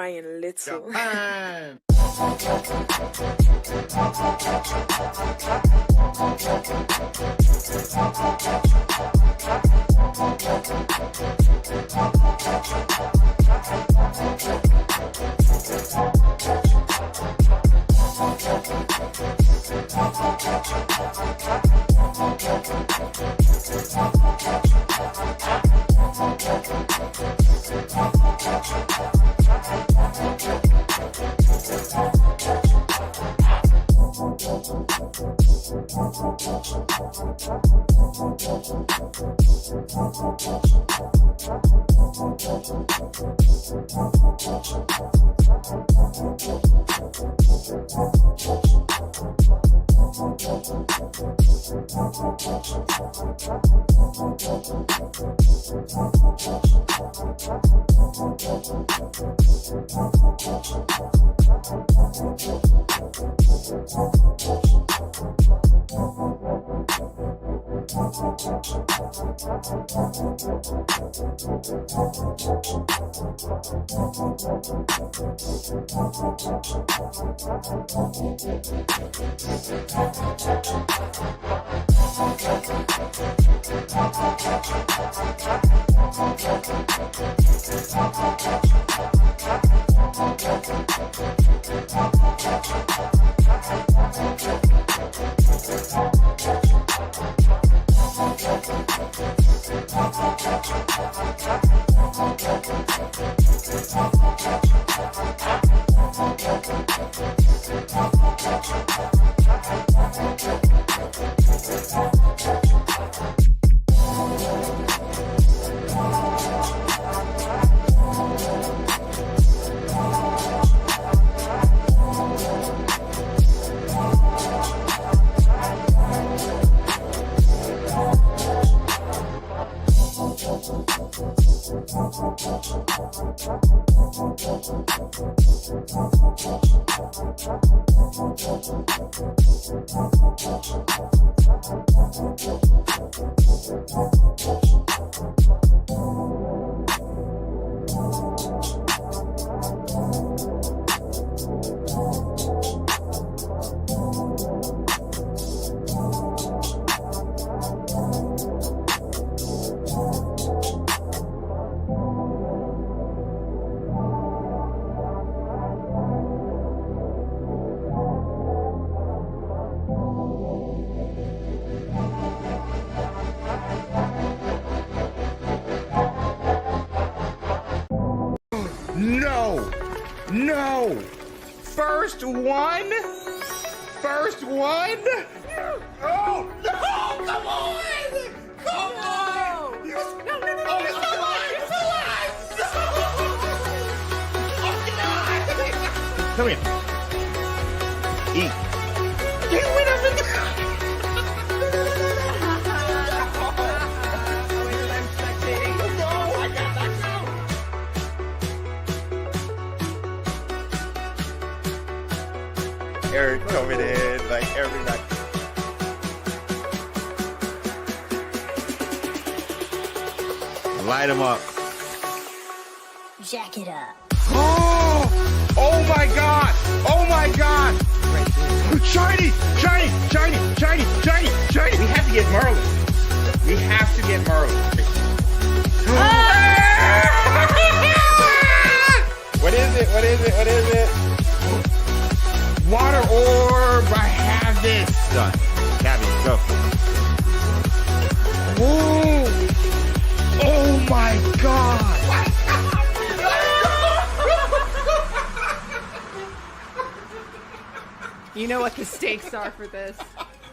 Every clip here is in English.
crying little. No! First one? Oh, no! Come on! Come on! Oh, it's alive! It's alive! No! Oh, God! Come here. Eat. You went up in the... Eric coming in like every night. Light them up. Jack it up. Oh my God! Oh my God! Shiny! We have to get Merlin. What is it? Water orb, I have this. Done. Gabby, go. Whoa! Oh my God! You know what the stakes are for this?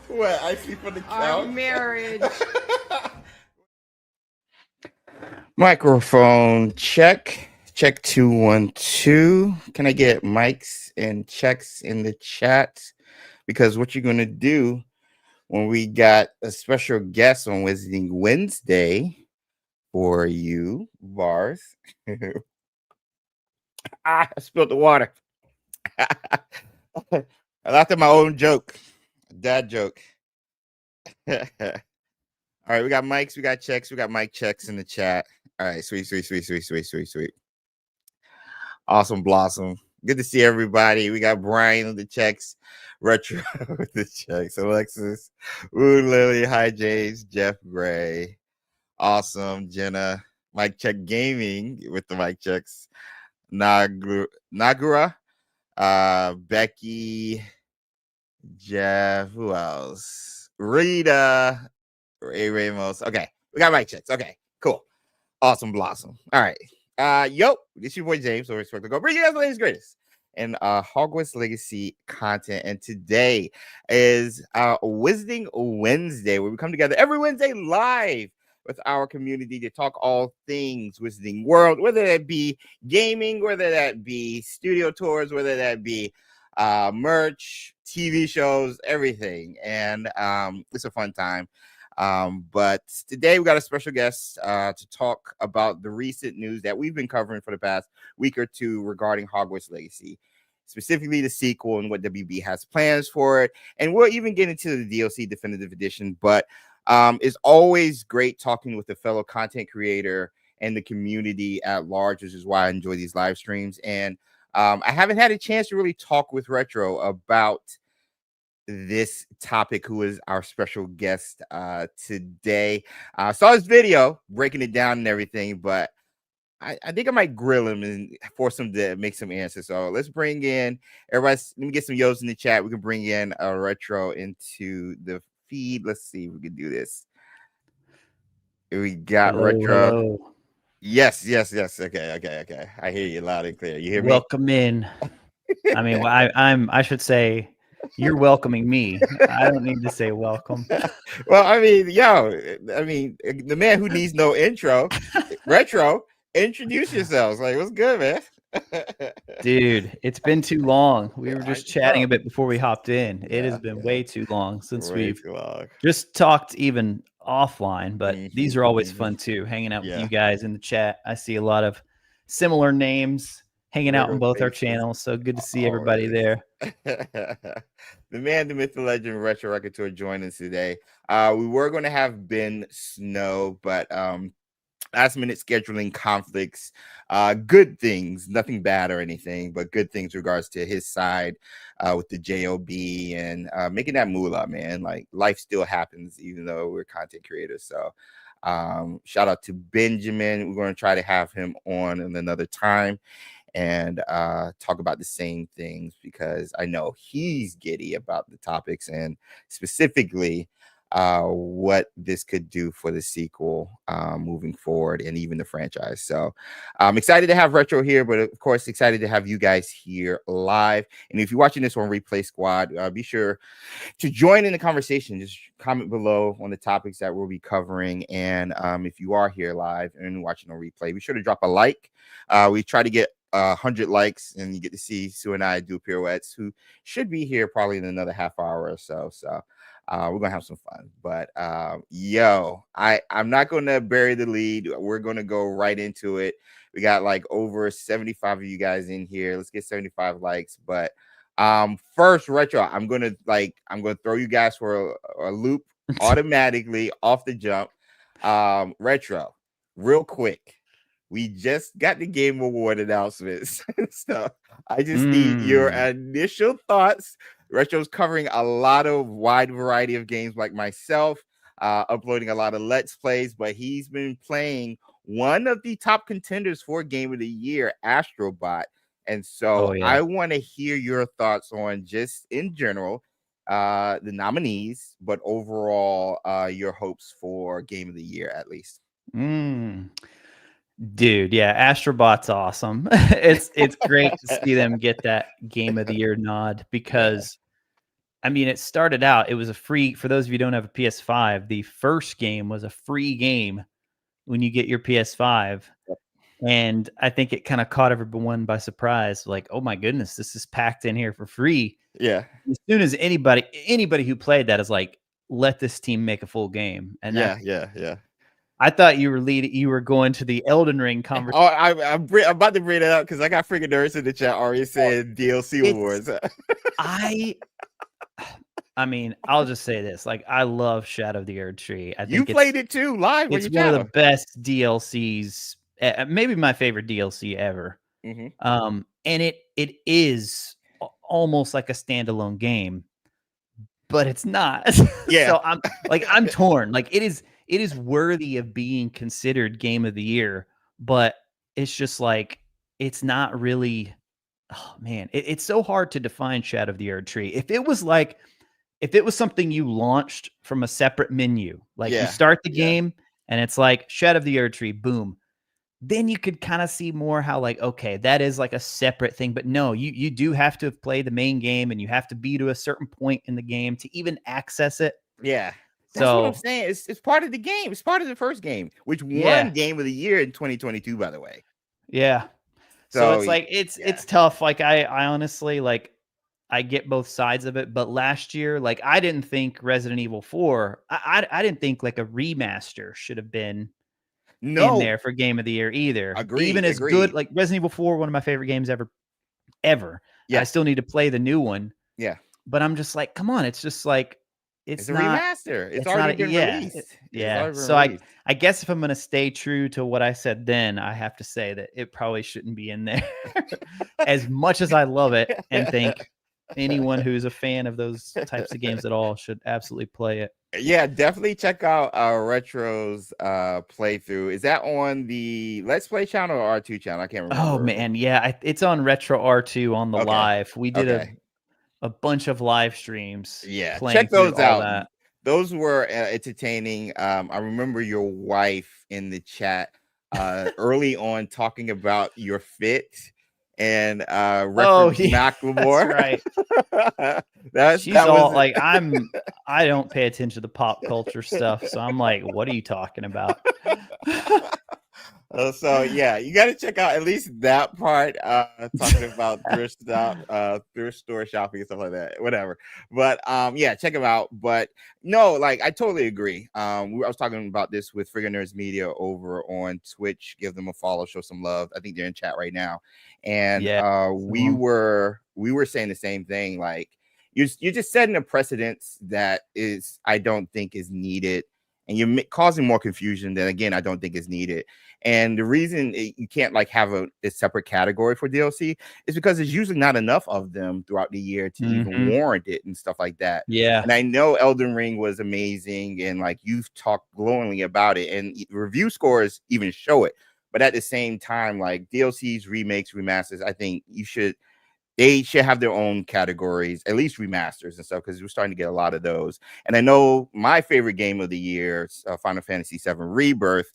What? I see for the couch? Our marriage. Microphone check. Check 212. Can I get mics and checks in the chat? Because what you're going to do when we got a special guest on Wednesday for you, Bars. I spilled the water. I laughed at my own joke. Dad joke. All right, we got mics, we got checks, we got mic checks in the chat. All right, sweet. Awesome Blossom. Good to see everybody. We got Brian with the checks, Retro with the checks, Alexis, Woo Lily, hi James, Jeff Gray. Awesome, Jenna. Mike Check Gaming with the mic checks. Nagura, Becky, Jeff, who else? Rita, Ray Ramos. Okay, we got mic checks. Okay, cool. Awesome Blossom. All right. This your boy James, or XpectoGO. Bring you guys the latest greatest and Hogwarts Legacy content. And today is Wizarding Wednesday, where we come together every Wednesday live with our community to talk all things Wizarding World, whether that be gaming, whether that be studio tours, whether that be merch, TV shows, everything. And it's a fun time. But today we got a special guest to talk about the recent news that we've been covering for the past week or two regarding Hogwarts Legacy, specifically the sequel and what WB has plans for it. And we'll even get into the DLC Definitive Edition. But it's always great talking with a fellow content creator and the community at large, which is why I enjoy these live streams. And I haven't had a chance to really talk with Retro about this topic, who is our special guest today. I saw his video breaking it down and everything, but I think I might grill him and force him to make some answers. So let's bring in everybody. Let me get some yos in the chat. We can bring in a Retro into the feed. Let's see if we can do this. We got Retro. Hello. Yes. Okay. I hear you loud and clear. You hear me? Welcome in. I mean, I should say you're welcoming me. I don't need to say welcome. Well, I mean, the man who needs no intro, Retro, introduce yourselves. Like, what's good, man? Dude, it's been too long. We were just chatting a bit before we hopped in. It has been way too long since we've just talked even offline, but these are always fun too, hanging out with you guys in the chat. I see a lot of similar names hanging out on both our channels, so good to see everybody there. The man, the myth, the legend, Retro Record Tour joined us today. We were going to have Ben Snow, but last minute scheduling conflicts, good things, nothing bad or anything, but good things regards to his side with the JOB and making that moolah, man. Like, life still happens even though we're content creators. So shout out to Benjamin. We're going to try to have him on in another time and talk about the same things, because I know he's giddy about the topics and specifically what this could do for the sequel moving forward and even the franchise. So I'm excited to have Retro here, but of course excited to have you guys here live. And if you're watching this on Replay Squad, be sure to join in the conversation. Just comment below on the topics that we'll be covering. And if you are here live and watching on replay, be sure to drop a like. We try to get 100 likes and you get to see Sue and I do Pirouettes, who should be here probably in another half hour or so. So we're gonna have some fun. But I'm not gonna bury the lead. We're gonna go right into it. We got like over 75 of you guys in here. Let's get 75 likes. But first, Retro, I'm gonna throw you guys for a loop automatically off the jump. Retro, real quick. We just got the Game Award announcements. So I just need your initial thoughts. Retro's covering a lot of wide variety of games like myself, uploading a lot of Let's Plays, but he's been playing one of the top contenders for Game of the Year, Astrobot. And so I want to hear your thoughts on, just in general, the nominees, but overall your hopes for Game of the Year, at least. Dude, yeah, Astrobot's awesome. It's great to see them get that Game of the Year nod, because I mean, it started out, it was a free, for those of you who don't have a PS5, the first game was a free game when you get your PS5. And I think it kind of caught everyone by surprise, like, oh my goodness, this is packed in here for free. Yeah. As soon as anybody who played that is like, let this team make a full game. And yeah. I thought you were going to the Elden Ring conversation. Oh, I'm about to bring it up because I got freaking nerds in the chat already saying DLC awards. I mean, I'll just say this: like, I love Shadow of the Erdtree. I think you played it too live. It's one of the best DLCs, maybe my favorite DLC ever. Mhm. And it is almost like a standalone game, but it's not. Yeah. So I'm torn. Like it is worthy of being considered game of the year, but it's just like it's not really. Oh man, it's so hard to define Shadow of the Erd Tree. If it was something you launched from a separate menu, like you Yeah. start the Yeah. game and it's like Shadow of the Erd Tree, boom, then you could kind of see more how like, okay, that is like a separate thing. But no, you do have to have played the main game and you have to be to a certain point in the game to even access it. Yeah. That's what I'm So saying. It's part of the game. It's part of the first game, which won yeah, game of the year in 2022, by the way. yeah. So So it's like yeah. it's tough. Like I honestly like I get both sides of it, but last year, like I didn't think Resident Evil 4, I didn't think like a remaster should have been in No, there for game of the year either. Even agreed. as good, Agreed. like Resident Evil 4, one of my favorite games ever. I Yeah. still need to play the new one, Yeah. but I'm just like, come on, it's just like It's it's a not remaster. It's it's not already a, been yeah, released. It's yeah. already been So released. I guess if I'm gonna stay true to what I said then, I have to say that it probably shouldn't be in there. As much as I love it and think anyone who's a fan of those types of games at all should absolutely play it. Yeah, definitely check out Retro's playthrough. Is that on the Let's Play channel or R2 channel? I can't Oh remember. man, yeah, it's on Retro R2 on the Okay. live. We did Okay. a bunch of live streams Yeah, playing check through those all out. that. Those were entertaining. I remember your wife in the chat early on talking about your fit and Oh reference yeah, that's Macklemore. right. She's That all was like, I don't pay attention to pop culture stuff, so I'm like, what are you talking about? So yeah, you got to check out at least that part. Talking about thrift store shopping and stuff like that, whatever. But yeah, check them out. But no, like I totally agree. I was talking about this with Friggin' Nerds Media over on Twitch. Give them a follow, show some love. I think they're in chat right now, and Yeah. we were saying the same thing. Like you're just setting a precedence that is I don't think is needed, and you're causing more confusion than again I don't think is needed. And the reason you can't like have a separate category for DLC is because there's usually not enough of them throughout the year to even warrant it and stuff like that. Yeah. And I know Elden Ring was amazing and like you've talked glowingly about it and review scores even show it. But at the same time, like DLCs, remakes, remasters, I think they should have their own categories, at least remasters and stuff, because we're starting to get a lot of those. And I know my favorite game of the year, Final Fantasy VII Rebirth.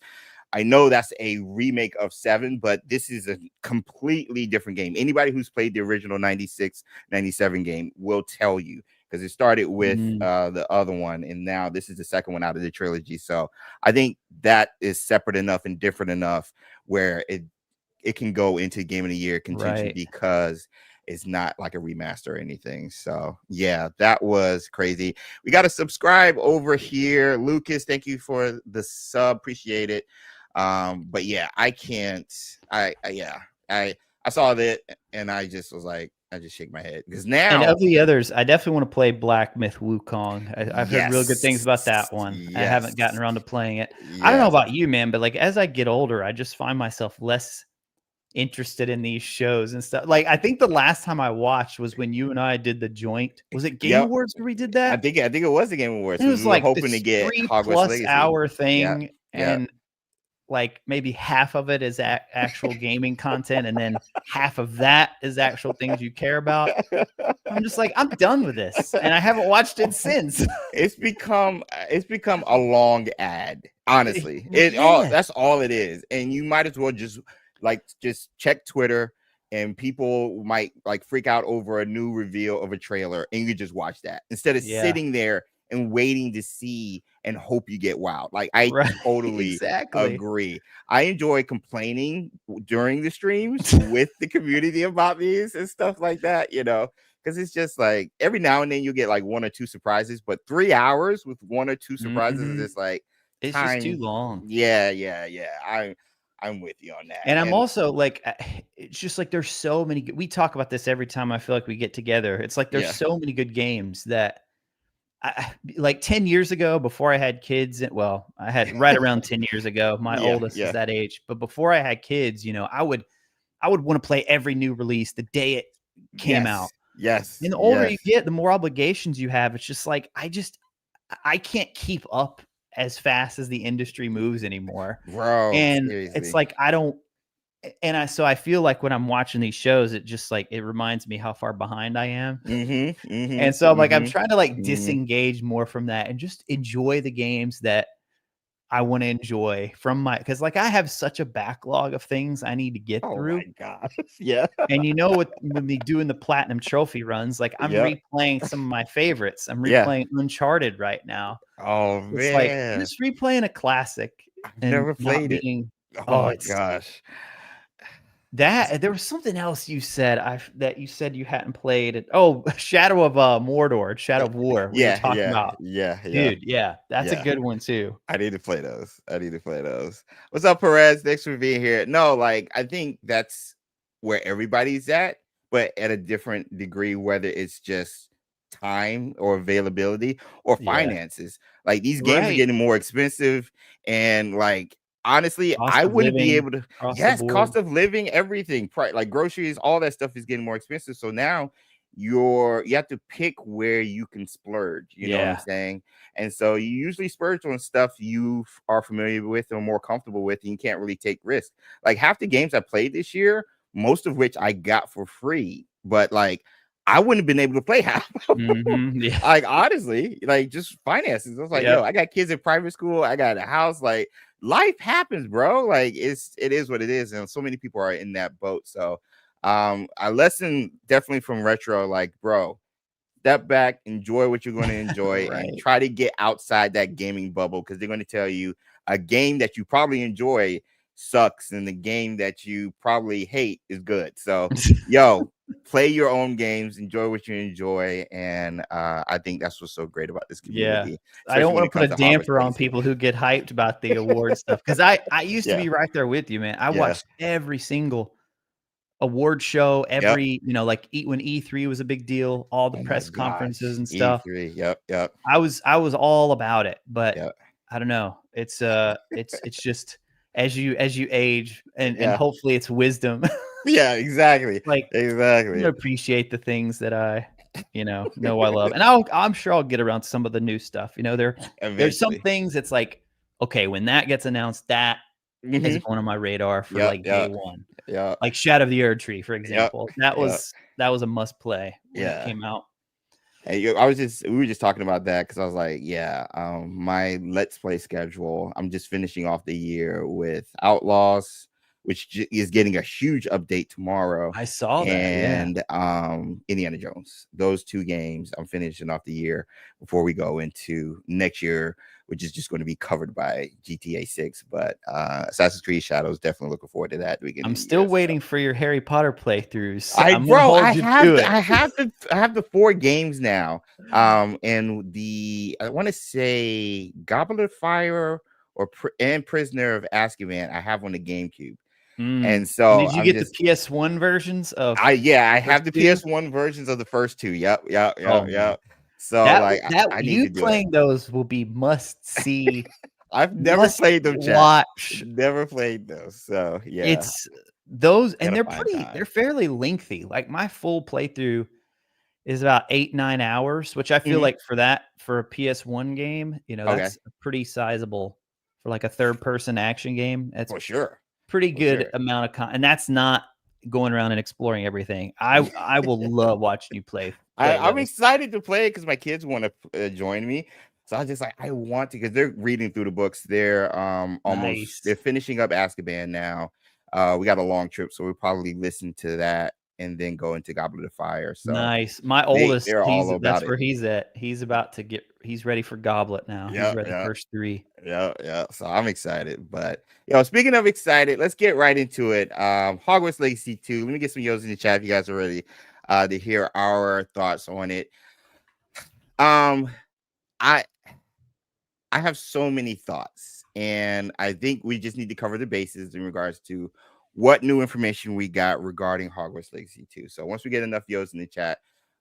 I know that's a remake of 7, but this is a completely different game. Anybody who's played the original 96, 97 game will tell you because it started with the other one, and now this is the second one out of the trilogy. So I think that is separate enough and different enough where it can go into Game of the Year contention because it's not like a remaster or anything. So yeah, that was crazy. We got to subscribe over here. Lucas, thank you for the sub. Appreciate it. But yeah, I saw that and I just was like, I just shake my head because now and of the others, I definitely want to play Black Myth Wukong. I've heard real good things about that one. Yes. I haven't gotten around to playing it. Yes. I don't know about you, man, but like as I get older, I just find myself less interested in these shows and stuff. Like I think the last time I watched was when you and I did the joint. Was it Game Awards where we did that? I think it was the Game Awards. It was like hoping to get 3+ Legacy. hour thing, and like maybe half of it is actual gaming content, and then half of that is actual things you care about. I'm just like, I'm done with this, and I haven't watched it since. It's become a long ad. Honestly, that's all it is, and you might as well just check Twitter. And people might like freak out over a new reveal of a trailer, and you just watch that instead of sitting there and waiting to see and hope you get wowed. Like I totally agree. I enjoy complaining during the streams with the community about these and stuff like that, you know, because it's just like every now and then you get like 1 or 2 surprises, but 3 hours with 1 or 2 surprises is just like it's just too long. Yeah. I'm with you on that. And I'm also like, it's just like there's so many. We talk about this every time I feel like we get together. It's like there's so many good games that like 10 years ago, before I had kids. Well, I had right around 10 years ago. My oldest is that age. But before I had kids, you know, I I would want to play every new release the day it came out. Yes. And the older you get, the more obligations you have. It's just like I can't keep up as fast as the industry moves anymore. Bro, And seriously. it's like so I feel like when I'm watching these shows, it just like it reminds me how far behind I am. And so I'm like, I'm trying to like disengage more from that and just enjoy the games that I want to enjoy from because like I have such a backlog of things I need to get through. Oh my god. Yeah. And you know what, when we doing the platinum trophy runs, like I'm replaying some of my favorites. I'm replaying Uncharted right now. Oh It's man. like I'm just replaying a classic. I've never played it. Oh my gosh. There was something else you said that you said you hadn't played it. Oh, Shadow of Mordor, Shadow of War. We were talking about. Dude, that's a good one too. I need to play those. What's up, Perez? Thanks for being here. No, like I think that's where everybody's at, but at a different degree, whether it's just time or availability or finances. Like these games are getting more expensive, and like honestly, I wouldn't be able to. Cost of living, everything, like groceries, all that stuff is getting more expensive. So now you have to pick where you can splurge. You know what I'm saying? And so you usually splurge on stuff you are familiar with or more comfortable with, and you can't really take risks. Like half the games I played this year, most of which I got for free, but like I wouldn't have been able to play half. Like honestly, like just finances. I was like, yo, I got kids in private school, I got a house, like life happens, bro. Like it is what it is, and so many people are in that boat. So a lesson definitely from Retro, like bro, step back, enjoy what you're going to enjoy, and try to get outside that gaming bubble, because they're going to tell you a game that you probably enjoy sucks and the game that you probably hate is good. So yo, play your own games, enjoy what you enjoy, and I think that's what's so great about this community. I don't want to put a damper on people who get hyped about the award stuff, because I used to be right there with you, man. I watched every single award show, every like when E3 was a big deal, all the press conferences and stuff. E3, I was all about it, but I don't know. It's just as you age and hopefully it's wisdom. Exactly. Like exactly. Appreciate the things that I know I love, and I'm sure I'll get around to some of the new stuff. There's some things it's like, okay, when that gets announced, that is going on my radar for like day one. Like Shadow of the Erd Tree, for example. That was a must play when it came out. And we were just talking about that because I was like, my Let's Play schedule, I'm just finishing off the year with Outlaws, which is getting a huge update tomorrow. I saw that. And Indiana Jones. Those two games, I'm finishing off the year before we go into next year, which is just going to be covered by GTA 6. But Assassin's Creed Shadows, definitely looking forward to that. I'm still waiting for your Harry Potter playthroughs. I have the 4 games now. And I want to say Goblet of Fire and Prisoner of Azkaban I have on the GameCube. And so did you get the PS1 versions of I have the PS1 versions of the first 2. Yep. So I need to playing those will be must see. I've never played them, watch. Never played those. So it's those, and they're fairly lengthy. Like my full playthrough is about 8-9 hours, which I feel like for a PS1 game, that's pretty sizable for like a third person action game. That's for sure. Pretty good amount of and that's not going around and exploring everything. I will love watching you play. I'm excited to play it because my kids want to join me. So I was just like, I want to, because they're reading through the books. They're they're finishing up Azkaban now. We got a long trip, so we'll probably listen to that and then go into Goblet of Fire. So nice. My oldest, that's where he's at. He's about to he's ready for Goblet now. He's ready first 3. Yeah. So I'm excited. But speaking of excited, let's get right into it. Hogwarts Legacy 2. Let me get some yos in the chat if you guys are ready to hear our thoughts on it. I have so many thoughts, and I think we just need to cover the bases in regards to what new information we got regarding Hogwarts Legacy 2. So once we get enough yos in the chat,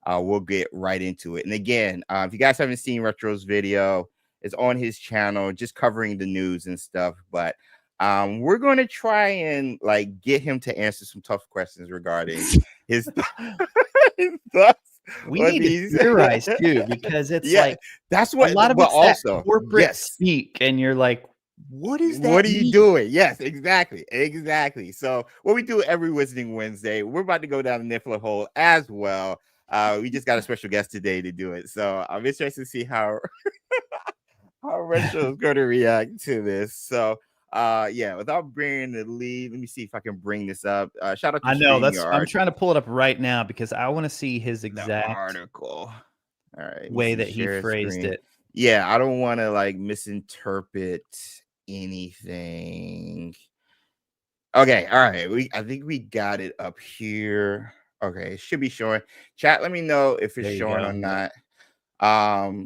we'll get right into it. And again, if you guys haven't seen Retro's video, it's on his channel, just covering the news and stuff. But We're going to try and like get him to answer some tough questions regarding his, his thoughts We on need to these. theorize too, because it's Yeah, like that's a what. lot of But it's that also, corporate yes. speak, and you're like, what does What that are you mean? doing? Yes, exactly. So what we do every Wizarding Wednesday, we're about to go down the Niffler hole as well. We just got a special guest today to do it, so I'm interested to see how Retro is going to react to this. So yeah, without bringing the lead, let me see if I can bring this up. Shout out to I know I'm StreamYard, trying to pull it up right now because I want to see his the exact article. All right, let me way see, that he share phrased screen. it. Yeah, I don't want to like misinterpret anything. Okay, all right. I think we got it up here. Okay, it should be showing. Chat, let me know if it's There you showing go. or not.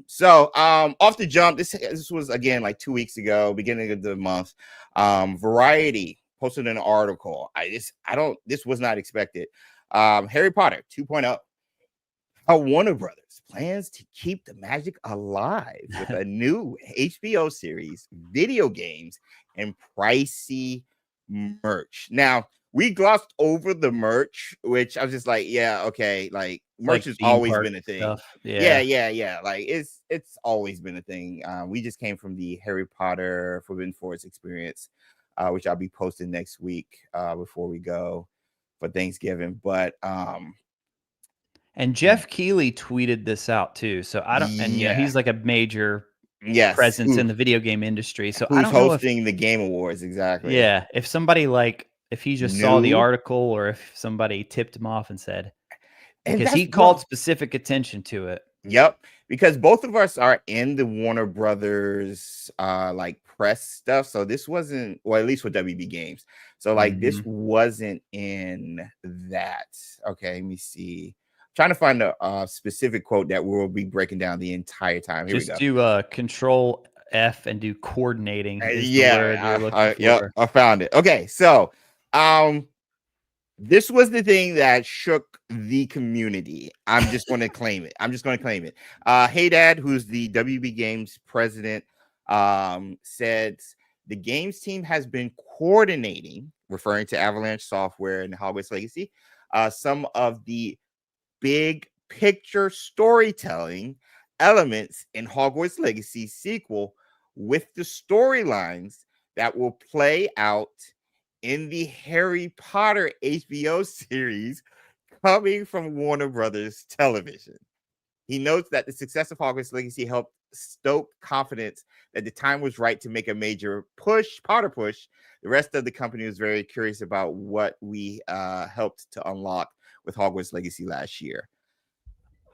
So off the jump, this was again like 2 weeks ago, beginning of the month. Variety posted an article. This was not expected. Harry Potter 2.0. How Warner Brothers plans to keep the magic alive with a new HBO series, video games, and pricey merch. Now, we glossed over the merch, which I was just like, yeah, okay, like merch Like has theme always park been a thing. stuff. Yeah, Yeah. yeah. Like it's always been a thing. We just came from the Harry Potter Forbidden Forest experience, which I'll be posting next week before we go for Thanksgiving. But And Jeff Keighley tweeted this out too. So I don't, and you know, yeah, he's like a major yes, presence in the video game industry. So I who's don't know if, hosting the Game Awards exactly. yeah, if somebody like, if he just saw the New, article or if somebody tipped him off and said, and because that's he called specific attention to it. Yep, because both of us are in the Warner Brothers like press stuff. So this wasn't, well, at least with WB Games. So like this wasn't in that. Okay, let me see. Trying to find a specific quote that we'll be breaking down the entire time. Here Just we go. do Control F and do coordinating is the word you're Yeah, looking yep, for. I found it. Okay, so this was the thing that shook the community. I'm just going to claim it. Haddad, who's the WB Games president, said the games team has been coordinating, referring to Avalanche Software and Hogwarts Legacy, some of the big picture storytelling elements in Hogwarts Legacy sequel with the storylines that will play out in the Harry Potter HBO series coming from Warner Brothers Television. He notes that the success of Hogwarts Legacy helped stoke confidence that the time was right to make a major Potter push. The rest of the company was very curious about what we helped to unlock with Hogwarts Legacy last year.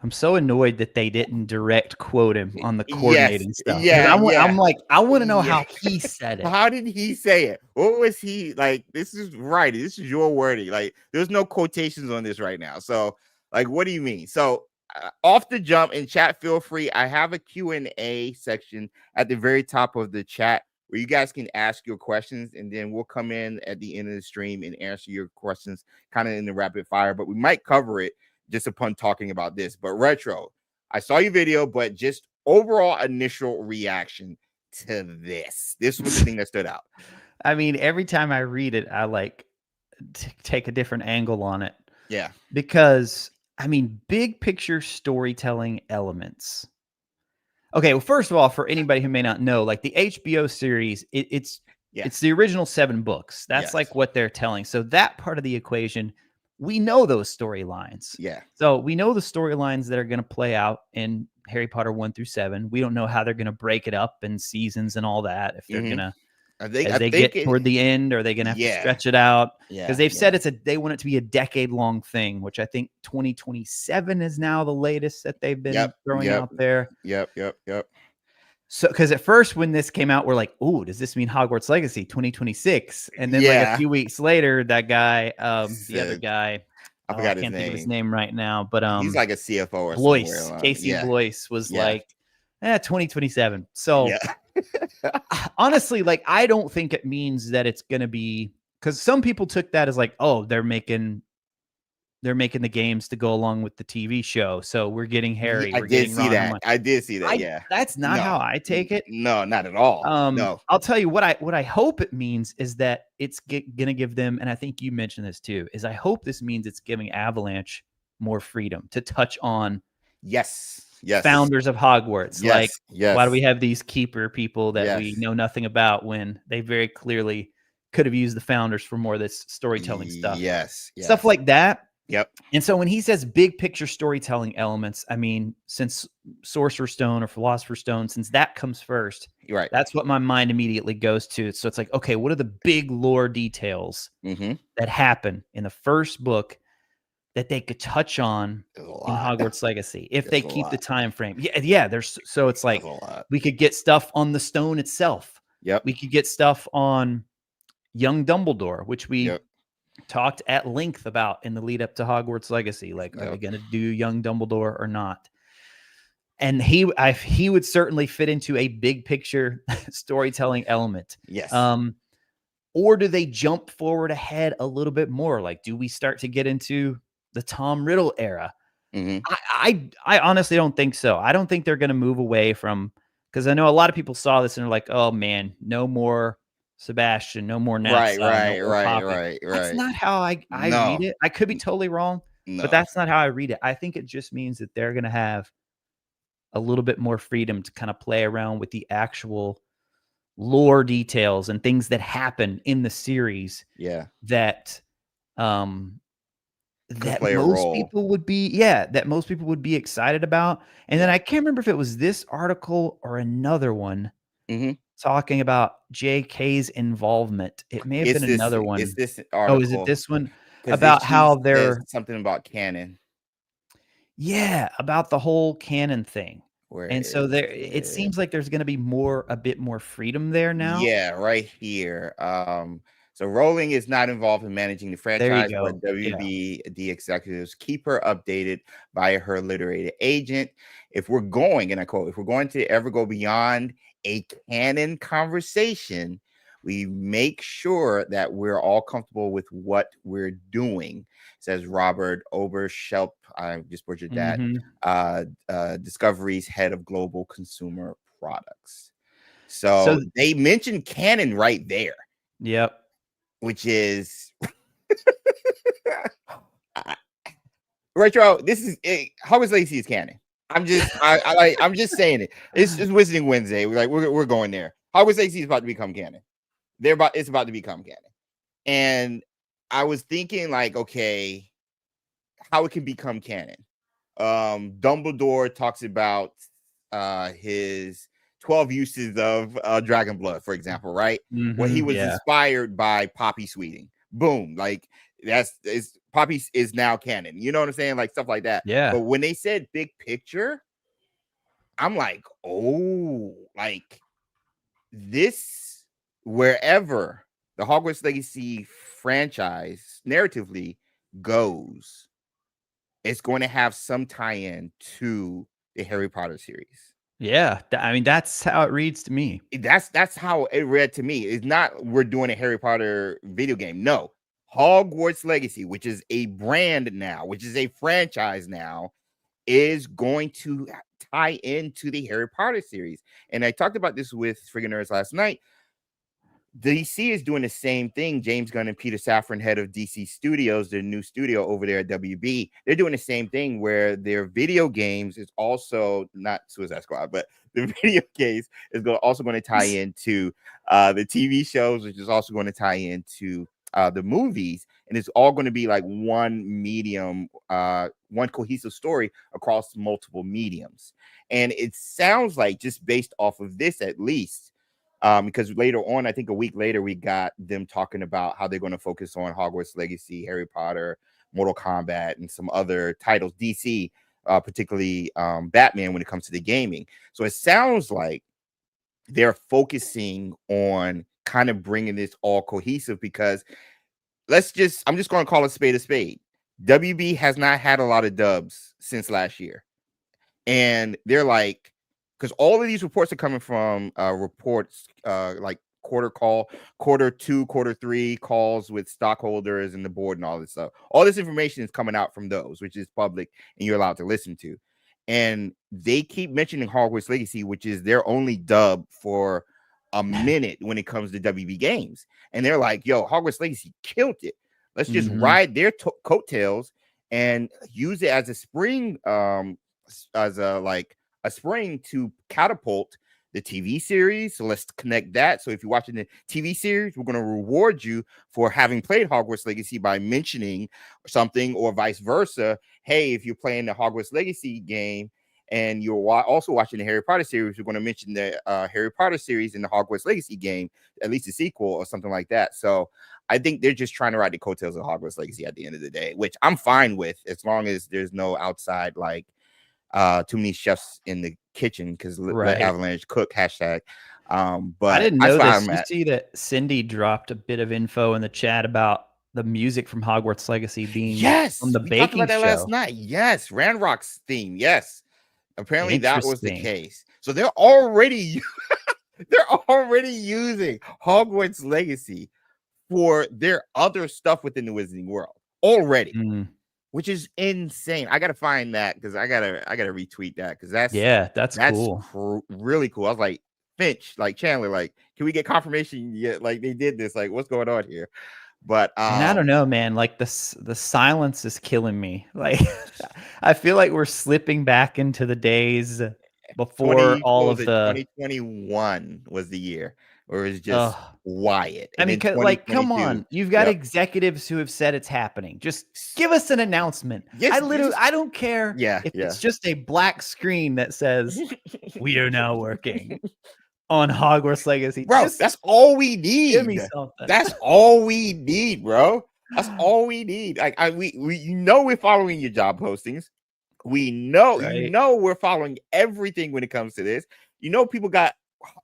I'm so annoyed that they didn't direct quote him on the coordinating Yes, stuff. yeah. I'm like, I want to know how he said it. How did he say it? What was he like? This is right. This is your wording. Like, there's no quotations on this right now. So, like, what do you mean? So, off the jump in chat, feel free. I have a Q&A section at the very top of the chat where you guys can ask your questions, and then we'll come in at the end of the stream and answer your questions kind of in the rapid fire. But we might cover it just upon talking about this. But Retro, I saw your video, but just overall initial reaction to this. This was the thing that stood out. I mean, every time I read it, I like take a different angle on it. Yeah. Because, I mean, big picture storytelling elements. Okay, well, first of all, for anybody who may not know, like the HBO series, it's the original 7 books. That's like what they're telling. So that part of the equation, we know those storylines. Yeah. So we know the storylines that are going to play out in Harry Potter 1 through 7. We don't know how they're going to break it up in seasons and all that. If they're going to, as they get toward the end, are they going to have to stretch it out? Because they've said they want it to be a decade-long thing, which I think 2027 is now the latest that they've been throwing out there. Yep. So, because at first when this came out, we're like, "Oh, does this mean Hogwarts Legacy 2026?" And then like a few weeks later, that guy, the other guy, I forgot I can't think of his name right now, but he's like a CFO or Blois, somewhere. Casey Blois was like, 2027. So honestly, like I don't think it means that it's going to be, because some people took that as like, oh, they're making they're making the games to go along with the TV show. So we're getting Harry, I we're did getting see Ron. that. I did see that. Yeah. That's not how I take it. No, not at all. No. I'll tell you what I hope it means is that it's gonna give them, and I think you mentioned this too, is I hope this means it's giving Avalanche more freedom to touch on Yes. founders of Hogwarts. Yes. Like, Yes. why do we have these keeper people that we Yes. know nothing about when they very clearly could have used the founders for more of this storytelling stuff? Yes. Stuff like that. Yep. And so when he says big picture storytelling elements, I mean, since Sorcerer's Stone or Philosopher's Stone, since that comes first, Right. that's what my mind immediately goes to. So it's like, okay, what are the big lore details that happen in the first book that they could touch on in Hogwarts Legacy if they keep the time frame? Yeah. There's so it's like we could get stuff on the stone itself. Yep. We could get stuff on young Dumbledore, which we talked at length about in the lead up to Hogwarts Legacy. Like, are they going to do young Dumbledore or not? And he would certainly fit into a big picture storytelling element. Yes. Or do they jump forward ahead a little bit more? Like, do we start to get into the Tom Riddle era? I honestly don't think so. I don't think they're going to move away from, because I know a lot of people saw this and are like, oh man, no more Sebastian, no more Nat. Right. That's not how I read it. I could be totally wrong, but that's not how I read it. I think it just means that they're going to have a little bit more freedom to kind of play around with the actual lore details and things that happen in the series. Yeah. That most people would be excited about. And then I can't remember if it was this article or another one talking about JK's involvement. It may have been another one. Is this article? Oh, is it this one? About how they're something about canon. Yeah, about the whole canon thing. And so there, it it? seems like there's going to be a bit more freedom there now. Yeah, right here. So Rowling is not involved in managing the franchise, but WB, the executives, keep her updated by her literary agent. If we're going, and I quote, if we're going to ever go beyond a canon conversation, we make sure that we're all comfortable with what we're doing, says Robert Oberschelp. I just butchered that. Discovery's head of global consumer products. So they mentioned canon right there. Yep. Which is retro. This is Hogwarts Legacy is canon. I'm just saying it. It's just Wizarding Wednesday. We're going there. Hogwarts Legacy is about to become canon. It's about to become canon. And I was thinking, like, okay, how it can become canon. Dumbledore talks about his 12 uses of dragon blood, for example, right? When he was inspired by poppy sweeting. Boom. Like poppy is now canon. You know what I'm saying? Like stuff like that. Yeah. But when they said big picture, I'm like, oh, like this, wherever the Hogwarts Legacy franchise narratively goes, it's going to have some tie-in to the Harry Potter series. Yeah, I mean, that's how it reads to me. That's how it read to me. It's not we're doing a Harry Potter video game. No, Hogwarts Legacy, which is a brand now, which is a franchise now, is going to tie into the Harry Potter series. And I talked about this with Friggin' Nerds last night. DC is doing the same thing. James Gunn and Peter Safran, head of DC Studios, their new studio over there at WB, they're doing the same thing where their video games is also not Suicide Squad, but the video games is also going to tie into the TV shows, which is also going to tie into the movies, and it's all going to be like one medium, one cohesive story across multiple mediums. And it sounds like, just based off of this at least, because later on, I think a week later, we got them talking about how they're going to focus on Hogwarts Legacy, Harry Potter, Mortal Kombat, and some other titles, DC, particularly Batman when it comes to the gaming. So it sounds like they're focusing on kind of bringing this all cohesive, because I'm just going to call a spade a spade. WB has not had a lot of dubs since last year. And they're like, because all of these reports are coming from reports like quarter 2, quarter 3 calls with stockholders and the board and all this stuff. All this information is coming out from those, which is public and you're allowed to listen to. And they keep mentioning Hogwarts Legacy, which is their only dub for a minute when it comes to WB games. And they're like, yo, Hogwarts Legacy killed it. Let's just ride their coattails and use it as a spring, a spring to catapult the TV series. So let's connect that. So if you're watching the TV series, we're going to reward you for having played Hogwarts Legacy by mentioning something, or vice versa. Hey, if you're playing the Hogwarts Legacy game and you're also watching the Harry Potter series, we're going to mention the Harry Potter series in the Hogwarts Legacy game, at least a sequel or something like that. So I think they're just trying to ride the coattails of Hogwarts Legacy at the end of the day, which I'm fine with, as long as there's no outside, like, too many chefs in the kitchen, because let Avalanche cook, hashtag. But I didn't know this. You see that Cindy dropped a bit of info in the chat about the music from Hogwarts Legacy being from the we baking talked about that show last night. Yes, Ranrock's theme. Yes, apparently that was the case. So they're already using Hogwarts Legacy for their other stuff within the Wizarding World already. Which is insane. I gotta find that, because I gotta retweet that, because that's cool. Really cool. I was like, Finch, like Chandler, like, can we get confirmation yet? Like, they did this. Like, what's going on here? But and I don't know, man. Like the silence is killing me. Like, I feel like we're slipping back into the days before all of the 2021 was the year where it was just Wyatt. I mean, like, come on, you've got executives who have said it's happening. Just give us an announcement. I don't care if it's just a black screen that says we are now working on Hogwarts Legacy. Bro, that's all we need. Give me something. That's all we need, bro. That's all we need. Like, we're following your job postings. We know, we're following everything when it comes to this. People got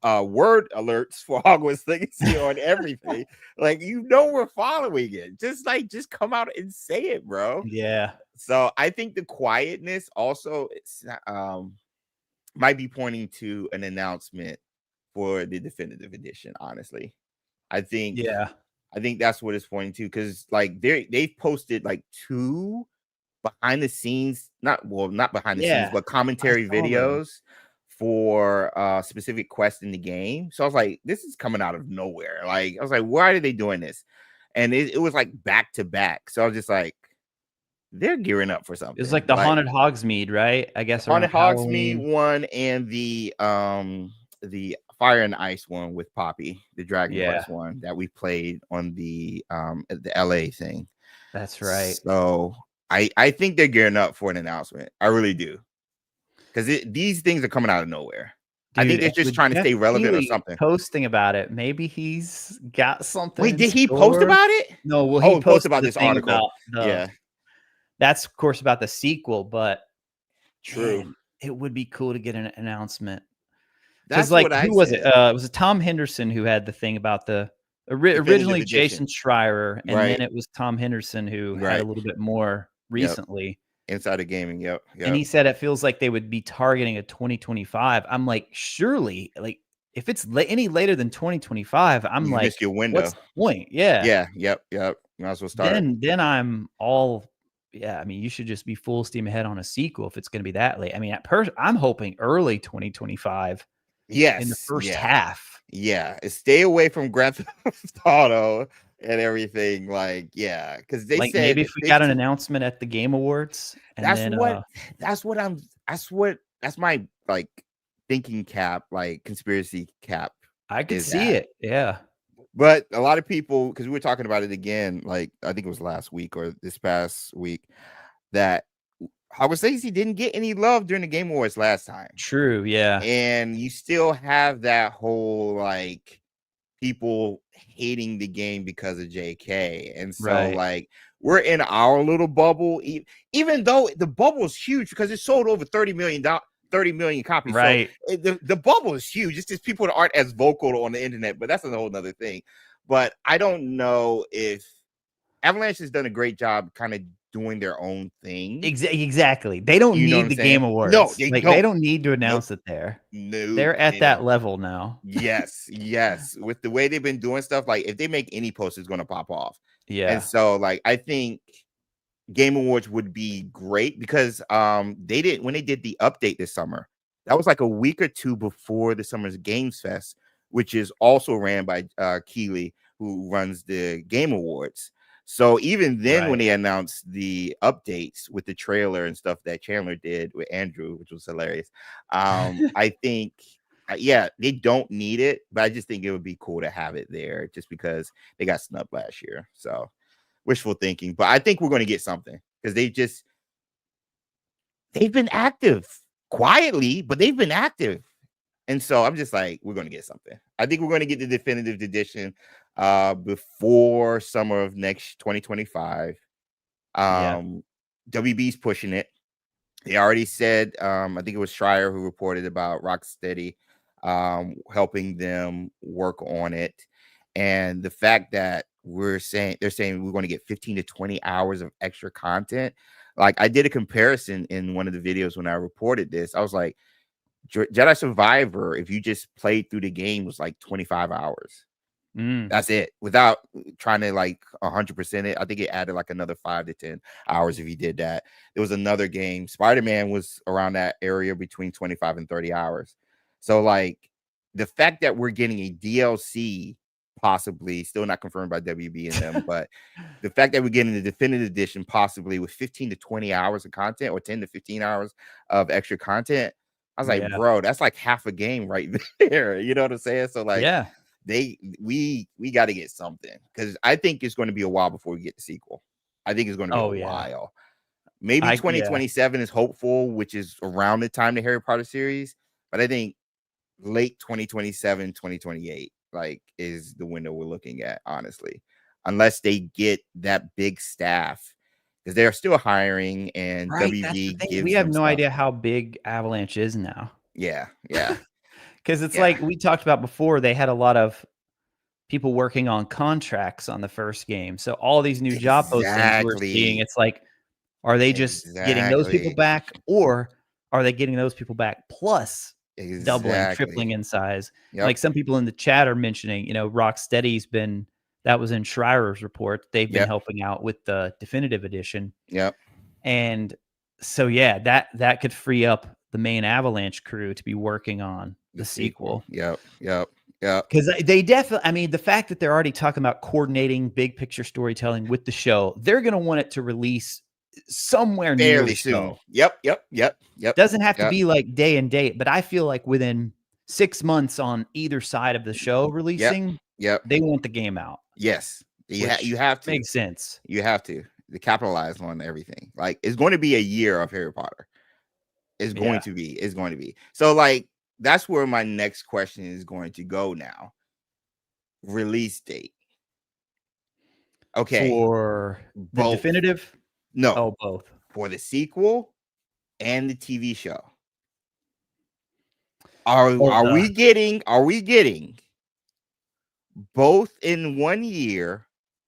word alerts for Hogwarts Legacy on everything. Like, we're following it. Just come out and say it, bro. Yeah. So I think the quietness also might be pointing to an announcement for the definitive edition. Honestly, I think that's what it's pointing to, because like they've posted like 2 behind the scenes, not behind the scenes, but commentary videos for specific quests in the game. So I was like, this is coming out of nowhere. Like, I was like, why are they doing this? And it was like back to back. So I was just like, they're gearing up for something. It's like the Haunted Hogsmeade, right? I guess Haunted Hogsmeade one, and the Fire and Ice one with Poppy, the Dragon Quest one that we played on the LA thing. That's right. So I think they're gearing up for an announcement. I really do. Because these things are coming out of nowhere. Dude, I think they're just trying to stay relevant or something. Posting about it. Maybe he's got something. Wait, did he post about it? No, well, he posted about this article. That's, of course, about the sequel, but true. Man, it would be cool to get an announcement. That's like, what who was it? It was Tom Henderson who had the thing about the originally Jason Schreier, and then it was Tom Henderson who had a little bit more recently. Inside of gaming, yep. And he said it feels like they would be targeting a 2025. I'm like, surely, like, if it's any later than 2025, I'm like, missed your window. What's the point? Yeah. Yep. Might as well start. Then I'm all, I mean, you should just be full steam ahead on a sequel if it's going to be that late. I mean, I'm hoping early 2025. Yes. In the first half. Yeah. Stay away from Grand Theft Auto and everything, because they like, said maybe if we got an announcement at the Game Awards, and that's my like thinking cap, like conspiracy cap. I could see it, But a lot of people, because we were talking about it again, like I think it was last week or this past week, that Hogwarts Legacy didn't get any love during the Game Awards last time. True, yeah, and you still have that whole like people hating the game because of JK. And so like we're in our little bubble, even though the bubble is huge because it sold over 30 million copies. Right. So the bubble is huge. It's just people that aren't as vocal on the internet, but that's a whole nother thing. But I don't know if Avalanche has done a great job kind of doing their own thing. Exactly. They don't You know what need I'm the saying? Game Awards. No, they Like, don't. they don't need to Nope. announce it there. No, They're at they that don't. level now. Yes. With the way they've been doing stuff, like if they make any post, it's gonna pop off. Yeah. And so, like, I think Game Awards would be great because they did when they did the update this summer. That was like a week or two before the Summer's Games Fest, which is also ran by Keeley, who runs the Game Awards. So even then, when they announced the updates with the trailer and stuff that Chandler did with Andrew, which was hilarious, I think, yeah, they don't need it, but I just think it would be cool to have it there just because they got snubbed last year. So wishful thinking, but I think we're going to get something because they've been active quietly, but they've been active. And so I'm just like, we're going to get something. I think we're going to get the definitive edition before summer of next 2025. WB's pushing it. They already said, I think it was Schreier who reported about Rocksteady helping them work on it. And the fact that they're saying we're going to get 15 to 20 hours of extra content. Like, I did a comparison in one of the videos when I reported this. I was like, Jedi Survivor, if you just played through the game, was like 25 hours. That's it, without trying to like 100% it. I think it added like another 5 to 10 hours if you did that. There was another game, Spider-Man, was around that area between 25 and 30 hours. So like the fact that we're getting a DLC, possibly, still not confirmed by WB and them, but the fact that we're getting the definitive edition possibly with 15 to 20 hours of content, or 10 to 15 hours of extra content, I was like, bro, that's like half a game right there. You know what I'm saying? So like, we got to get something, because I think it's going to be a while before we get the sequel. I think it's going to be a while. Maybe 2027 is hopeful, which is around the time the Harry Potter series, but I think late 2027, 2028 like is the window we're looking at, honestly, unless they get that big staff, because they're still hiring, and WB gives we have no stuff. idea how big Avalanche is now. Yeah because it's like we talked about before, they had a lot of people working on contracts on the first game, so all these new job postings we're seeing, it's like, are they just getting those people back, or are they getting those people back plus doubling, tripling in size? Like some people in the chat are mentioning, Rocksteady's been, that was in Schreier's report, they've been helping out with the definitive edition. And so that could free up the main Avalanche crew to be working on the sequel. Because they definitely, I mean, the fact that they're already talking about coordinating big picture storytelling with the show, they're going to want it to release somewhere fairly soon. Yep. Doesn't have to be like day and date, but I feel like within 6 months on either side of the show releasing, they want the game out. Yes, you have to. Makes sense. You have to capitalize on everything. Like, it's going to be a year of Harry Potter. It's going to be. It's going to be. So like, that's where my next question is going to go now. Release date. Okay. For the definitive? No. Oh, both. For the sequel and the TV show. Are we getting both in 1 year,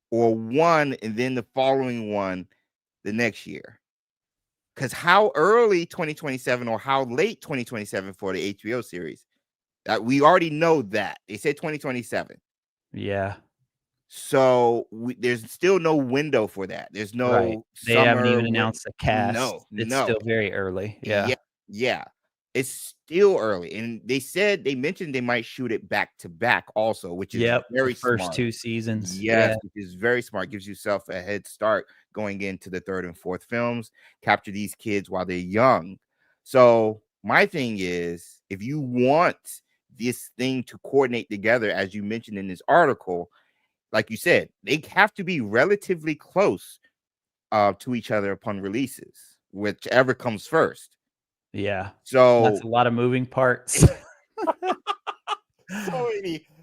or one and then the following one the next year? Because how early 2027 or how late 2027 for the HBO series? We already know that. They said 2027. Yeah. So there's still no window for that. There's no They haven't even announced the cast. It's still very early. Yeah. It's still early. And they mentioned they might shoot it back to back also, which is very smart. First 2 seasons. Yes, which is very smart. Gives yourself a head start going into the third and fourth films. Capture these kids while they're young. So my thing is, if you want this thing to coordinate together, as you mentioned in this article, like you said, they have to be relatively close to each other upon releases, whichever comes first. Yeah. So that's a lot of moving parts.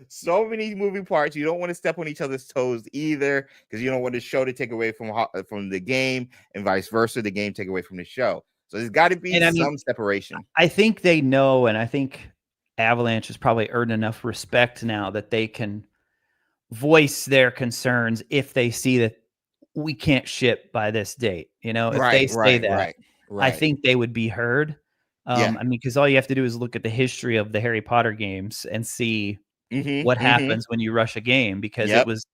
so many moving parts. You don't want to step on each other's toes either, because you don't want the show to take away from the game, and vice versa, the game take away from the show. So there's got to be some separation. I think they know, and I think Avalanche has probably earned enough respect now that they can voice their concerns if they see that we can't ship by this date. You know, if they Right, say right, that, right, I right. think they would be heard. Yeah. I mean, because all you have to do is look at the history of the Harry Potter games and see Mhm, what mhm. happens when you rush a game, because it Yep. was,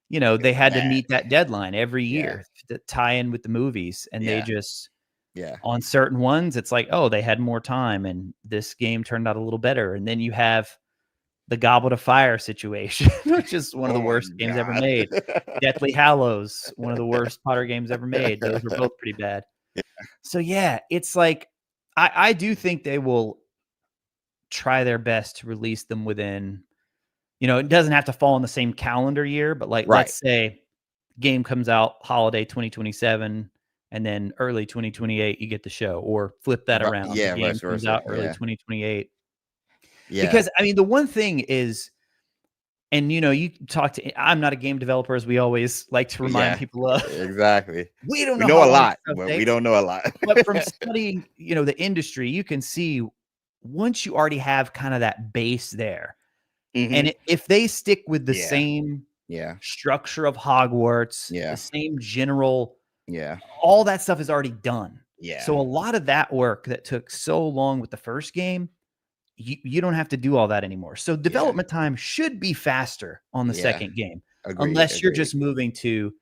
you know, It they was had to bad. meet that deadline every Yeah, year to tie in with the movies, and they yeah, just, yeah. on certain ones, it's like, oh, they had more time, and this game turned out a little better. And then you have the Goblet of Fire situation, which is one of the Oh my worst games ever god. made. Deathly Hallows, one of the worst Potter games ever made. Those were both pretty bad. So yeah, it's like I do think they will try their best to release them within, you know, it doesn't have to fall in the same calendar year, but like Right. let's say game comes out holiday 2027 and then early 2028 you get the show, or flip that around. The Yeah, game vice comes versa. out early Yeah, 2028. yeah, Because I mean the one thing is, and you know, you talk to, I'm not a game developer, as we always like to remind yeah. people of. Exactly. We don't We know know how a long lot, stuff but we takes. don't know a lot. But from studying, you know, the industry, you can see once you already have kind of that base there, and Mhm. if they stick with the Yeah, same yeah, structure of Hogwarts, the yeah, same general, yeah, all that stuff is already done. yeah, So a lot of that work that took so long with the first game, you don't have to do all that anymore. So yeah, development time should be faster on the yeah. second game, Agreed, unless you're agreed. just moving to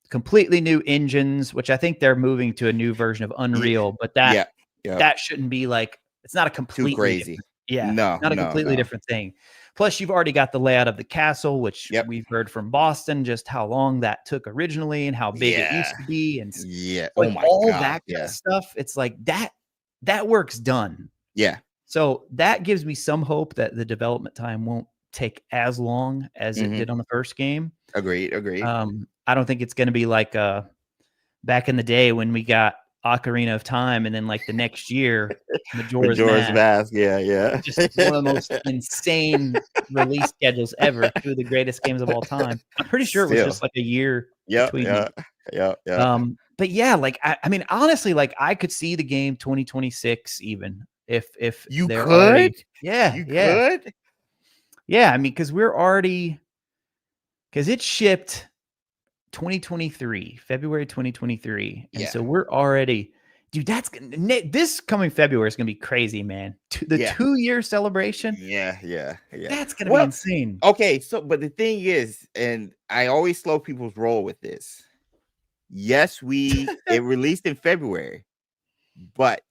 completely new engines, which I think they're moving to a new version of Yeah, Unreal, but that yeah, yep. that shouldn't be like, it's not a Too completely crazy. different, yeah, No, not a no, completely no. different thing. Plus, you've already got the layout of the castle, which Yep. we've heard from Boston just how long that took originally and how big it Yeah, used to be, and yeah. Oh like my all god. that kind of Yeah, stuff. It's like that work's done. yeah. So that gives me some hope that the development time won't take as long as it Mhm. did on the first game. Agreed, agreed. I don't think it's going to be like back in the day when we got Ocarina of Time, and then like the next year, Majora's Majora's Mask. Mask. Yeah, yeah. Just one of the most insane release schedules ever. Two of the greatest games of all time. I'm pretty sure it was Still. just like a year Yep, between yeah, them. yep, yeah. But yeah, like I mean, honestly, like I could see the game 2026 even if You they're could? already, yeah, You yeah, could? yeah. I mean, because we're already, because it shipped 2023, February 2023, and Yeah, so we're already, dude. This coming February is gonna be crazy, man. The yeah, 2-year celebration, yeah, yeah, yeah. that's gonna be Well, insane. okay, so but the thing is, and I always slow people's roll with this. Yes, it released in February, but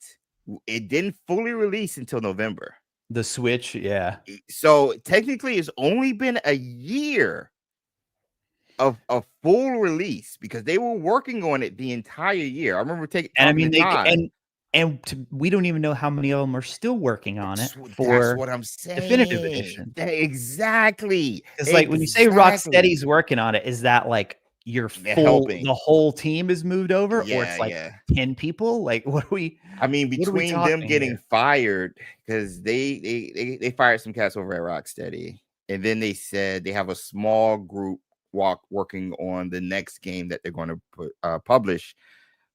it didn't fully release until November. The Switch, yeah. So technically, it's only been a year of a full release because they were working on it the entire year. I remember And I talking to mean, Todd. we don't even know how many of them are still working on it That's for what I'm definitive saying. edition. Exactly. Because like when you say Exactly. Rocksteady's working on it, is that like They're helping. the whole team is moved over, or Yeah, it's like yeah. 10 people? Like I mean, what are we between them talking getting here? fired because they fired some cats over at Rocksteady, and then they said they have a small group working on the next game that they're going to publish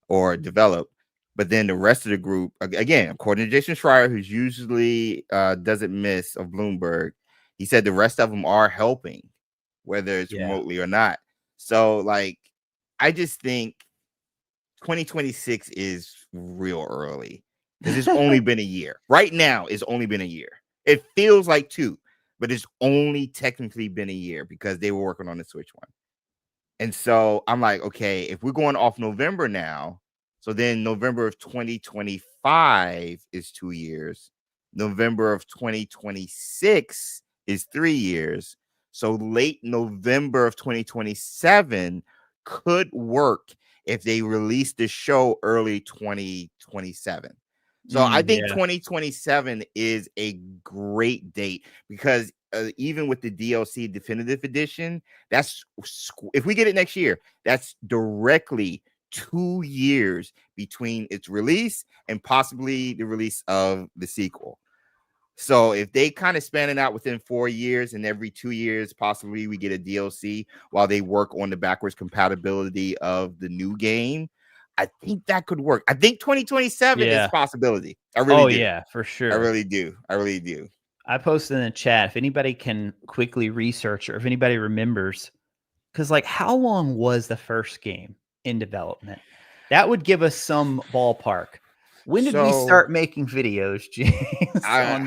or develop. But then the rest of the group, again, according to Jason Schreier, who's usually doesn't miss of Bloomberg, he said the rest of them are helping, whether it's Yeah. remotely or not. So, like, I just think 2026 is real early because it's only been a year. Right now, it's only been a year. It feels like 2, but it's only technically been a year because they were working on the Switch one. And so I'm like, okay, if we're going off November now, so then November of 2025 is 2 years. November of 2026 is 3 years. So late November of 2027 could work if they release the show early 2027. So I think Yeah. 2027 is a great date because even with the DLC definitive edition, that's if we get it next year, that's directly 2 years between its release and possibly the release of the sequel. So if they kind of span it out within 4 years and every 2 years, possibly we get a DLC while they work on the backwards compatibility of the new game, I think that could work. I think 2027 is a Yeah. possibility. I really Oh do. yeah, for I sure. really do. I really do. I posted in the chat if anybody can quickly research, or if anybody remembers because like how long was the first game in development? That would give us some ballpark. When did we So start making videos, James? I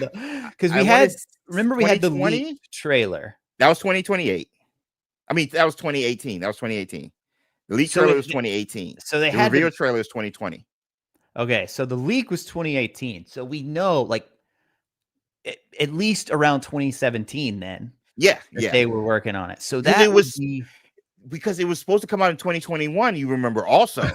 Because I we want had, to remember we had the 2020. leaked trailer. That was 2028. I mean, that was 2018. That was 2018. The leak So trailer if was 2018. So they The had reveal to, trailer is 2020. okay, so the leak was 2018. So we know like at least around 2017 then Yeah, that yeah. they were working on it. So Because that it would was be because it was supposed to come out in 2021. You remember also.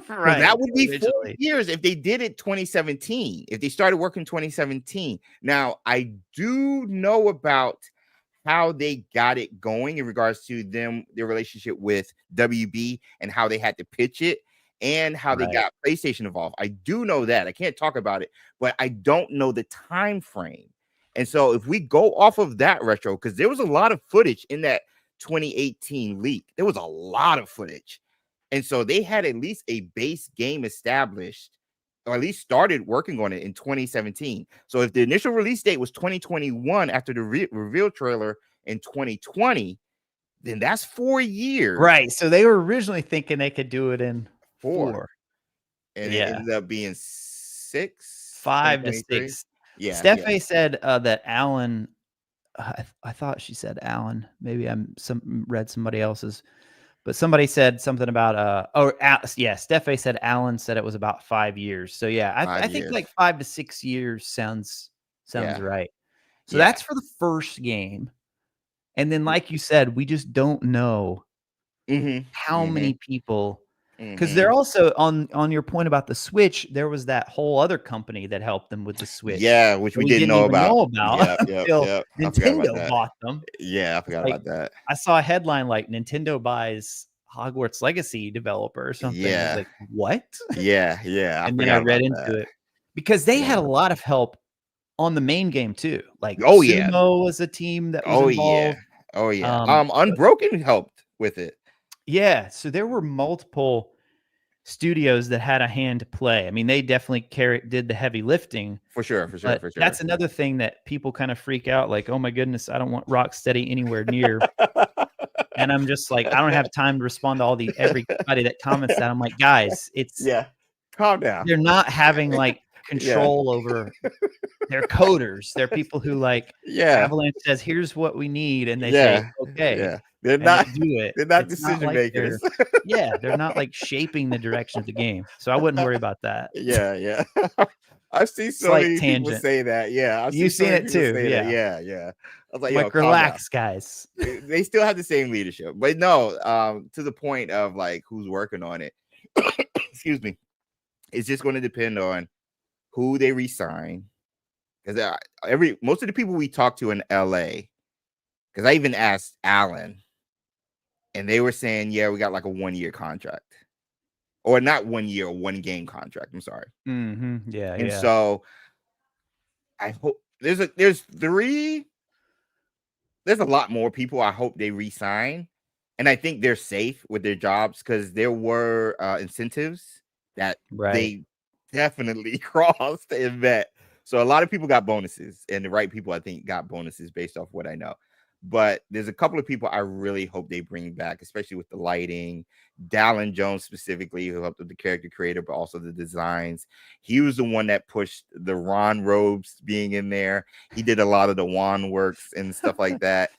So right. that would be 4 originally. years if they did it 2017. If they started working 2017. Now I do know about how they got it going in regards to their relationship with WB and how they had to pitch it and how they Right. got PlayStation involved. I do know that. I can't talk about it, but I don't know the time frame. And so if we go off of that retro, because there was a lot of footage in that 2018 leak, there was a lot of footage. And so they had at least a base game established, or at least started working on it in 2017. So if the initial release date was 2021 after the reveal trailer in 2020, then that's 4 years. Right. So they were originally thinking they could do it in 4. And Yeah. it ended up being 6, 5 to 2023. 6. Yeah. Steffe said that Alan, I thought she said Alan. Maybe read somebody else's. But somebody said something about Steffe said Alan said it was about 5 years. So yeah, I think years. like 5 to 6 years sounds Yeah. right. So Yeah. that's for the first game. And then like you said, we just don't know how many people, because they're also on your point about the Switch, there was that whole other company that helped them with the Switch. Yeah, which we didn't didn't know even about. know about until I forgot about Nintendo that. bought them. Yeah, I forgot Like, about that. I saw a headline like Nintendo buys Hogwarts Legacy developer or something. I was Yeah. like, what? Yeah. And then I read into it because they had a lot of help on the main game too. Like Sumo was a team that was involved. Unbroken helped with it. Yeah, so there were multiple studios that had a hand to play. I mean, they definitely did the heavy lifting. For sure. That's another thing that people kind of freak out, like, oh my goodness, I don't want Rocksteady anywhere near. And I'm just like, I don't have time to respond to everybody that comments that. I'm like, guys, it's calm down. They're not having like control over. They're coders. They're people who like Avalanche says, here's what we need, and they say, okay. Yeah. They're not do it. They're not It's decision like makers. they're not like shaping the direction of the game. So I wouldn't worry about that. Yeah. I've seen so Slight many people tangent. say that. Yeah. You've seen it too. Yeah. Yeah. I was like, Like, relax, guys. They still have the same leadership. But no, to the point of like who's working on it. Excuse me. It's just going to depend on who they resign. Because most of the people we talked to in LA, because I even asked Alan, and they were saying, yeah, we got like a 1-year contract. Or not 1 year, 1 game contract. I'm sorry. Yeah. And so I hope there's a lot more people I hope they resign. And I think they're safe with their jobs because there were incentives that they definitely crossed and met. So a lot of people got bonuses, and the right people, I think, got bonuses based off what I know. But there's a couple of people I really hope they bring back, especially with the lighting. Dallin Jones specifically, who helped with the character creator, but also the designs. He was the one that pushed the Ron robes being in there. He did a lot of the wand works and stuff like that.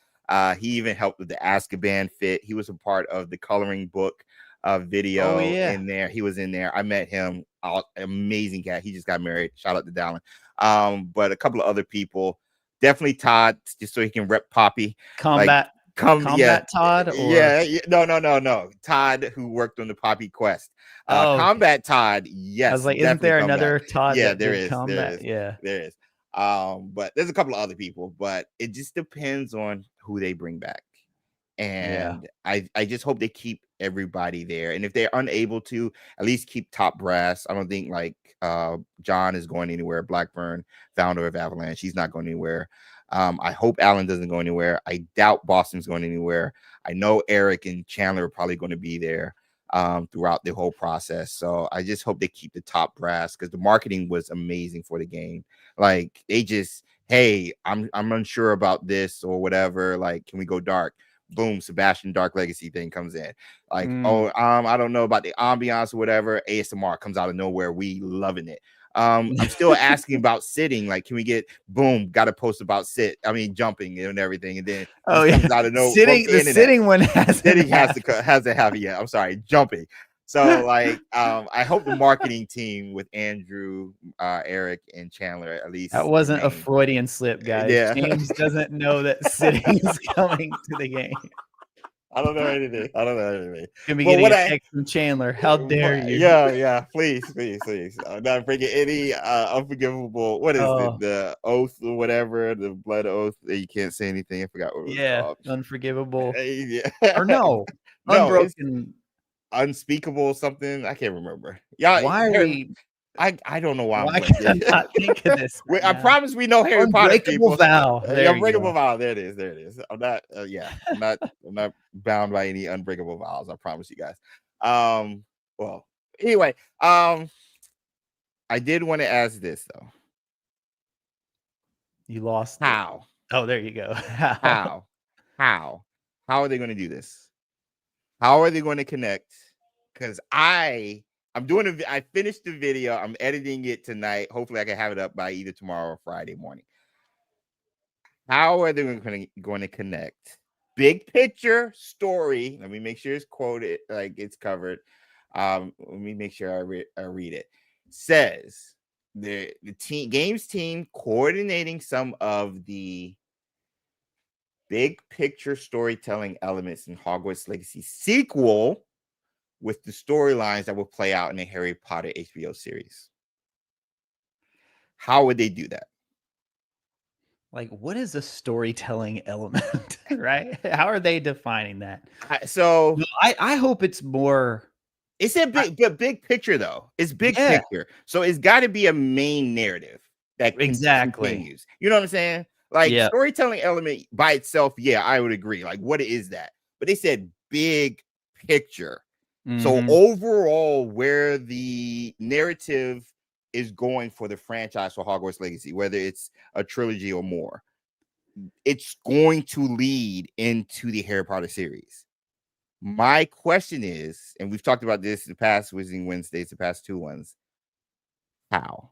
He even helped with the Azkaban fit. He was a part of the coloring book video in there. He was in there. I met him. Amazing cat. He just got married. Shout out to Dallin. But a couple of other people. Definitely Todd, just so he can rep Poppy. Combat Todd? Or? No. Todd, who worked on the Poppy Quest. Combat Todd, yes. I was like, isn't there another Todd? Yeah, there is. Combat? There is. But there's a couple of other people, but it just depends on who they bring back. And I just hope they keep everybody there. And if they're unable to, at least keep top brass. I don't think like John is going anywhere. Blackburn, founder of Avalanche, he's not going anywhere. I hope Alan doesn't go anywhere. I doubt Boston's going anywhere. I know Eric and Chandler are probably going to be there throughout the whole process. So I just hope they keep the top brass because the marketing was amazing for the game. Like they just, hey, I'm unsure about this or whatever. Like, can we go dark? boom, Sebastian Dark Legacy thing comes in. Like, I don't know about the ambiance or whatever. ASMR comes out of nowhere. We loving it. I'm still asking about sitting. Like, can we get boom? Got a post about jumping and everything, and then comes out of nowhere. Sitting, the sitting one hasn't have yet. I'm sorry, jumping. So like, I hope the marketing team with Andrew, Eric, and Chandler at least. That wasn't a Freudian slip, guys. Yeah. James doesn't know that sitting is coming to the game. I don't know anything. Gonna be getting a text from Chandler. How dare you? Yeah. Please. I'm not bringing any unforgivable. What is it? The oath or whatever, the blood oath that you can't say anything. I forgot what it was called. Unforgivable. Yeah. Or no, unbroken. Unspeakable something. I can't remember. Yeah. Why are we? I don't know why. Why can I not think of this? Right I promise we know Harry Potter people. Vow. Unbreakable vow. There it is. I'm not. I'm not bound by any unbreakable vows. I promise you guys. Well, anyway, I did want to ask this though. You lost. How? Oh, there you go. How are they going to do this? How are they going to connect? Because I finished the video. I'm editing it tonight. Hopefully I can have it up by either tomorrow or Friday morning. How are they going to connect? Big picture story. Let me make sure it's quoted, like it's covered. Let me make sure I read it. Says the games team coordinating some of the big picture storytelling elements in Hogwarts Legacy sequel with the storylines that will play out in the Harry Potter HBO series. How would they do that? Like, what is a storytelling element, right? How are they defining that? I hope it's more. It's a big picture, though. It's big picture. So it's got to be a main narrative that continues. You know what I'm saying? Like, storytelling element by itself, I would agree. Like, what is that? But they said big picture. So overall, where the narrative is going for the franchise for Hogwarts Legacy, whether it's a trilogy or more, it's going to lead into the Harry Potter series. My question is, and we've talked about this the past Wizarding Wednesdays, the past two ones, how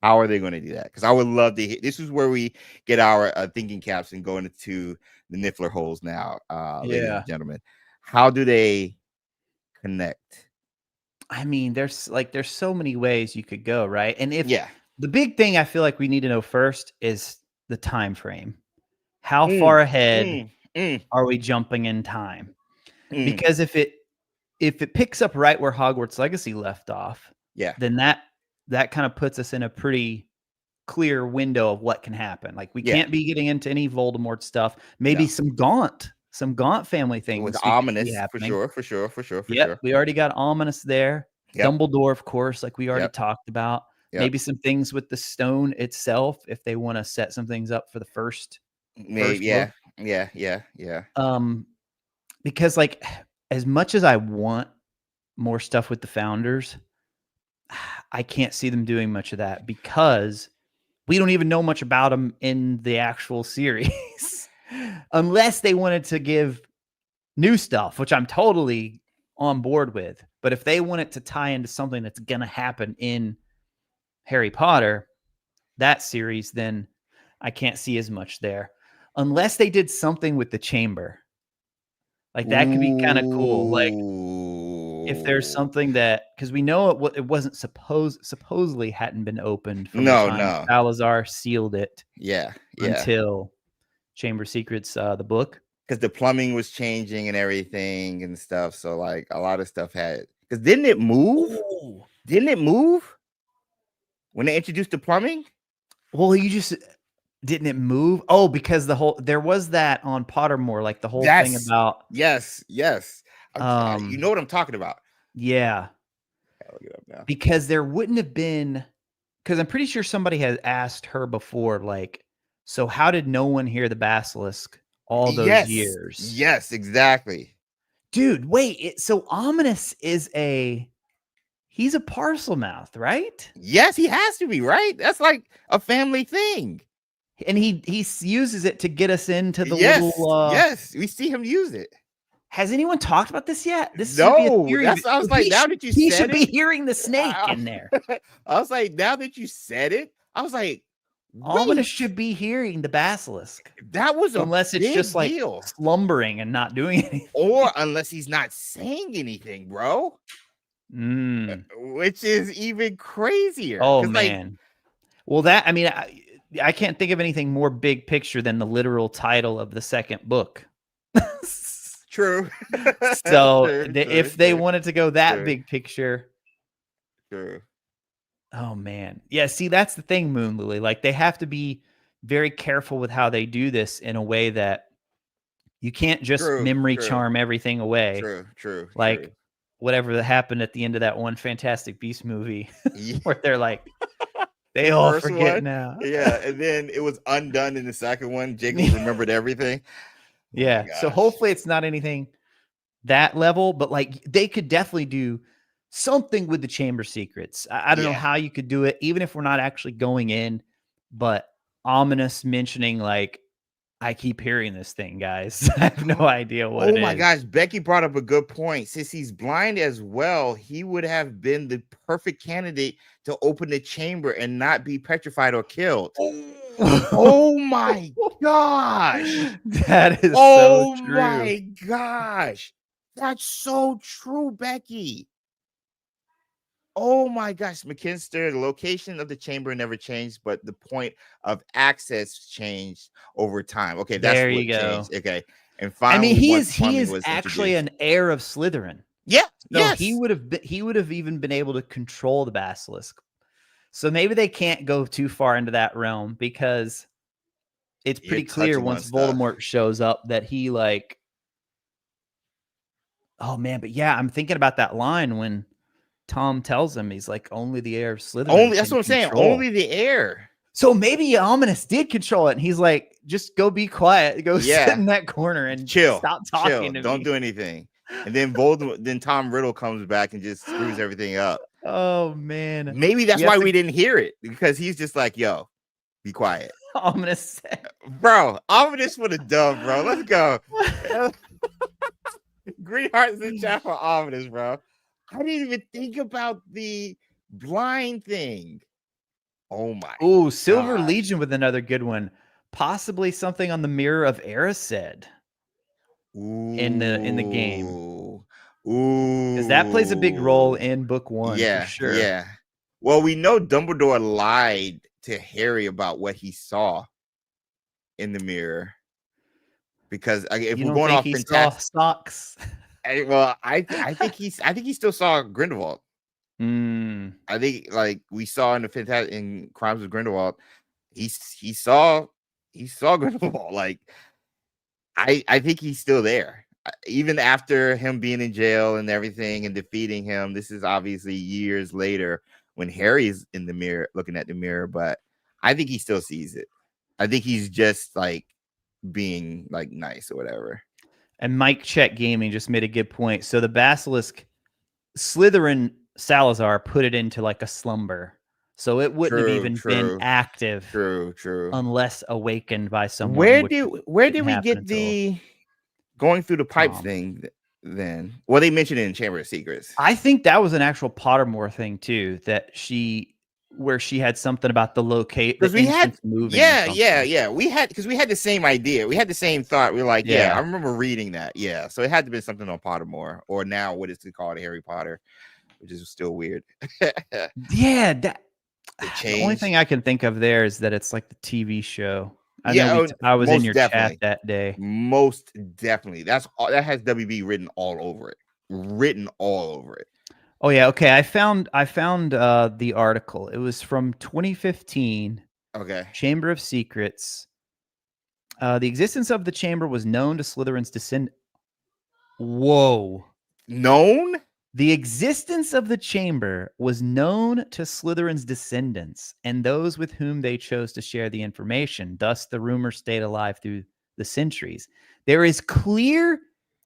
are they going to do that? Because I would love to hear. This is where we get our thinking caps and go into the Niffler holes now, ladies and gentlemen. How do they connect? I mean, there's so many ways you could go, right? And the big thing I feel like we need to know first is the time frame. How far ahead are we jumping in time? Because if it picks up right where Hogwarts Legacy left off, then that kind of puts us in a pretty clear window of what can happen. Like, we can't be getting into any Voldemort stuff. Maybe some Gaunt family things with ominous for sure. We already got ominous there. Dumbledore, of course, like we already talked about. Maybe some things with the stone itself, if they want to set some things up for the first book. Because like, as much as I want more stuff with the founders, I can't see them doing much of that because we don't even know much about them in the actual series. Unless they wanted to give new stuff, which I'm totally on board with. But if they want it to tie into something that's going to happen in Harry Potter, that series, then I can't see as much there. Unless they did something with the chamber. Like, that could be kind of cool. Like, if there's something that, because we know it wasn't supposedly hadn't been opened from the time Salazar sealed it. Until Chamber Secrets, the book, because the plumbing was changing and everything and stuff. So like a lot of stuff had, because didn't it move when they introduced the plumbing? Well, didn't it move? Oh, because there was that on Pottermore, like the whole thing about yes. You know what I'm talking about. Yeah. I'll look it up now. Because there wouldn't have been, because I'm pretty sure somebody had asked her before, like, so how did no one hear the basilisk all those years? Yes, exactly. Dude, wait. So Ominous is he's a parcel mouth, right? Yes, he has to be, right? That's like a family thing. And he uses it to get us into the Yes, little. yes, we see him use it. Has anyone talked about this yet? This should be a No, theory. that's I was like, now that you He said should be it, hearing the snake I, in there. I was like, now that you said it, I was like, Ominous wait, should be hearing the basilisk, that was a unless it's big just like deal. slumbering and not doing anything, Or unless he's not saying anything, bro. Which is even crazier. Oh 'Cause, like, man. Well, that I mean, I can't think of anything more big picture than the literal title of the second book. true. So True, if they true, wanted to go that true. big picture, true. oh man, yeah. See, that's the thing, Moon Lily. Like they have to be very careful with how they do this in a way that you can't just True, memory true. charm everything away. True. Like true. whatever that happened at the end of that one Fantastic Beast movie, Yeah. where they're like, they all First forget one, now. Yeah, and then it was undone in the second one. Jacob remembered everything. Yeah. So gosh. hopefully it's not anything that level, but like they could definitely do something with the chamber secrets. I don't know Yeah. how you could do it, even if we're not actually going in, but ominous mentioning like, I keep hearing this thing, guys. I have no idea what it is. Oh my gosh, Becky brought up a good point. Since he's blind as well, he would have been the perfect candidate to open the chamber and not be petrified or killed. Oh my gosh. That is Oh so true. my gosh. That's so true, Becky. Oh my gosh, McKinster, the location of the chamber never changed, but the point of access changed over time. Okay, that's There what you go. changed. Okay. And I finally, mean, he once is plumbing was actually introduced. an heir of Slytherin. Yeah. So yes. he would have even been able to control the basilisk. So maybe they can't go too far into that realm because it's pretty clear once Voldemort shows up that he like, oh man, but yeah, I'm thinking about that line when Tom tells him he's like only the heir of Slytherin. Only that's what I'm saying. Only the heir. So maybe Ominous did control it, and he's like, just go be quiet, go sit in that corner and chill, stop talking to me. Don't do anything. And then then Tom Riddle comes back and just screws everything up. Oh man, maybe that's why we didn't hear it, because he's just like, yo, be quiet. Ominous said. Bro, Ominous for the dub, bro. Let's go. Green hearts in chat for Ominous, bro. I didn't even think about the blind thing. Oh my. Oh, Silver Legion with another good one. Possibly something on the Mirror of Erised. In the game. Ooh. Because that plays a big role in book one. Yeah, for sure. Yeah. Well, we know Dumbledore lied to Harry about what he saw in the mirror. Because if we're going off Fantastic stocks. Well, I think he still saw Grindelwald. I think like we saw in the in Crimes of Grindelwald, he saw Grindelwald. Like I think he's still there. Even after him being in jail and everything and defeating him. This is obviously years later when Harry's in the mirror looking at the mirror, but I think he still sees it. I think he's just like being like nice or whatever. And Mike Check Gaming just made a good point. So the basilisk, Slytherin Salazar put it into like a slumber. So it wouldn't have even been active. True. Unless awakened by someone. Where did we get the going through the pipes thing then? Well, they mentioned it in Chamber of Secrets. I think that was an actual Pottermore thing too, where she had something about the locate because we had moving. Yeah. We had the same idea. We had the same thought. We were like, yeah, I remember reading that. Yeah. So it had to be something on Pottermore, or now what is it called, Harry Potter, which is still weird. Yeah, the only thing I can think of there is that it's like the TV show. I was in your chat that day. Most definitely. That has WB written all over it. Oh yeah, okay. I found the article. It was from 2015. Okay. Chamber of Secrets. The existence of the chamber was known to Slytherin's descendants. Whoa. Known? The existence of the chamber was known to Slytherin's descendants and those with whom they chose to share the information. Thus, the rumor stayed alive through the centuries. There is clear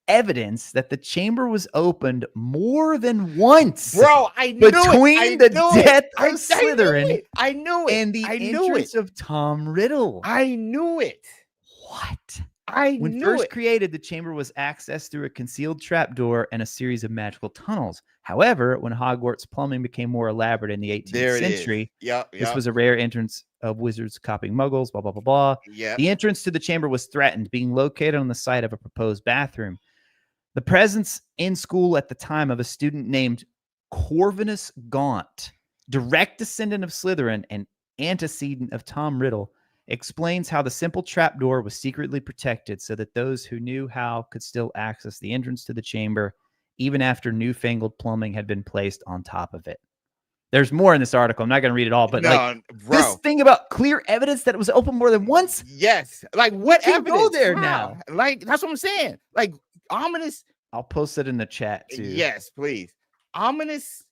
evidence that the chamber was opened more than once. Bro, I knew between the death of Slytherin I knew it. and the entrance of Tom Riddle. I knew it. What? I When knew first it. created, the chamber was accessed through a concealed trapdoor and a series of magical tunnels. However, when Hogwarts plumbing became more elaborate in the 18th century, this was a rare entrance of wizards copying muggles, blah, blah, blah, blah. Yeah. The entrance to the chamber was threatened, being located on the site of a proposed bathroom. The presence in school at the time of a student named Corvinus Gaunt, direct descendant of Slytherin and antecedent of Tom Riddle, explains how the simple trapdoor was secretly protected so that those who knew how could still access the entrance to the chamber, even after newfangled plumbing had been placed on top of it. There's more in this article. I'm not going to read it all, but this thing about clear evidence that it was open more than once. Yes. Like what evidence? Go there now. Like that's what I'm saying. Like ominous. I'll post it in the chat too. Yes, please. Ominous.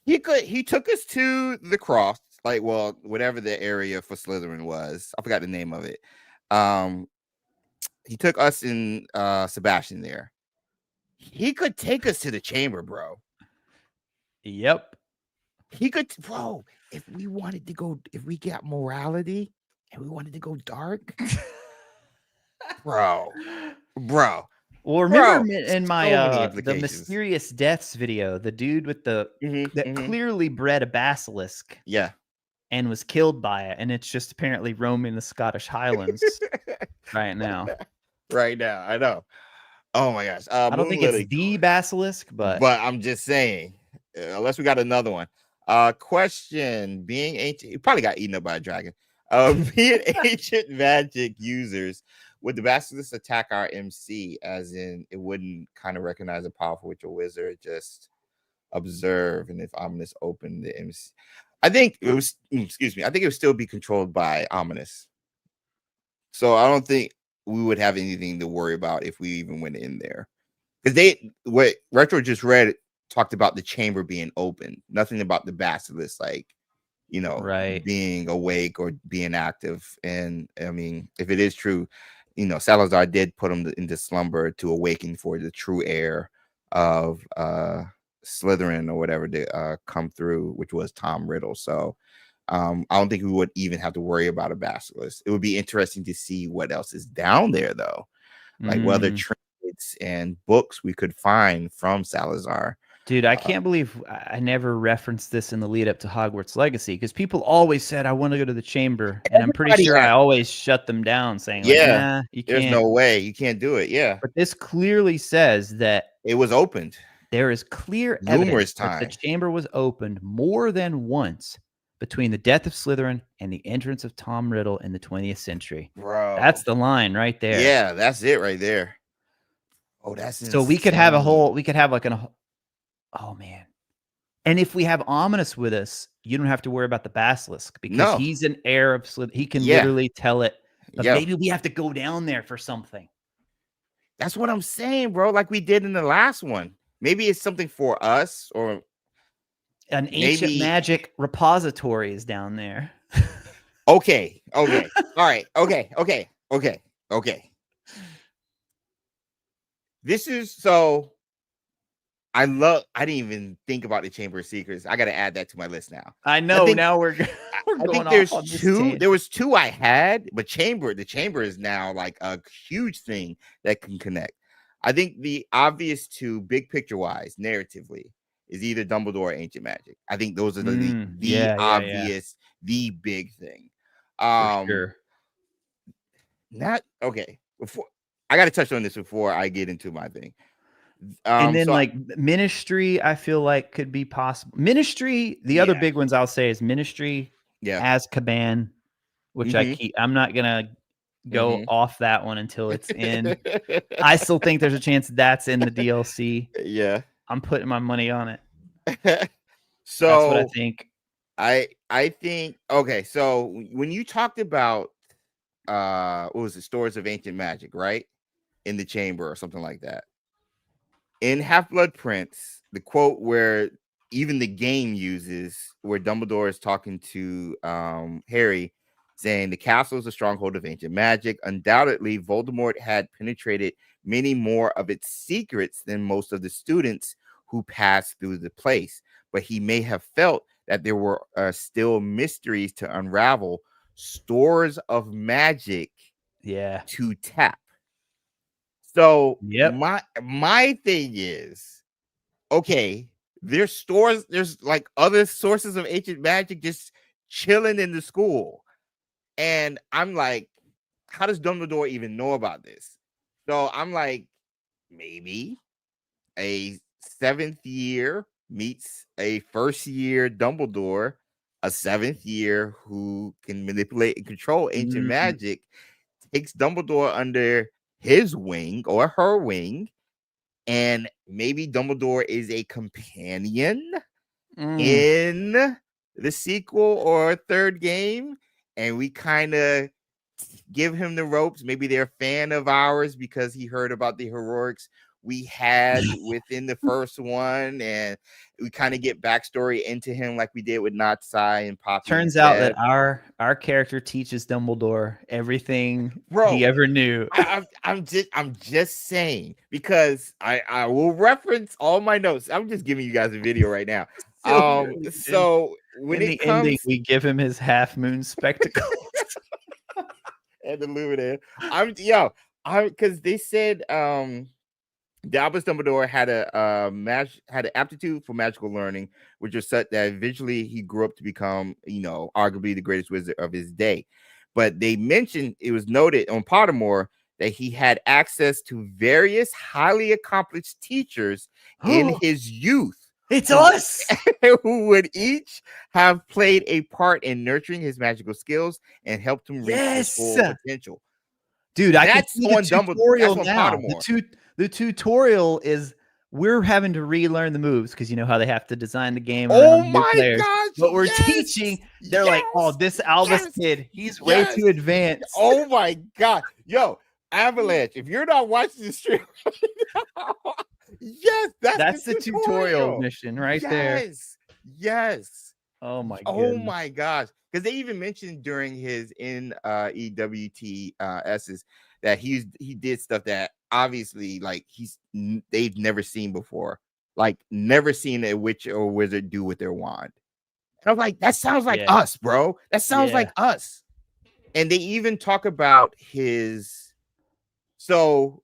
He took us to the cross, like, well, whatever the area for Slytherin was. I forgot the name of it. He took us in Sebastian there. He could take us to the chamber, bro. Yep. He could, bro, if we wanted to go, if we got morality and we wanted to go dark, bro. Well, remember in my the mysterious deaths video, the dude with the that clearly bred a basilisk, and was killed by it, and it's just apparently roaming the Scottish Highlands right now. Right now, I know. Oh my gosh, I don't think it's the basilisk, but I'm just saying, unless we got another one. Question: being ancient, you probably got eaten up by a dragon. Being ancient magic users. Would the basilisk attack our MC, as in it wouldn't kind of recognize a powerful witch or wizard, just observe, and if ominous opened the MC? I think it was, excuse me, I think it would still be controlled by ominous. So I don't think we would have anything to worry about if we even went in there. Because what Retro just read talked about the chamber being open, nothing about the basilisk, like, you know, being awake or being active. And I mean, if it is true, you know, Salazar did put him into slumber to awaken for the true heir of Slytherin or whatever to come through, which was Tom Riddle. So I don't think we would even have to worry about a basilisk. It would be interesting to see what else is down there, though, like what other trinkets and books we could find from Salazar. Dude, I can't believe I never referenced this in the lead up to Hogwarts Legacy, because people always said, I want to go to the chamber. And I'm pretty sure I always shut them down saying, like, nah, you can't. There's no way. You can't do it. Yeah. But this clearly says that it was opened. There is clear evidence that the chamber was opened more than once between the death of Slytherin and the entrance of Tom Riddle in the 20th century. Bro. That's the line right there. Yeah, that's it right there. Oh, that's insane. So we could have like oh man. And if we have Ominous with us, you don't have to worry about the basilisk, because he's an heir of Slytherin. He can literally tell it. But maybe we have to go down there for something. That's what I'm saying, bro. Like we did in the last one. Maybe it's something for us, or an ancient magic repository is down there. Okay. All right. Okay. This is so. I didn't even think about the Chamber of Secrets. I got to add that to my list now. I know. Now we're I think there's two. There was two I had, but the chamber is now like a huge thing that can connect. I think the obvious two, big picture wise, narratively, is either Dumbledore or Ancient Magic. I think those are the obvious, the big thing. For sure. Not okay. Before I got to touch on this before I get into my thing. And then Ministry, I feel like could be possible. Ministry, the other big ones I'll say is Ministry, Azkaban, which I'm not gonna go off that one until it's in. I still think there's a chance that's in the DLC. Yeah, I'm putting my money on it. So that's what I think. I think okay. So when you talked about what was it, Stores of Ancient Magic, right? In the chamber or something like that. In Half-Blood Prince, the quote where even the game uses, where Dumbledore is talking to Harry, saying the castle is a stronghold of ancient magic. Undoubtedly, Voldemort had penetrated many more of its secrets than most of the students who passed through the place. But he may have felt that there were still mysteries to unravel, stores of magic Yeah. to tap. So Yep. my thing is, okay, there's stores, there's like other sources of ancient magic just chilling in the school. And I'm like, how does Dumbledore even know about this? So I'm like, maybe a 7th year meets a 1st year Dumbledore, a 7th year who can manipulate and control ancient magic, takes Dumbledore under his wing or her wing, and maybe Dumbledore is a companion in the sequel or third game, and we kind of give him the ropes. Maybe they're a fan of ours because he heard about the heroics we had within the first one, and we kind of get backstory into him like we did with Natsai and Poppy. Turns out that our character teaches Dumbledore everything he ever knew. I'm just saying, because I will reference all my notes. I'm just giving you guys a video right now. So when in it the comes, ending, we give him his half moon spectacles. and the Luminaire. Because they said the Albus Dumbledore had had an aptitude for magical learning, which was such that eventually he grew up to become, arguably the greatest wizard of his day. But they mentioned, it was noted on Pottermore, that he had access to various highly accomplished teachers in his youth. It's us! Who would each have played a part in nurturing his magical skills and helped him reach his full potential. Dude, I can that's see the on tutorial Dumbledore. now. The tutorial is we're having to relearn the moves because you know how they have to design the game. Oh my gosh! But we're teaching. They're like, oh, this Albus kid, he's way too advanced. Oh my god, yo, Avalanche! If you're not watching the stream, that's the tutorial mission right there. Yes. Oh my. Oh my gosh! Because they even mentioned during his EWTSs that he did stuff that obviously like they've never seen before, like never seen a witch or wizard do with their wand. And I'm like, that sounds like us, bro. That sounds like us. And they even talk about his. So,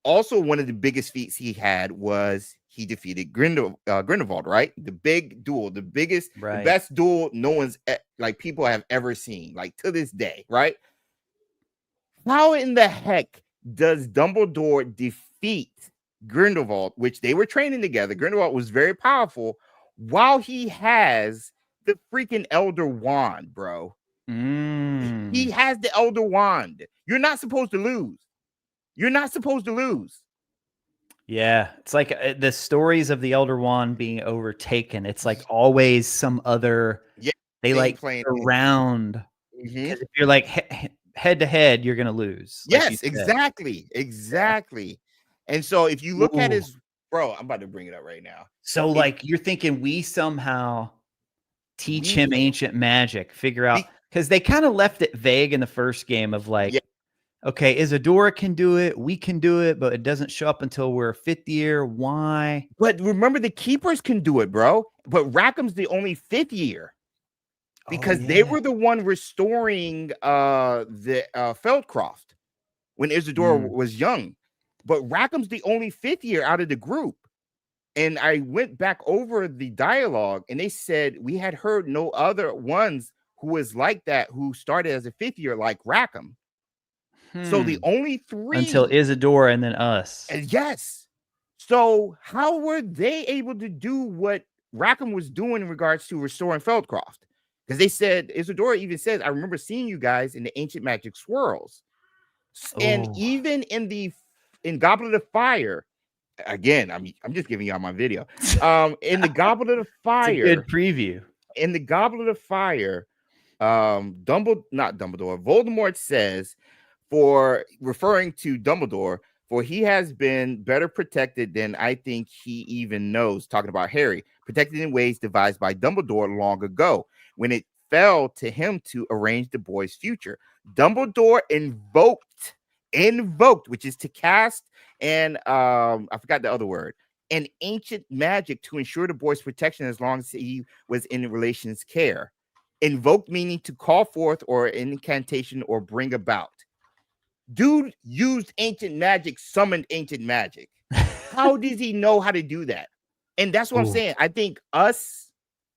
also one of the biggest feats he had was he defeated Grindelwald, right? The big duel, the biggest, the best duel no one's like people have ever seen, like to this day, right? How in the heck does Dumbledore defeat Grindelwald, which they were training together? Grindelwald was very powerful while he has the freaking Elder Wand, bro. He has the Elder Wand. You're not supposed to lose. You're not supposed to lose. Yeah, it's like the stories of the Elder Wand being overtaken. It's like always some other. They like around. Because if you're like head to head, you're gonna lose. Yes, exactly. And so if you look at his, bro, I'm about to bring it up right now. So like you're thinking we somehow teach him ancient magic, figure out, because they kind of left it vague in the first game of like, okay, Isadora can do it, we can do it, but it doesn't show up until we're 5th year. Why? But remember, the keepers can do it, bro. But Rackham's the only 5th year. Because they were the one restoring the Feldcroft when Isadora was young. But Rackham's the only 5th year out of the group. And I went back over the dialogue and they said we had heard no other ones who was like that, who started as a 5th year like Rackham. So the only 3 until Isadora and then us. Yes. So how were they able to do what Rackham was doing in regards to restoring Feldcroft? Because they said, Isadora even says, I remember seeing you guys in the ancient magic swirls. And even in Goblet of Fire, again, I'm just giving y'all my video. In the Goblet of Fire, it's a good preview. In the Goblet of Fire, Voldemort says, for referring to Dumbledore, for he has been better protected than I think he even knows, talking about Harry, protected in ways devised by Dumbledore long ago, when it fell to him to arrange the boy's future. Dumbledore invoked invoked, which is to cast, and I forgot the other word, an ancient magic to ensure the boy's protection as long as he was in the relation's care. Invoked meaning to call forth or an incantation or bring about. Dude used ancient magic, summoned ancient magic. How does he know how to do that? And that's what I'm saying. I think us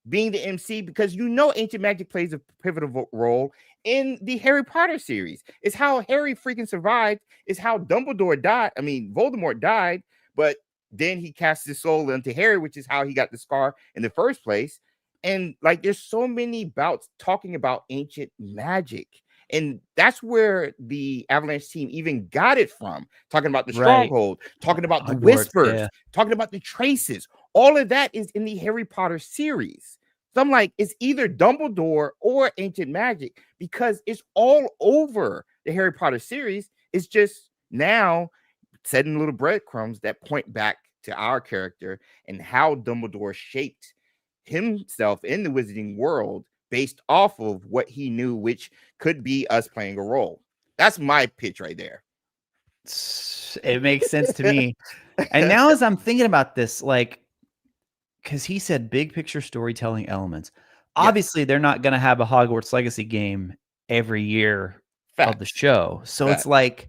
being the MC, because ancient magic plays a pivotal role in the Harry Potter series. It's how Harry freaking survived. It's how Dumbledore died. I mean, Voldemort died, but then he cast his soul into Harry, which is how he got the scar in the first place. And like, there's so many bouts talking about ancient magic. And that's where the Avalanche team even got it from. Talking about the stronghold, talking about the whispers, talking about the traces. All of that is in the Harry Potter series. So I'm like, it's either Dumbledore or ancient magic, because it's all over the Harry Potter series. It's just now setting little breadcrumbs that point back to our character and how Dumbledore shaped himself in the wizarding world based off of what he knew, which could be us playing a role. That's my pitch right there. It makes sense to me. And now as I'm thinking about this, like, because he said big picture storytelling elements. Obviously, they're not going to have a Hogwarts Legacy game every year of the show. So it's like,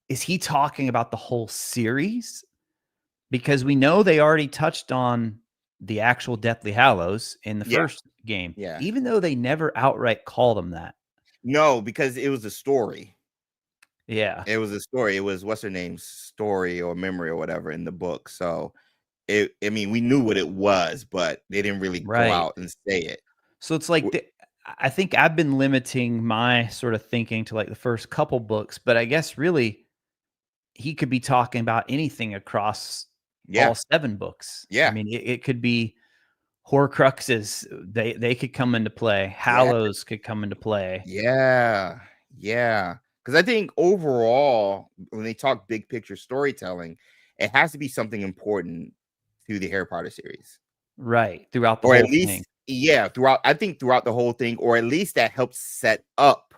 is he talking about the whole series? Because we know they already touched on the actual Deathly Hallows in the first game. Yeah. Even though they never outright call them that. No, because it was a story. Yeah. It was a story. It was what's her name's story or memory or whatever in the book. So I mean, we knew what it was, but they didn't really go out and say it. So it's like, I think I've been limiting my sort of thinking to like the first couple books, but I guess really he could be talking about anything across all 7 books. I mean, it could be Horcruxes. They could come into play. Hallows could come into play. Yeah. Because I think overall, when they talk big picture storytelling, it has to be something important to the Harry Potter series. Right. Throughout the whole thing. Throughout the whole thing, or at least that helps set up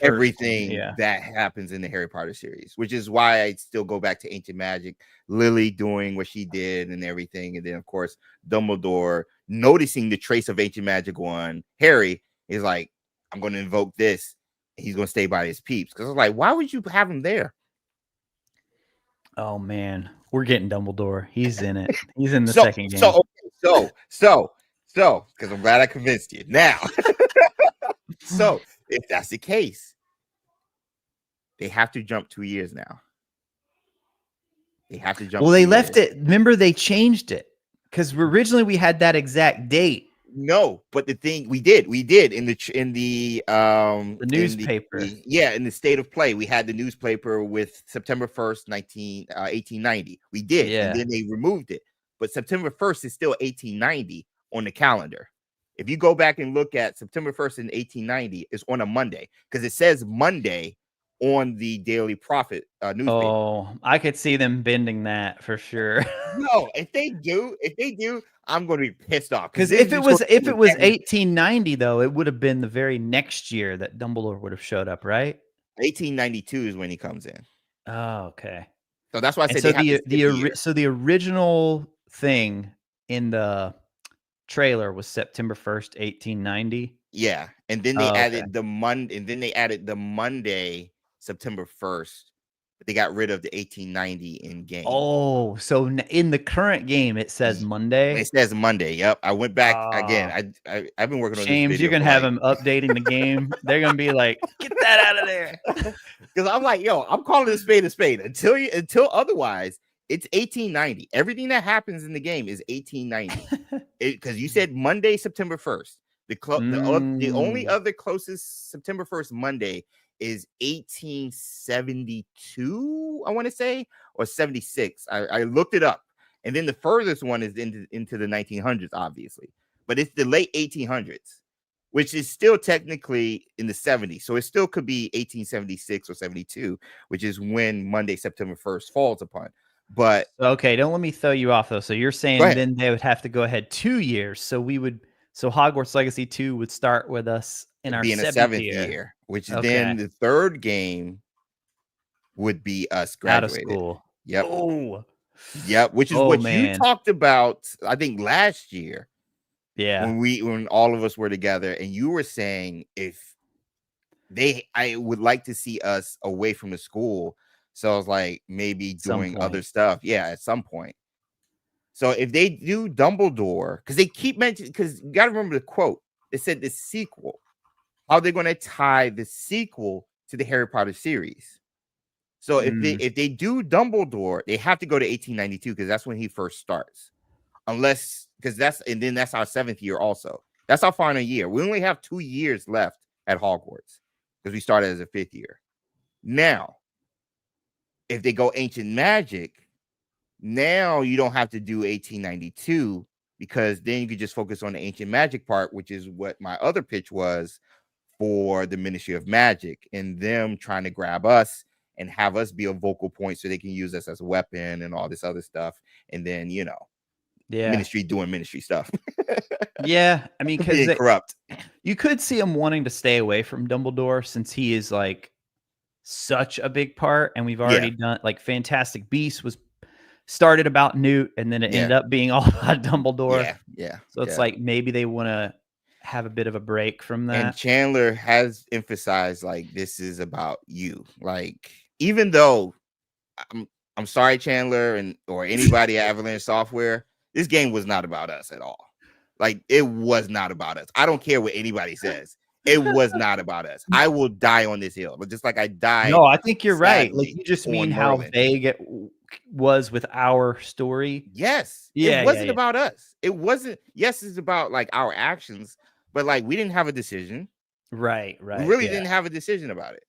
everything that happens in the Harry Potter series, which is why I still go back to ancient magic, Lily doing what she did and everything. And then, of course, Dumbledore noticing the trace of ancient magic on Harry is like, I'm going to invoke this. And he's going to stay by his peeps. Because I was like, why would you have him there? Oh, man. We're getting Dumbledore. He's in it. He's in the second game. So, because I'm glad I convinced you. Now, so if that's the case, they have to jump 2 years now. They have to jump. Well, they left it. Remember, they changed it because originally we had that exact date. No, but the thing we did in the newspaper. In the state of play, we had the newspaper with September 1st, 1890. We did, and then they removed it. But September 1st is still 1890 on the calendar. If you go back and look at September 1st in 1890, it's on a Monday because it says Monday on the Daily Prophet newspaper. Oh, I could see them bending that for sure. No, if they do, I'm going to be pissed off. Because if it was 1890, though, it would have been the very next year that Dumbledore would have showed up, right? 1892 is when he comes in. Oh, okay. So that's why I said so the original thing in the trailer was September 1st, 1890. Yeah, and then they added the Monday, and then they added the Monday, September 1st. But they got rid of the 1890 in game. Oh, so in the current game it says Monday. It says Monday. Yep. I went back again. I've been working on James, this video. You're gonna have them updating the game. They're gonna be like, get that out of there. Because I'm like, I'm calling it a spade. Until otherwise, it's 1890. Everything that happens in the game is 1890. Because you said Monday, September 1st. The only other closest September 1st Monday is 1872, I want to say, or 76. I looked it up. And then the furthest one is into the 1900s, obviously. But it's the late 1800s, which is still technically in the 70s. So it still could be 1876 or 72, which is when Monday, September 1st falls upon. But okay, don't let me throw you off, though. So you're saying then they would have to go ahead 2 years. So Hogwarts Legacy 2 would start with us in our 7th year, which is then the third game would be us Out of graduated. school. Yep. Oh. Yep. Which is Oh, what you man. talked about, I think, last year Yeah. when all of us were together, and you were saying I would like to see us away from the school. So I was like, maybe Some doing other point. stuff. Yeah, at some point. So if they do Dumbledore, because they keep mentioning, because you got to remember the quote. It said the sequel. How they're going to tie the sequel to the Harry Potter series. So if they do Dumbledore, they have to go to 1892 because that's when he first starts. Unless because that's our 7th year also. That's our final year. We only have 2 years left at Hogwarts because we started as a 5th year. Now, if they go Ancient Magic, now you don't have to do 1892 because then you could just focus on the Ancient Magic part, which is what my other pitch was for the Ministry of Magic and them trying to grab us and have us be a vocal point so they can use us as a weapon and all this other stuff. And then, Ministry doing ministry stuff. Yeah. I mean, because being corrupt. You could see him wanting to stay away from Dumbledore since he is like such a big part. And we've already done like Fantastic Beasts was started about Newt and then it ended up being all about Dumbledore. Yeah. So it's like maybe they want to have a bit of a break from that. And Chandler has emphasized like this is about you. Like, even though I'm sorry, Chandler, or anybody at Avalanche Software, this game was not about us at all. Like, it was not about us. I don't care what anybody says. It was not about us. I will die on this hill, but just like I died. No, I think you're right. Like, you just mean how vague it was with our story. Yes. Yeah. It wasn't about us. It wasn't. Yes, it's about like our actions, but like we didn't have a decision. Right. We really didn't have a decision about it.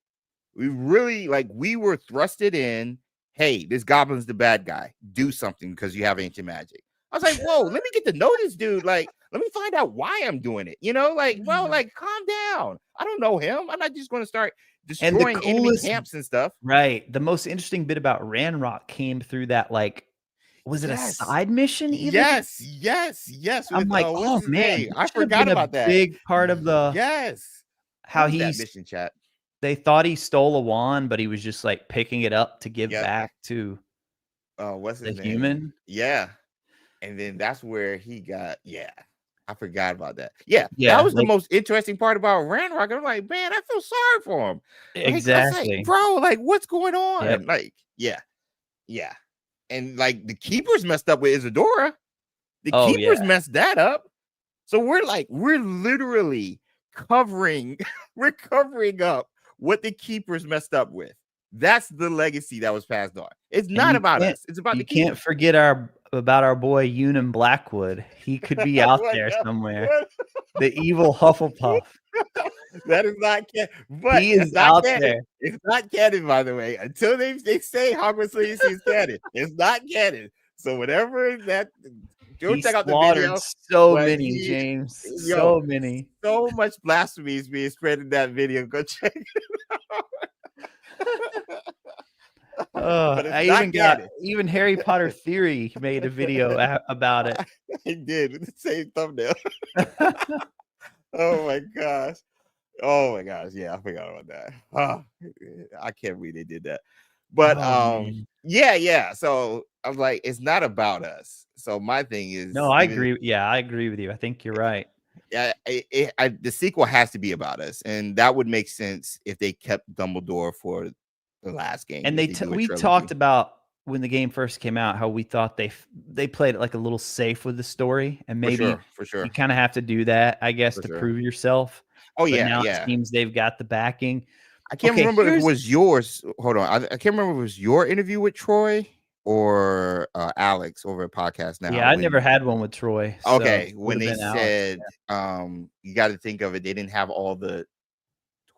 We really we were thrusted in. Hey, this goblin's the bad guy. Do something because you have ancient magic. I was like, whoa, let me get to know this dude. Like, let me find out why I'm doing it. Calm down. I don't know him. I'm not just going to start destroying enemy camps and stuff. Right. The most interesting bit about Ranrock came through that, was it a side mission? Even? Yes. I'm like, oh man, I forgot about that. Big part of the how he's mission chat. They thought he stole a wand, but he was just like picking it up to give back to what's his the name? Human. Yeah. And then that's where he got, I forgot about that. That was the most interesting part about Ranrock. I'm like, man, I feel sorry for him. Exactly. Like, bro, like, what's going on? Yep. Like, yeah. And like the keepers messed up with Isadora. The keepers messed that up. So we're literally covering up what the keepers messed up with. That's the legacy that was passed on. It's not about us. It's about the keepers. You can't forget about our boy Unum Blackwood. He could be out there somewhere. The evil Hufflepuff. That is not canon. But he is out there. It's not canon, by the way. Until they say Hogwarts Legacy is canon. It's not canon. So whatever that, go check out the video. So many, James. So many. So much blasphemy is being spread in that video. Go check it out. Even Harry Potter Theory made a video about it. He did with the same thumbnail. Oh my gosh. Yeah, I forgot about that. I can't believe they did that. But yeah. So I was like, it's not about us. So my thing is, no, I agree. Yeah, I agree with you. I think you're right. Yeah, the sequel has to be about us, and that would make sense if they kept Dumbledore for the last game. And we talked about when the game first came out how we thought they played it like a little safe with the story, and maybe for sure you kind of have to do that, I guess, to prove yourself. Now it seems they've got the backing. I can't remember if it was yours. Hold on, I can't remember if it was your interview with Troy or Alex over at Podcast Now. Yeah, I never had one with Troy. Okay, when they said you got to think of it, they didn't have all the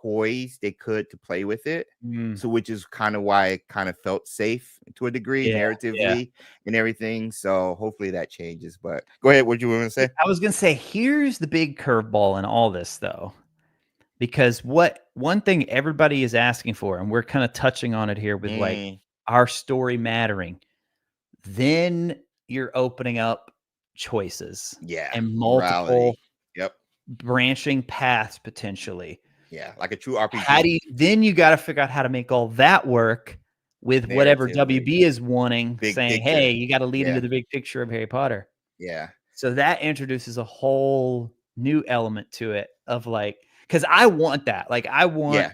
toys they could to play with it, so which is kind of why it kind of felt safe to a degree, narratively and everything. So hopefully that changes. But go ahead, what you want to say? I was gonna say, here's the big curveball in all this, though, because one thing everybody is asking for, and we're kind of touching on it here with like our story mattering, then you're opening up choices, and multiple branching paths potentially. Yeah, like a true RPG. Then you got to figure out how to make all that work with whatever narratively. WB is wanting, Big saying, picture. hey, you got to lead Yeah. into the big picture of Harry Potter. Yeah. So that introduces a whole new element to it of like, because I want that. Like, I want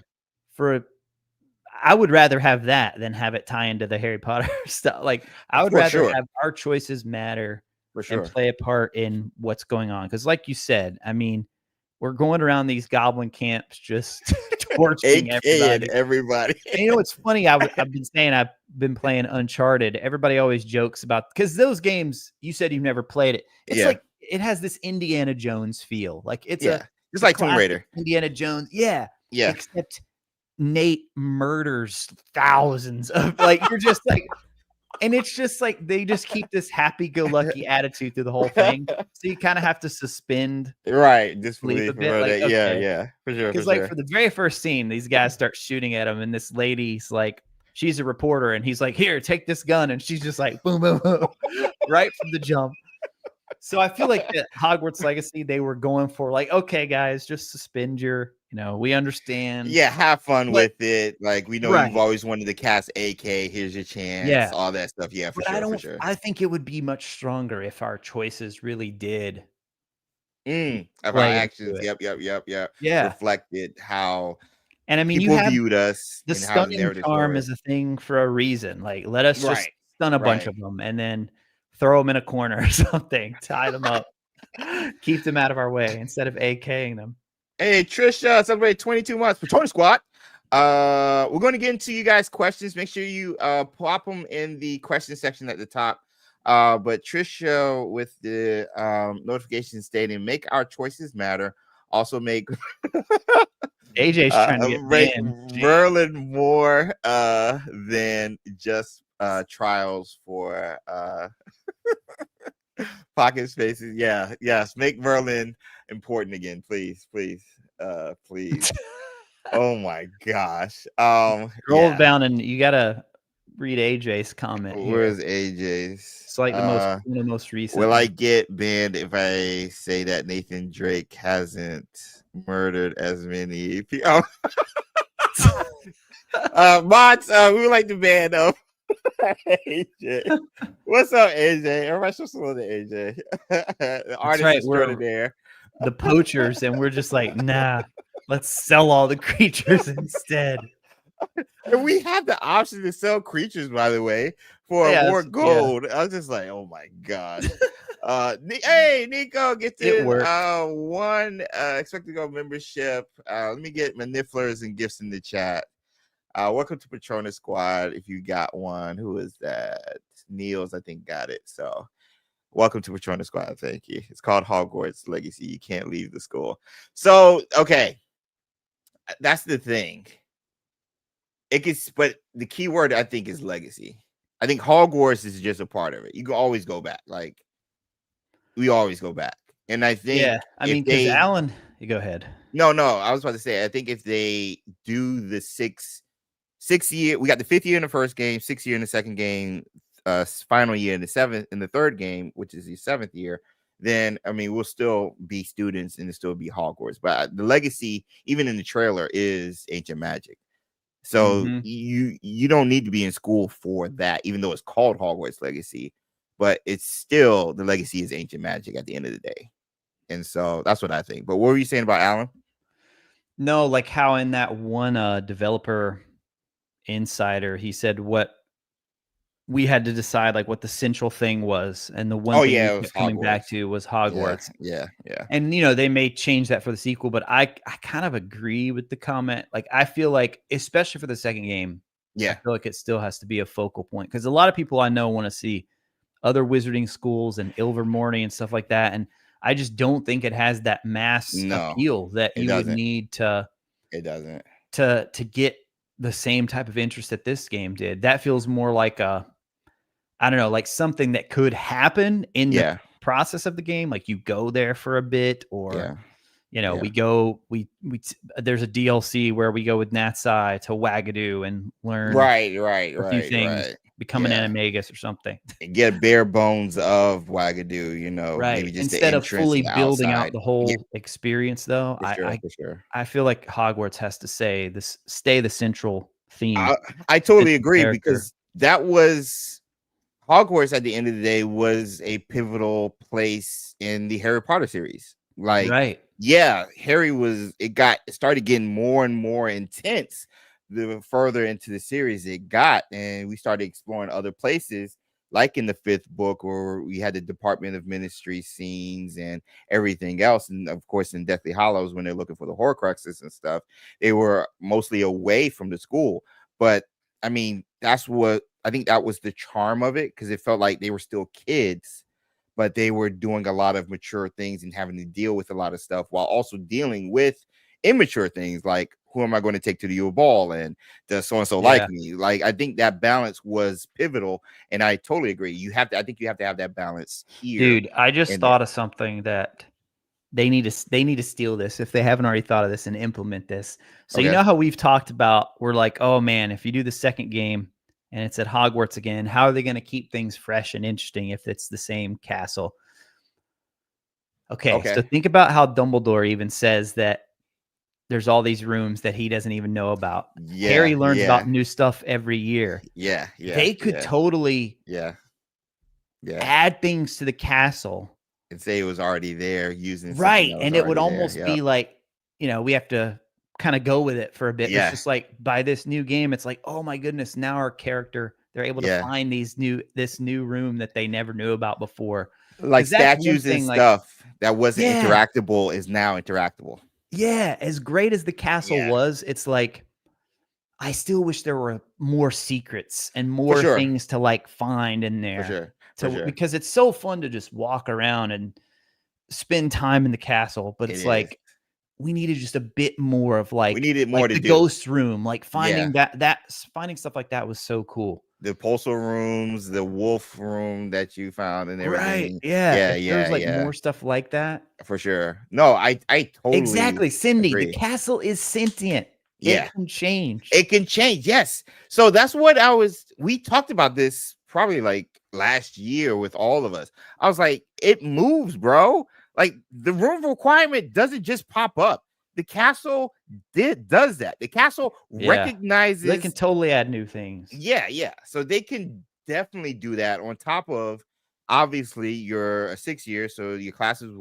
I would rather have that than have it tie into the Harry Potter stuff. Like, I would For rather sure. have our choices matter For and sure. play a part in what's going on. Because, like you said, I mean, we're going around these goblin camps just torching everybody. everybody. And you know what's funny? I've been saying I've been playing Uncharted. Everybody always jokes about, because those games, you said you've never played it. It's like it has this Indiana Jones feel. Like it's just like Tomb Raider. Indiana Jones. Yeah. Yeah. Except Nate murders thousands of, like, you're just like, and it's just like they just keep this happy-go-lucky attitude through the whole thing. So you kind of have to suspend disbelief a bit. about Like, it. okay. Yeah, for sure. Because like for the very first scene, these guys start shooting at him, and this lady's like, she's a reporter, and he's like, here, take this gun, and she's just like, boom, boom, boom, right from the jump. So I feel like at Hogwarts Legacy, they were going for like, okay, guys, just suspend your, we understand. Yeah, have fun with it. Like, we know you've always wanted to cast AK. Here's your chance. Yeah, all that stuff. Yeah, for sure. I think it would be much stronger if our choices really did. Of our actions. Yep. Yeah, reflected how. And I mean, people viewed us. The stunning charm is a thing for a reason. Like, let us just stun a bunch of them and then throw them in a corner or something, tie them up, keep them out of our way instead of AKing them. Hey, Trisha, celebrate 22 months for Tony Squad. We're going to get into you guys' questions. Make sure you plop them in the question section at the top. But Trisha with the notification stating, make our choices matter. Also make AJ's trying to make Merlin more than just trials for pocket spaces. Yes, make Merlin important again, please. Oh my gosh. Scroll down and you gotta read AJ's comment. Where's AJ's? It's like the most recent. Will I get banned if I say that Nathan Drake hasn't murdered as many people? Mods, we would like to ban them. AJ. What's up, AJ? Everybody show some to AJ. The artist extraordinaire. The poachers, and we're just like, nah, let's sell all the creatures instead. And we have the option to sell creatures, by the way, for more gold. I was just like, oh my god. Hey, Nico, get the one XpectoGO membership. Let me get my nifflers and gifts in the chat. Welcome to Patronus Squad. If you got one, who is that? Niels, I think, got it. So welcome to Patronus Squad. Thank you. It's called Hogwarts Legacy. You can't leave the school. So, okay. That's the thing. But the key word, I think, is legacy. I think Hogwarts is just a part of it. You can always go back. Like, we always go back. And I think, I mean, because Alan, you go ahead. No, I was about to say, I think if they do the six year, we got the 5th year in the first game, 6th year in the second game, final year in the third game, which is the 7th year, then I mean, we'll still be students and it'll still be Hogwarts. But the legacy, even in the trailer, is ancient magic. So you don't need to be in school for that, even though it's called Hogwarts Legacy, but it's still, the legacy is ancient magic at the end of the day. And so that's what I think. But what were you saying about Alan? No, like how in that one developer insider, he said what we had to decide, like what the central thing was, and the one thing we kept coming back to was Hogwarts. Yeah. And they may change that for the sequel, but I kind of agree with the comment. Like, I feel like, especially for the second game, I feel like it still has to be a focal point, because a lot of people I know want to see other wizarding schools and Ilvermorny and stuff like that, and I just don't think it has that mass appeal that you would need to. It doesn't to get the same type of interest that this game did. That feels more like I don't know, like something that could happen in the process of the game. Like, you go there for a bit, or we go, we there's a DLC where we go with Natsai to Wagadu and learn a few things, become an animagus or something. And get bare bones of Wagadu, maybe just instead of fully building out the whole experience, though. For sure. I feel like Hogwarts has to stay the central theme. I totally Fits the agree character. because that was Hogwarts at the end of the day was a pivotal place in the Harry Potter series. Like, Right. yeah, it started getting more and more intense the further into the series it got, and we started exploring other places, like in the fifth book, where we had the Department of Ministry scenes and everything else. And of course, in Deathly Hallows, when they're looking for the Horcruxes and stuff, they were mostly away from the school. But I mean, I think that was the charm of it, because it felt like they were still kids, but they were doing a lot of mature things and having to deal with a lot of stuff while also dealing with immature things like, who am I going to take to the U ball, and does so and so like me? Like, I think that balance was pivotal, and I totally agree. I think you have to have that balance here. Dude, I just thought of something that they need to steal this if they haven't already thought of this and implement this. So you know how we've talked about, we're like, oh man, if you do the second game and it's at Hogwarts again, how are they going to keep things fresh and interesting if it's the same castle? Okay, so think about how Dumbledore even says that there's all these rooms that he doesn't even know about. Harry learns about new stuff every year. They could totally add things to the castle and say it was already there using right, and it would almost be like, we have to kind of go with it for a bit. It's just like, by this new game, it's like, oh my goodness, now our character, they're able to find this new room that they never knew about before. Like statues and stuff that wasn't interactable is now interactable. Yeah, as great as the castle was, it's like, I still wish there were more secrets and more things to like find in there. Because it's so fun to just walk around and spend time in the castle, but it's like, we needed just a bit more of like, we needed more like to the do. ghost room, like finding finding stuff like that was so cool. The postal rooms, the wolf room that you found and everything. Right. Yeah. There's like more stuff like that. For sure. No, I totally exactly. Cindy, agree. The castle is sentient. It can change. It can change. Yes. So that's what we talked about this probably like last year with all of us. I was like, it moves, bro. Like, the room requirement doesn't just pop up. The castle does that. The castle recognizes. They can totally add new things. Yeah. So they can definitely do that on top of, obviously, you're a 6th year, so your classes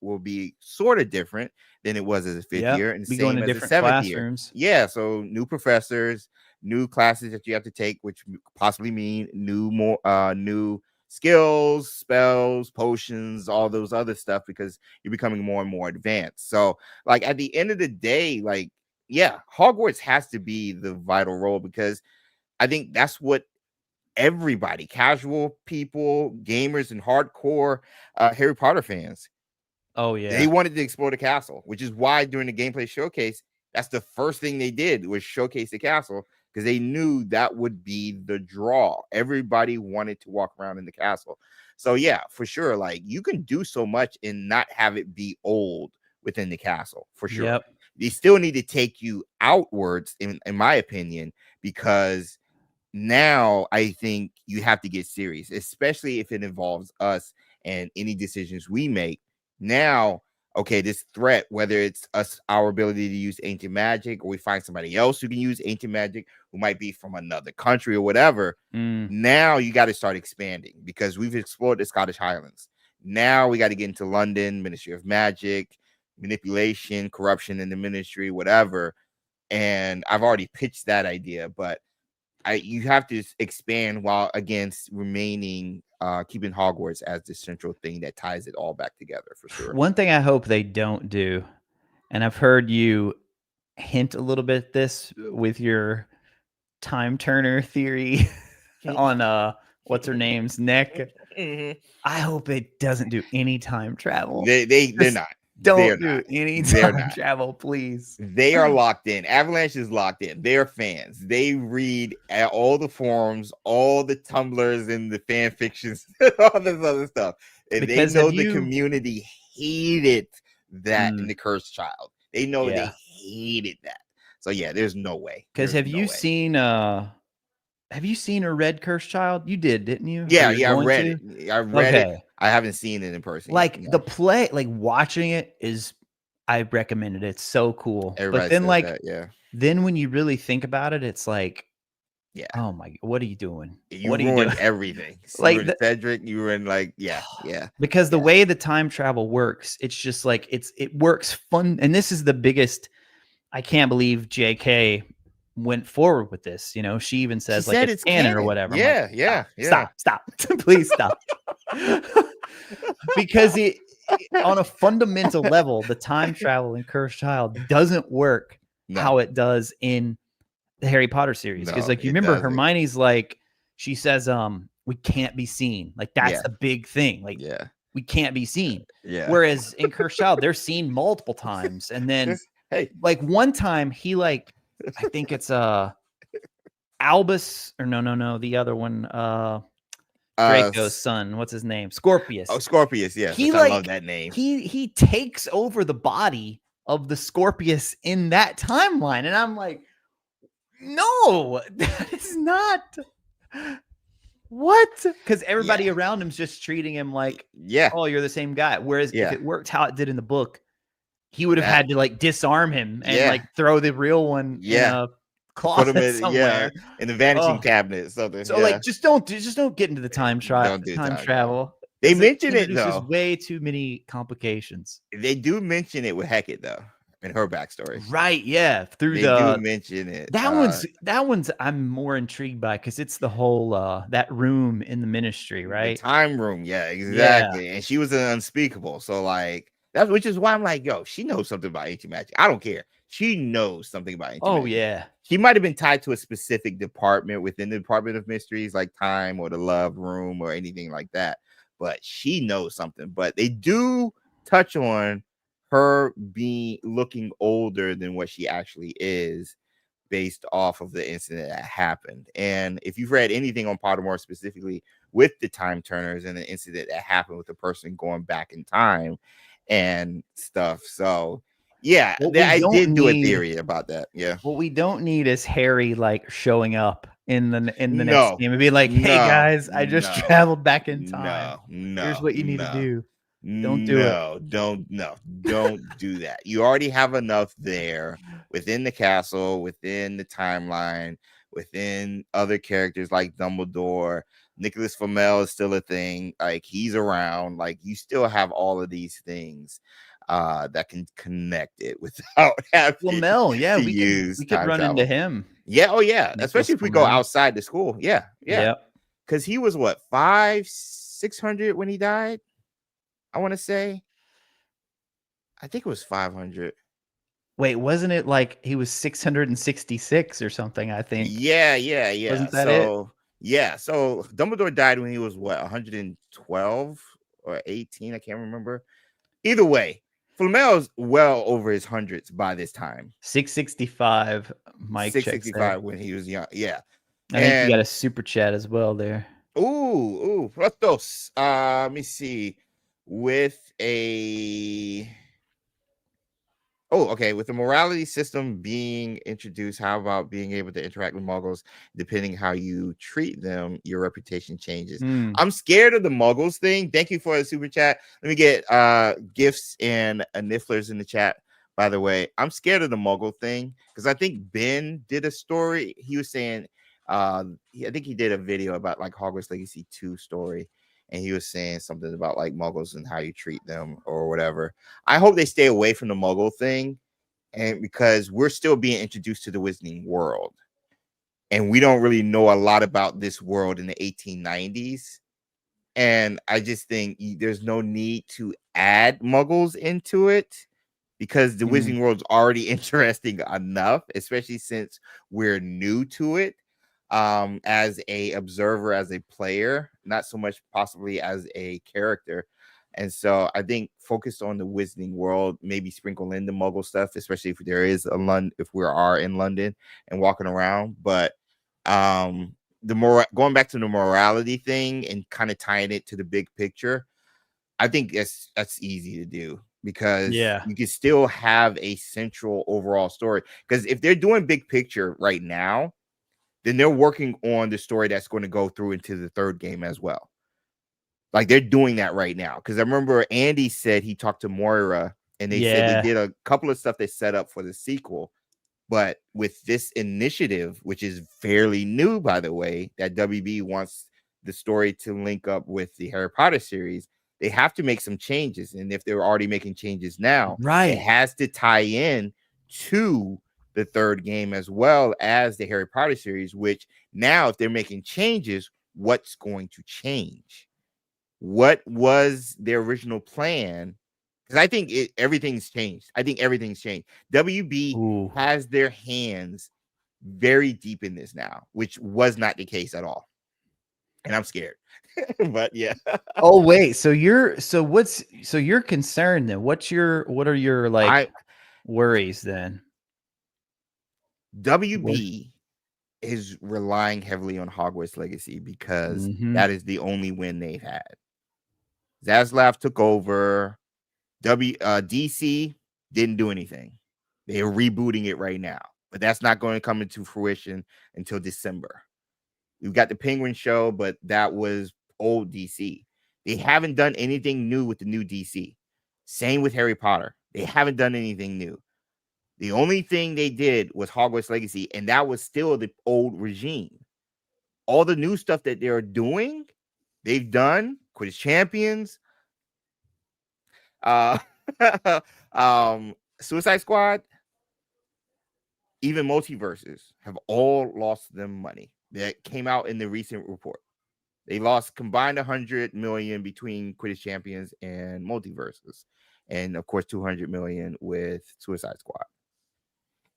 will be sort of different than it was as a 5th year, and same as a 7th year. Yeah, so new professors, new classes that you have to take, which possibly mean new skills, spells, potions, all those other stuff, because you're becoming more and more advanced. So, like, at the end of the day, like, Hogwarts has to be the vital role, because I think that's what everybody, casual people, gamers, and hardcore Harry Potter fans, they wanted to explore the castle, which is why during the gameplay showcase, that's the first thing they did, was showcase the castle, because they knew that would be the draw. Everybody wanted to walk around in the castle. So for sure, like, you can do so much and not have it be old within the castle, for sure. They still need to take you outwards, in my opinion, because now I think you have to get serious, especially if it involves us and any decisions we make. Now, this threat, whether it's our ability to use ancient magic, or we find somebody else who can use ancient magic, who might be from another country or whatever. Now you got to start expanding, because we've explored the Scottish Highlands. Now we got to get into London, Ministry of Magic, manipulation, corruption in the ministry, whatever. And I've already pitched that idea, but you have to expand while against remaining keeping Hogwarts as the central thing that ties it all back together, for sure. One thing I hope they don't do, and I've heard you hint a little bit at this with your time turner theory on what's her name's neck. I hope it doesn't do any time travel. They're not. Don't do any time travel, please. They are locked in. Avalanche is locked in. They're fans. They read all the forums, all the Tumblrs and the fan fictions, all this other stuff. And because they know the community hated that in the Cursed Child. They know they hated that. So there's no way. Because have you seen a Red Cursed Child? You did, didn't you? Yeah, I read it. I read it. I haven't seen it in person. Like the play, like watching it is, I recommend it. It's so cool. Everybody but then says like that, then when you really think about it, it's like, Yeah. oh my, what are you doing? You What are you ruined doing? everything. You Like ruined Cedric. You ruined yeah. because the Yeah. way the time travel works, it's just like it works fun. And this is the biggest. I can't believe JK went forward with this. You know, she even She says like said it's it's canon or canon. whatever. I'm like, Yeah. stop, please stop. Because it on a fundamental level, the time travel in Cursed Child doesn't work how No, it does in the Harry Potter series. Because no, like you it remember doesn't. Hermione's like she says, we can't be seen. Like that's Yeah. the big thing. Like Yeah. we can't be seen. Yeah. Whereas in Cursed Child, they're seen multiple times. And then Hey. like one time he like, I think it's Albus or no, the other one, Draco's son. What's his name? Scorpius. Oh, Scorpius. Yes, He I love like that name. he takes over the body of the Scorpius in that timeline, and I'm like, no, that is not what, because everybody around him's just treating him like, oh, you're the same guy. Whereas if it worked how it did in the book, he would have had to like disarm him and like throw the real one in a closet somewhere in the vanishing cabinet, something. So like just don't get into the time travel. They mention it though. There's way too many complications. They do mention it with Hecate though in her backstory. Right, yeah. They do mention it. That one's I'm more intrigued by because it's the whole that room in the ministry, right? The time room, yeah, exactly. Yeah. And she was an unspeakable. So like that's which is why I'm like, yo, she knows something about ancient magic. I don't care. She knows something about ancient magic. Yeah. She might have been tied to a specific department within the Department of Mysteries, like time or the love room or anything like that. But she knows something. But they do touch on her looking older than what she actually is based off of the incident that happened. And if you've read anything on Pottermore specifically with the time turners and the incident that happened with the person going back in time and stuff. So yeah, I did do a theory about that. Yeah. What we don't need is Harry like showing up in the next game and be like, hey guys, I just traveled back in time. No. Here's what you need to do. Don't do it. Don't do that. You already have enough there within the castle, within the timeline, within other characters like Dumbledore. Nicholas Flamel is still a thing. Like he's around. Like you still have all of these things that can connect it without having Flamel. Yeah, we could run into him. Yeah. Oh yeah. Nicholas Especially if we go outside the school. Yeah. Because he was what 500-600 when he died. I want to say, I think it was 500. Wait, wasn't it like he was 666 or something? I think. Yeah. Wasn't that it? Yeah. So Dumbledore died when he was what 112 or 18. I can't remember. Either way, Flamel's well over his hundreds by this time. 665. Mike 665 when he was young. Yeah. I think you got a super chat as well there. Ooh, Rotos. Let me see. With the morality system being introduced, how about being able to interact with muggles? Depending how you treat them, your reputation changes. I'm scared of the muggles thing. Thank you for the super chat. Let me get gifts and nifflers in the chat. By the way, I'm scared of the muggle thing because I think Ben did a story. He was saying I think he did a video about like Hogwarts Legacy 2 story. And he was saying something about like muggles and how you treat them or whatever. I hope they stay away from the muggle thing. And because we're still being introduced to the Wizarding world. And we don't really know a lot about this world in the 1890s. And I just think there's no need to add muggles into it because the Wizarding world's already interesting enough, especially since we're new to it. As a observer, as a player, not so much possibly as a character. And so I think focus on the Wizarding world, maybe sprinkle in the muggle stuff, especially if there is if we are in London and walking around. But going back to the morality thing and kind of tying it to the big picture, I think that's easy to do because you can still have a central overall story. Because if they're doing big picture right now, then they're working on the story that's going to go through into the third game as well. Like they're doing that right now. Because I remember Andy said he talked to Moira and they said they did a couple of stuff they set up for the sequel, But with this initiative, which is fairly new, by the way, that WB wants the story to link up with the Harry Potter series, they have to make some changes. And if they're already making changes now, it has to tie in to the third game as well as the Harry Potter series, which now if they're making changes, what's going to change? What was their original plan? Because I think everything's changed. I think everything's changed. WB has their hands very deep in this now, which was not the case at all. And I'm scared. But yeah. Oh wait, so you're concerned then? What are your like worries then? WB is relying heavily on Hogwarts Legacy because that is the only win they've had. Zaslav took over. DC didn't do anything. They are rebooting it right now, but that's not going to come into fruition until December. We've got the Penguin show, but that was old DC. They haven't done anything new with the new DC. Same with Harry Potter. They haven't done anything new. The only thing they did was Hogwarts Legacy, and that was still the old regime. All the new stuff that they're doing, they've done Quidditch Champions, Suicide Squad, even Multiverses have all lost them money. That came out in the recent report. They lost combined 100 million between Quidditch Champions and Multiverses, and of course 200 million with Suicide Squad.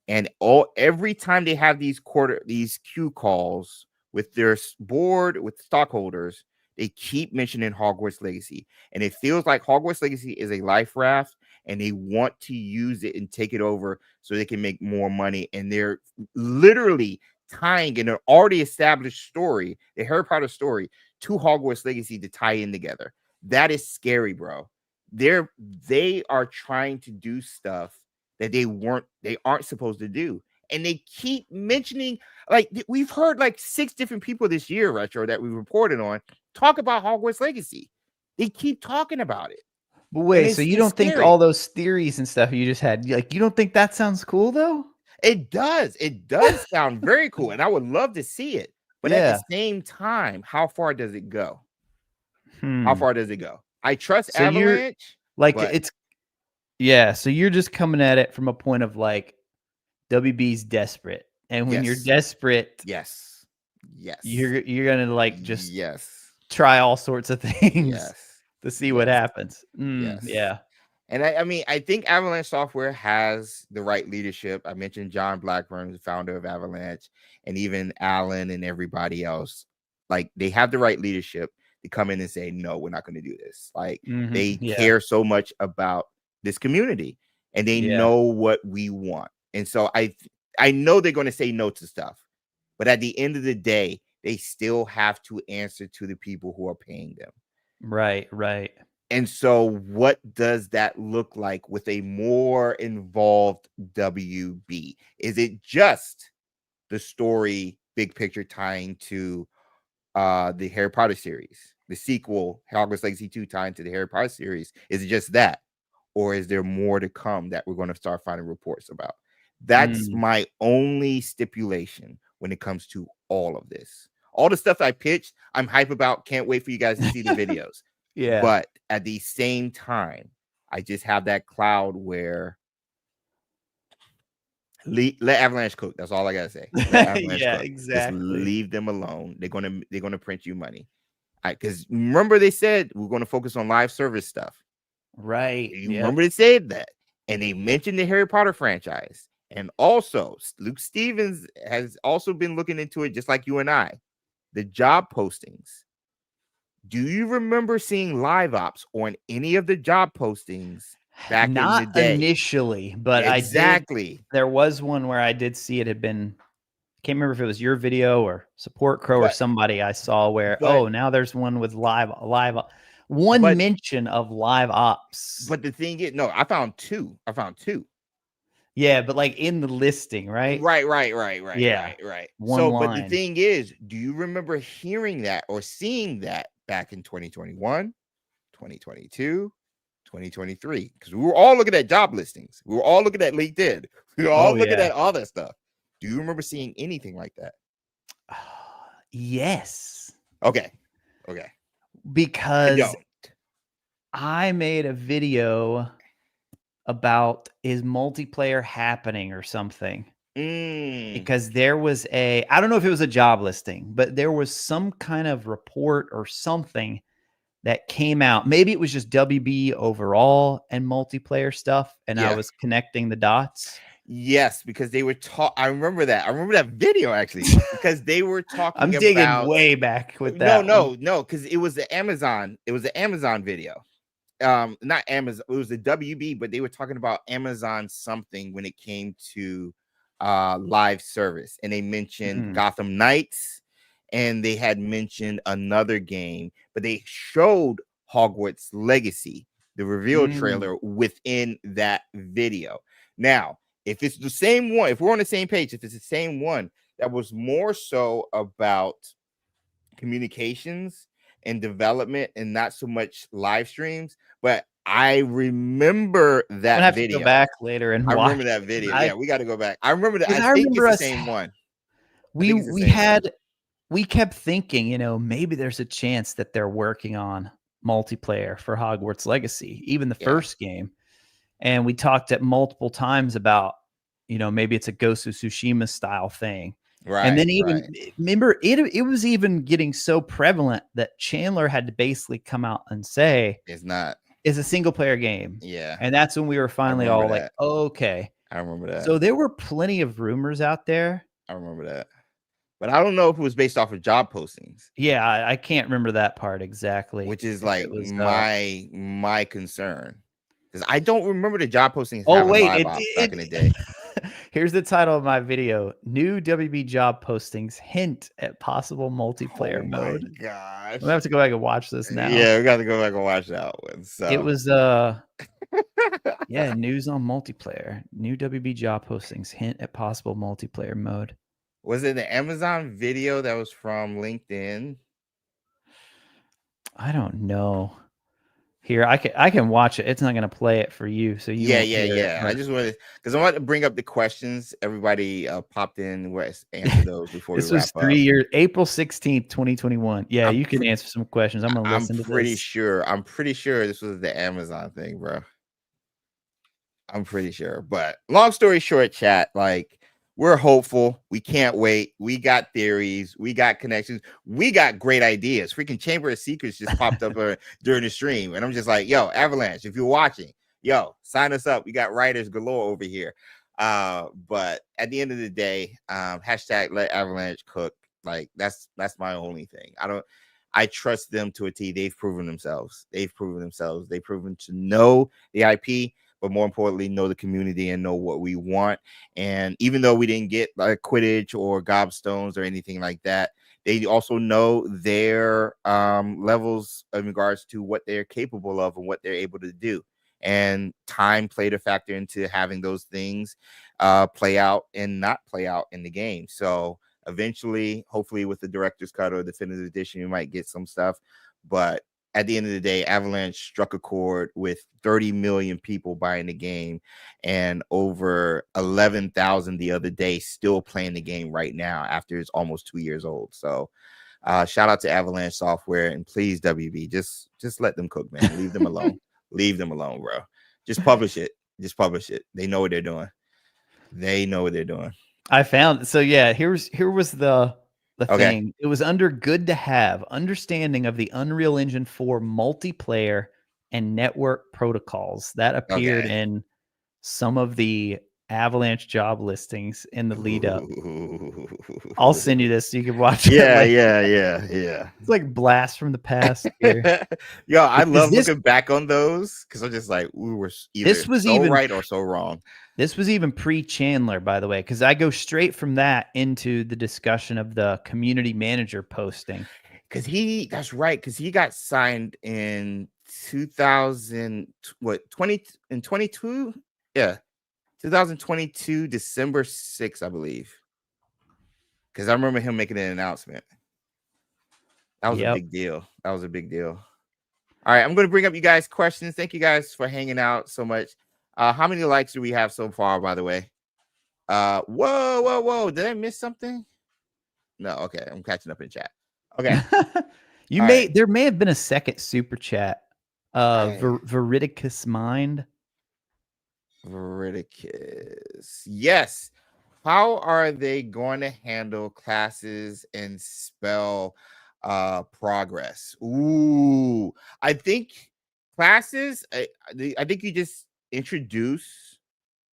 And every time they have these Q calls with their board, with stockholders, they keep mentioning Hogwarts Legacy. And it feels like Hogwarts Legacy is a life raft, and they want to use it and take it over so they can make more money. And they're literally tying in an already established story, the Harry Potter story, to Hogwarts Legacy to tie in together. That is scary, bro. They are trying to do stuff that they aren't supposed to do. And they keep mentioning, like, we've heard like 6 different people this year, Retro, that we reported on, talk about Hogwarts Legacy. They keep talking about it. But wait, so you don't think all those theories and stuff you just had, like, you don't think that sounds cool though? It does. It does sound very cool, and I would love to see it. But at the same time, how far does it go? How far does it go? I trust Avalanche. So you're just coming at it from a point of like WB's desperate, and when you're desperate, you're gonna like just try all sorts of things to see what happens. Yeah. And I mean, I think Avalanche Software has the right leadership. I mentioned John Blackburn, the founder of Avalanche, and even Alan and everybody else. Like, they have the right leadership to come in and say, no, we're not going to do this. Like, they care so much about this community, and they know what we want. And so I know they're going to say no to stuff, but at the end of the day, they still have to answer to the people who are paying them. Right. And so what does that look like with a more involved WB? Is it just the story, big picture, tying to the Harry Potter series, the sequel, Hogwarts Legacy 2, tying to the Harry Potter series? Is it just that? Or is there more to come that we're going to start finding reports about? That's my only stipulation when it comes to all of this. All the stuff I pitched, I'm hype about. Can't wait for you guys to see the videos. But at the same time, I just have that cloud where let Avalanche cook. That's all I gotta say. Exactly. Just leave them alone. They're gonna print you money. Because remember, they said we're gonna focus on live service stuff. Right. Remember they said that, and they mentioned the Harry Potter franchise, and also Luke Stevens has also been looking into it, just like you and I. The job postings. Do you remember seeing live ops on any of the job postings back in the day? Not initially, but there was one where I did see it had been, can't remember if it was your video or Support Crow or somebody I saw where, now there's one with live mention of live ops. But the thing is, no, I found two. Yeah, but like in the listing, right? Right. Yeah. Right. One line. But the thing is, do you remember hearing that or seeing that back in 2021, 2022, 2023, because we were all looking at job listings. We were all looking at LinkedIn. We were all looking at all that stuff. Do you remember seeing anything like that? Yes. Okay. Because I made a video about is multiplayer happening or something. Because there was I don't know if it was a job listing, but there was some kind of report or something that came out. Maybe it was just WB overall and multiplayer stuff, and I was connecting the dots. Yes, because they were I remember that. I remember that video actually, because they were talking I'm digging way back with that. No, because it was the Amazon. It was the Amazon video. Not Amazon. It was the WB, but they were talking about Amazon something when it came to live service, and they mentioned Gotham Knights, and they had mentioned another game, but they showed Hogwarts Legacy, the reveal trailer within that video. Now, if it's the same one, if we're on the same page, if it's the same one, that was more so about communications and development and not so much live streams, but I remember that video. To go back later and watch. I remember that video. We got to go back. I remember that. I think it's the same one. We kept thinking, maybe there's a chance that they're working on multiplayer for Hogwarts Legacy, even the first game. And we talked at multiple times about, maybe it's a Ghost of Tsushima style thing. Right. And then remember, it was even getting so prevalent that Chandler had to basically come out and say, it's a single player game. Yeah. And that's when we were finally all like, okay. I remember that. So there were plenty of rumors out there. I remember that. But I don't know if it was based off of job postings. Yeah, I can't remember that part exactly. Which is like my concern. Because I don't remember the job postings. Back in the day. Here's the title of my video: New WB job postings hint at possible multiplayer mode. Oh my gosh. I'm gonna have to go back and watch this now. Yeah, we got to go back and watch that one. So it was news on multiplayer. New WB job postings hint at possible multiplayer mode. Was it the Amazon video that was from LinkedIn? I don't know. Here, I can watch it. It's not going to play it for you, so you. Yeah. I just wanted, because I wanted to bring up the questions everybody popped in. Answer those before this we was wrap 3 years, April 16th, 2021. Yeah, you can answer some questions. I'm gonna listen to this. I'm pretty sure this was the Amazon thing, bro. I'm pretty sure. But long story short, chat, like, we're hopeful. We can't wait. We got theories. We got connections. We got great ideas. Freaking Chamber of Secrets just popped up during the stream. And I'm just like, yo, Avalanche, if you're watching, sign us up. We got writers galore over here. But at the end of the day, hashtag let Avalanche cook. Like, that's my only thing. I trust them to a T. They've proven themselves. They've proven to know the IP, but more importantly, know the community and know what we want. And even though we didn't get like Quidditch or Gobstones or anything like that, they also know their levels in regards to what they're capable of and what they're able to do. And time played a factor into having those things play out and not play out in the game. So eventually, hopefully with the director's cut or definitive edition, you might get some stuff. But at the end of the day, Avalanche struck a chord with 30 million people buying the game and over 11,000 the other day still playing the game right now after it's almost 2 years old. So shout out to Avalanche Software, and please, WB, just let them cook, man. Leave them alone. Leave them alone, bro. Just publish it. They know what they're doing. I found, so yeah, here was the thing. It was under good to have understanding of the Unreal Engine 4 multiplayer and network protocols that appeared in some of the Avalanche job listings in the lead up. I'll send you this so you can watch it. Yeah. It's like blast from the past here. Yo, I love looking back on those because I'm just like, we were either so right or so wrong. This was even pre-Chandler, by the way, because I go straight from that into the discussion of the community manager posting. Because he got signed in 2022? Yeah, 2022, December 6th, I believe. Because I remember him making an announcement. That was a big deal. All right, I'm going to bring up you guys' questions. Thank you guys for hanging out so much. How many likes do we have so far, by the way? Whoa. Did I miss something? No, okay. I'm catching up in chat. Okay. There may have been a second super chat. Veridicus Mind. Veridicus. Yes. How are they going to handle classes and spell progress? Ooh, I think classes, I think you just introduce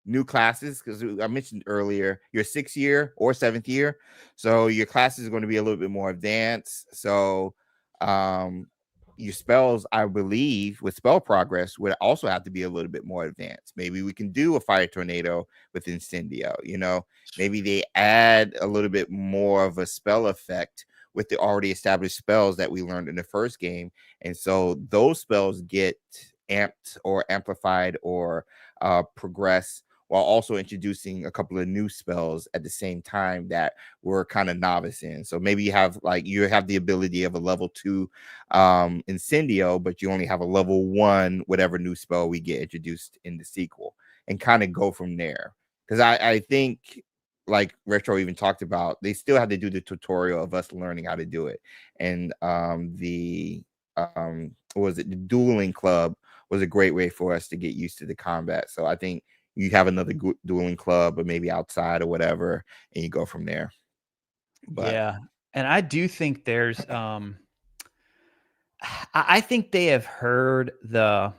new classes, because I mentioned earlier your 6th year or 7th year, so your classes are going to be a little bit more advanced. So your spells, I believe, with spell progress would also have to be a little bit more advanced. Maybe we can do a fire tornado with Incendio. Maybe they add a little bit more of a spell effect with the already established spells that we learned in the first game, and so those spells get amped or amplified or progress, while also introducing a couple of new spells at the same time that we're kind of novice in. So maybe you have the ability of a level 2 Incendio, but you only have a level 1 whatever new spell we get introduced in the sequel, and kind of go from there. Because I think, like Retro even talked about, they still have to do the tutorial of us learning how to do it. And the dueling club was a great way for us to get used to the combat. So I think you have another dueling club, or maybe outside or whatever, and you go from there. But yeah, and I do think there's I think they have heard I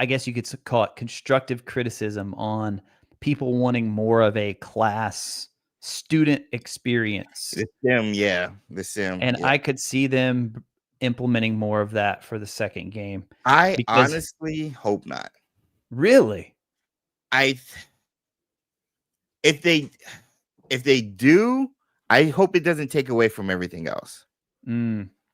guess you could call it constructive criticism on people wanting more of a class student experience. the sim. And I could see them implementing more of that for the second game. I honestly hope not. Really? If they do, I hope it doesn't take away from everything else.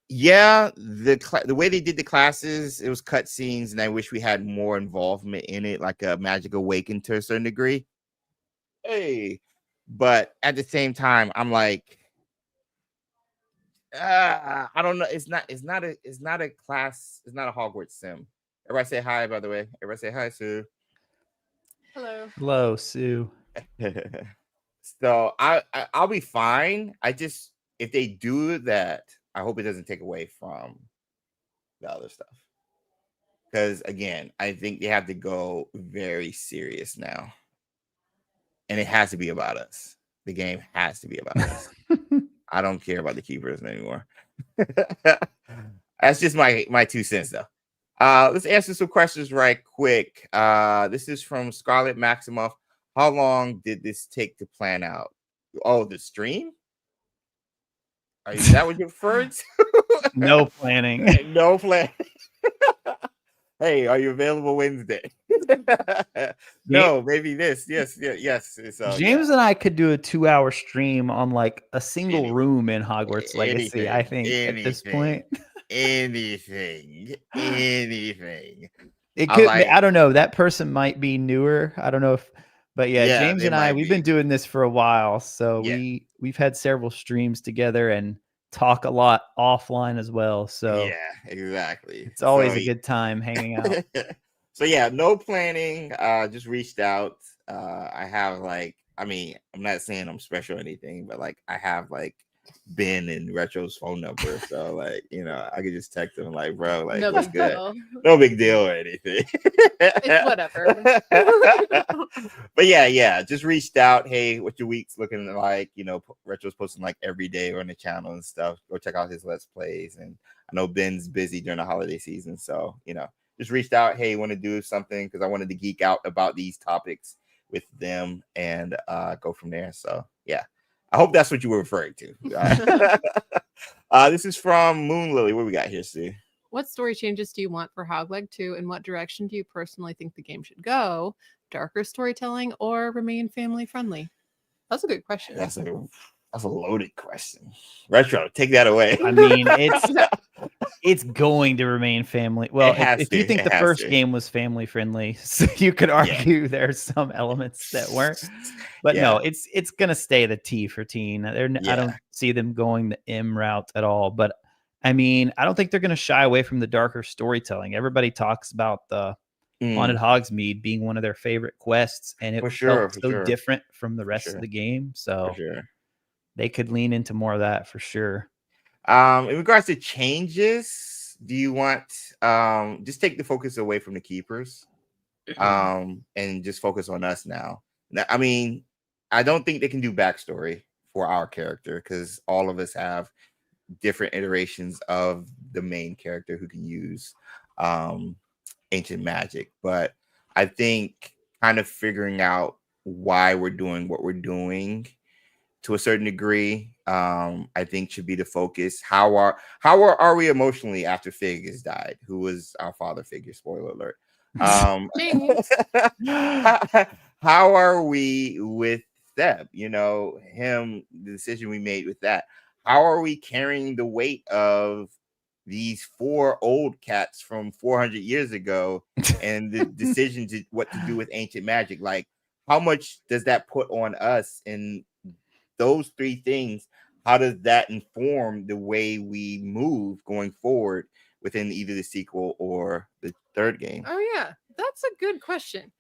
Yeah, the way they did the classes, it was cutscenes, and I wish we had more involvement in it, like a Magic Awaken to a certain degree. Hey, but at the same time, I'm like, I don't know. It's not a class. It's not a Hogwarts sim. Everybody say hi, by the way. Everybody say hi, Sue. Hello, Sue. So I'll be fine. If they do that, I hope it doesn't take away from the other stuff. Because again, I think they have to go very serious now. And it has to be about us. The game has to be about us. I don't care about the keepers anymore. That's just my 2 cents, though. Let's answer some questions right quick. This is from Scarlett Maximoff. How long did this take to plan out? Oh, the stream? Is that what you're referring to? No planning. No plan. Hey, are you available Wednesday? No, maybe this. Yes. James and I could do a 2-hour stream on like a single room in Hogwarts Legacy. I think at this point, anything. It could. I don't know. That person might be newer. I don't know if, but yeah, James and I, we've been doing this for a while, so we've had several streams together and talk a lot offline as well. So yeah, exactly. It's always a good time hanging out. So yeah, no planning. Just reached out. I have I'm not saying I'm special or anything, but I have Ben and Retro's phone number, so I could just text him bro, no what's good? Deal. No big deal or anything. It's whatever. But yeah, just reached out. Hey, what your week's looking like? Retro's posting every day on the channel and stuff. Go check out his Let's Plays, and I know Ben's busy during the holiday season, so just reached out. Hey, want to do something, because I wanted to geek out about these topics with them and go from there. So yeah, I hope that's what you were referring to. This is from Moon Lily. What we got here, Sue? What story changes do you want for Hogleg 2, and what direction do you personally think the game should go? Darker storytelling or remain family friendly? That's a good question. That's a loaded question. Retro, take that away. I mean, it's going to remain family. Well, if you think the first game was family friendly, so you could argue there's some elements that weren't. But no, it's gonna stay the T for teen. I don't see them going the M route at all. But I mean, I don't think they're going to shy away from the darker storytelling. Everybody talks about the Haunted Hogsmeade being one of their favorite quests, and it felt so different from the rest of the game. So they could lean into more of that for sure. In regards to changes, do you want just take the focus away from the keepers and just focus on us now? I mean, I don't think they can do backstory for our character because all of us have different iterations of the main character who can use ancient magic. But I think kind of figuring out why we're doing what we're doing to a certain degree, I think should be the focus. How are we emotionally after Fig has died, who was our father figure? Spoiler alert. How are we with Seb? You know, him, the decision we made with that. How are we carrying the weight of these 4 old cats from 400 years ago and the decision to what to do with ancient magic? Like, how much does that put on us? And those 3 things, how does that inform the way we move going forward within either the sequel or the 3rd game? Oh yeah, that's a good question.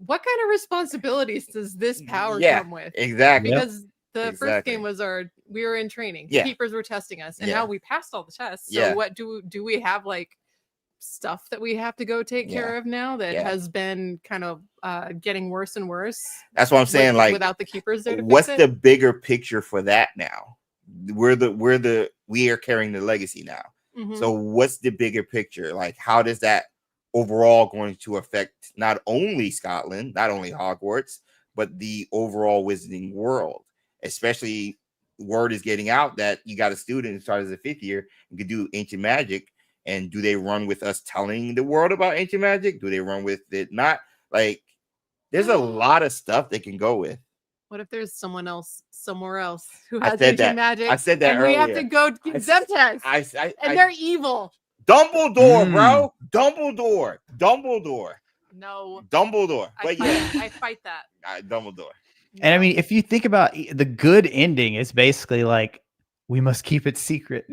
What kind of responsibilities does this power come with? Exactly. Because the first game was we were in training. The keepers were testing us, and now we passed all the tests. So what do we have, like, stuff that we have to go take care of now that has been kind of getting worse and worse? That's what I'm saying. Like, without the keepers there to what's fix the it? bigger picture for that now? We are carrying the legacy now. So what's the bigger picture? Like, how does that overall going to affect not only Scotland, not only Hogwarts, but the overall wizarding world? Especially, word is getting out that you got a student who started as a 5th year and could do ancient magic. And do they run with us telling the world about ancient magic? Do they run with it not? Like, there's a lot of stuff they can go with. What if there's someone else somewhere else who has ancient magic? I said that and earlier. We have to go give them tests. And they're evil. Dumbledore, bro. Dumbledore. No. Dumbledore. I fight that. Dumbledore. And I mean, if you think about the good ending, is basically like, we must keep it secret.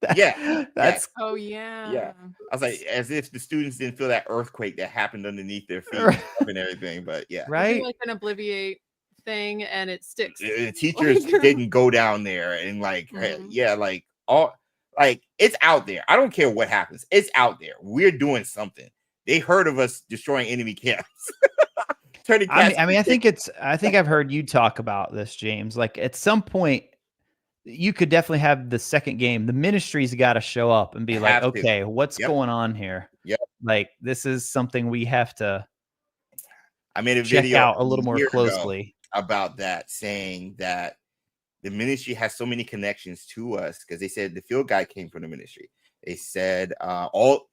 That's oh yeah. Yeah. I was like, as if the students didn't feel that earthquake that happened underneath their feet and everything. But right, like an obliviate thing, and it sticks. The teachers didn't go down there and like, like all, like, it's out there. I don't care what happens. It's out there. We're doing something. They heard of us destroying enemy camps. I think I've heard you talk about this, James. Like, at some point, you could definitely have the second game. The ministry's got to show up and be like, okay, what's going on here? Like, this is something we have to. I made a video out a little more closely about that, saying that the ministry has so many connections to us because they said the field guide came from the ministry. They said all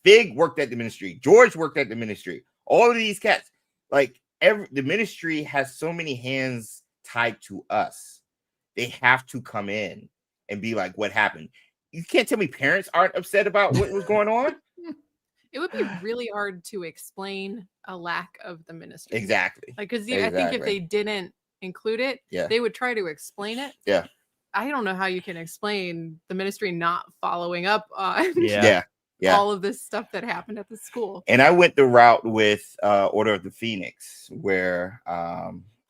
Fig worked at the ministry. George worked at the ministry. All of these cats, like, the ministry has so many hands tied to us. They have to come in and be like, what happened? You can't tell me parents aren't upset about what was going on. It would be really hard to explain a lack of the ministry. Exactly. Like, because I think if they didn't include it, they would try to explain it. Yeah. I don't know how you can explain the ministry not following up on all of this stuff that happened at the school. And I went the route with Order of the Phoenix, where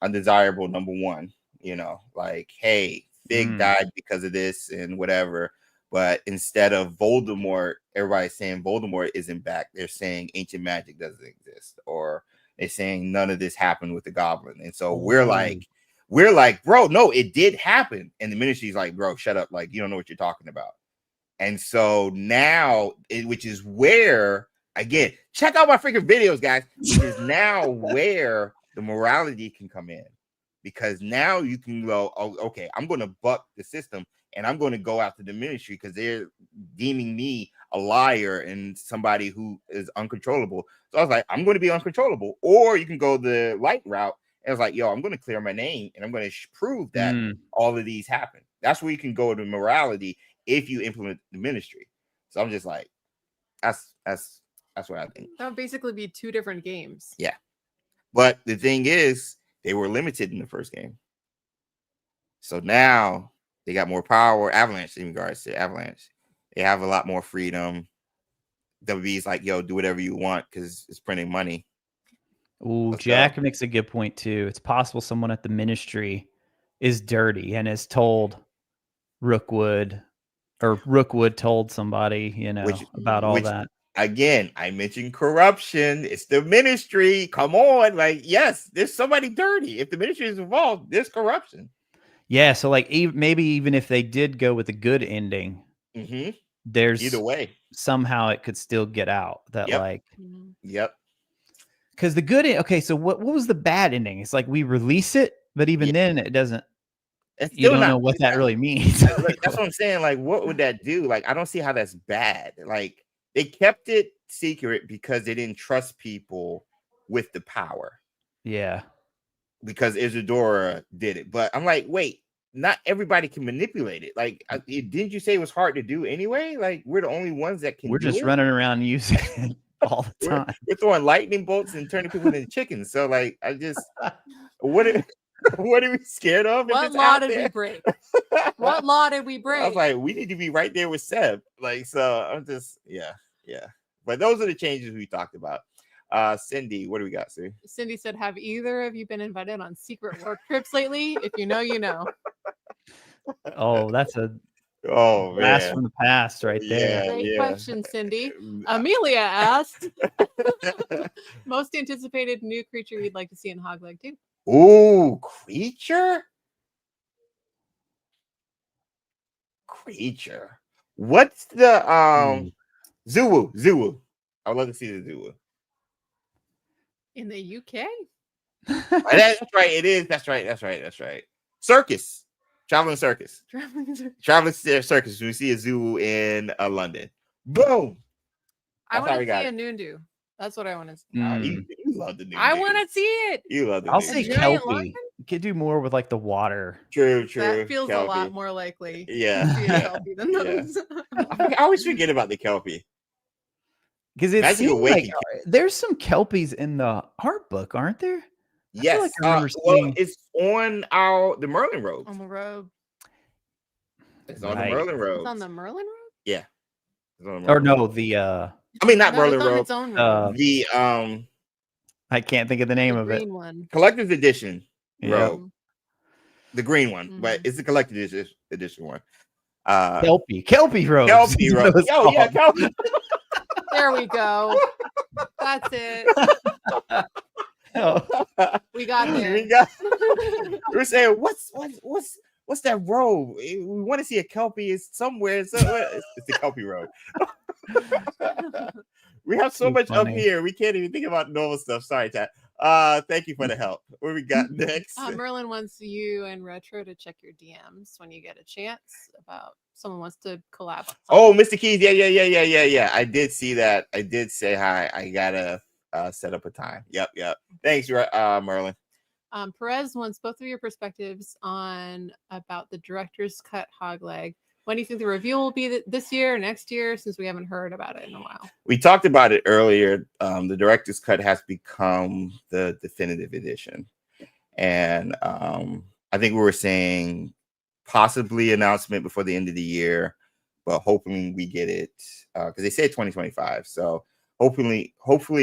undesirable #1, you know, like, hey, Fig died because of this and whatever. But instead of Voldemort, everybody's saying Voldemort isn't back. They're saying ancient magic doesn't exist, or they're saying none of this happened with the goblin. And so we're like, bro, no, it did happen. And the ministry's like, bro, shut up. Like, you don't know what you're talking about. And so now, which is where, again, check out my freaking videos, guys. Which is now where the morality can come in. Because now you can go, oh, okay, I'm going to buck the system. And I'm going to go after the ministry because they're deeming me a liar and somebody who is uncontrollable. So I was like, I'm going to be uncontrollable. Or you can go the light route. And I was like, yo, I'm going to clear my name and I'm going to prove that all of these happen. That's where you can go to morality if you implement the ministry. So I'm just like, that's what I think. That would basically be 2 different games. Yeah. But the thing is, they were limited in the first game. So now they got more power. Avalanche, in regards to Avalanche, They have a lot more freedom. WB's like, yo, do whatever you want because it's printing money. Ooh, Jack makes a good point too. It's possible someone at the ministry is dirty and has told Rookwood, or Rookwood told somebody, about all that. Again, I mentioned corruption. It's the ministry. Come on. Like, yes, there's somebody dirty. If the ministry is involved, there's corruption. Yeah. So, like, maybe even if they did go with a good ending, there's either way, somehow it could still get out that, Yep. Because the good, okay. So, what was the bad ending? It's like we release it, but even then, it doesn't. You don't know what that really means. That's what I'm saying. Like, what would that do? Like, I don't see how that's bad. Like, they kept it secret because they didn't trust people with the power. Yeah. Because Isadora did it. But I'm like, wait, not everybody can manipulate it. Like, didn't you say it was hard to do anyway? Like, we're the only ones that can. We're just running around using it all the time. We're throwing lightning bolts and turning people into chickens. So, like, what are we scared of? What law did we break? What law did we break? I was like, we need to be right there with Seb. Like, so I'm just, yeah. But those are the changes we talked about. Cindy, what do we got, sir? Cindy said, have either of you been invited on secret work trips lately? If you know, you know. Oh, that's a blast from the past right there. Great question, Cindy. Amelia asked, most anticipated new creature you'd like to see in Hogleg 2? Ooh, creature. What's the Zoo? I would love to see the Zoo. In the UK? That's right. It is. That's right. Circus. Traveling circus. Traveling circus. We see a zoo in London. Boom. I want to see a Nundu. That's what I want to see. You love the Nundu. I want to see it. You love the I'll say Kelpie. You could do more with like the water. True. That feels Kelpie. A lot more likely. Yeah. To see a Kelpie than those. I always forget about the Kelpie. Because it seems like there's some Kelpies in the art book, aren't there? Yes. It's on the Merlin robes. On the robe. It's on the Merlin robes. It's on the Merlin robe? Yeah. Or no, the I mean, not Merlin robe. Its own robe. The I can't think of the name of it. One. Collector's edition robe. The green one, but it's the collector's edition one. Kelpie robes. Kelpie robes. Oh yeah, Kelpie. There we go. That's it. We got there. We're saying, what's that robe? We want to see a Kelpie. It's somewhere. It's the Kelpie robe. We have so much up here. We can't even think about normal stuff. Sorry, Chad. Thank you for the help. What we got next? Merlin wants you and Retro to check your DMs when you get a chance about someone wants to collab. Oh, Mr. Keys. Yeah. I did see that. I did say hi. I gotta set up a time. Yep. Thanks, Merlin. Perez wants both of your perspectives about the director's cut Hogleg. When do you think the reveal will be this year or next year, since we haven't heard about it in a while? We talked about it earlier. The director's cut has become the definitive edition. And I think we were saying possibly announcement before the end of the year, but hoping we get it because they say 2025. So hopefully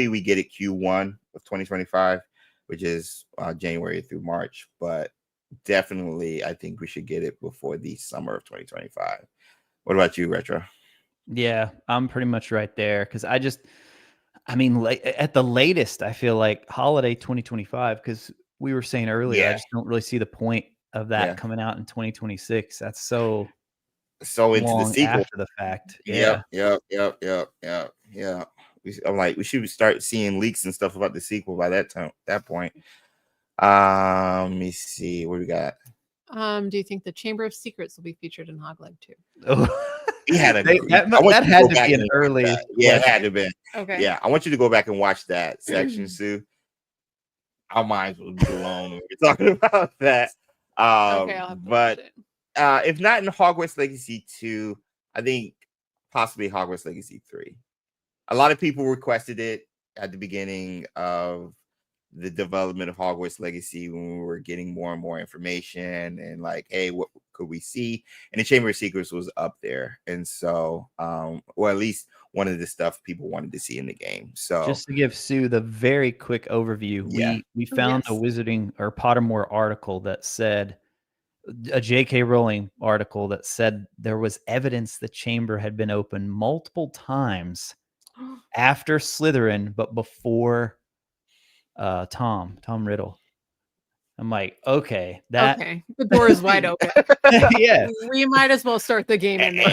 we get it Q1 of 2025, which is January through March. But definitely, I think we should get it before the summer of 2025. What about you, Retro? Yeah, I'm pretty much right there because at the latest, I feel like holiday 2025, because we were saying earlier, I just don't really see the point of that coming out in 2026. That's so into the sequel after the fact. Yeah. I'm like, we should start seeing leaks and stuff about the sequel by that point. Let me see what we got. Do you think the Chamber of Secrets will be featured in Hogleg 2? We had that had to be an early. Yeah, it had to be. Okay. Yeah, I want you to go back and watch that section, Sue. Our minds will be blown when we're talking about that. Okay, I'll have to watch it. If not in Hogwarts Legacy 2, I think possibly Hogwarts Legacy 3. A lot of people requested it at the beginning of the development of Hogwarts Legacy when we were getting more and more information and like, hey, what could we see? And the Chamber of Secrets was up there, and so or at least one of the stuff people wanted to see in the game. So just to give Sue the very quick overview, we found a Wizarding or Pottermore article that said, a J.K. Rowling article that said there was evidence the chamber had been opened multiple times after Slytherin, but before Tom Riddle. I'm like, okay, the door is wide open. Yeah, we might as well start the game in there.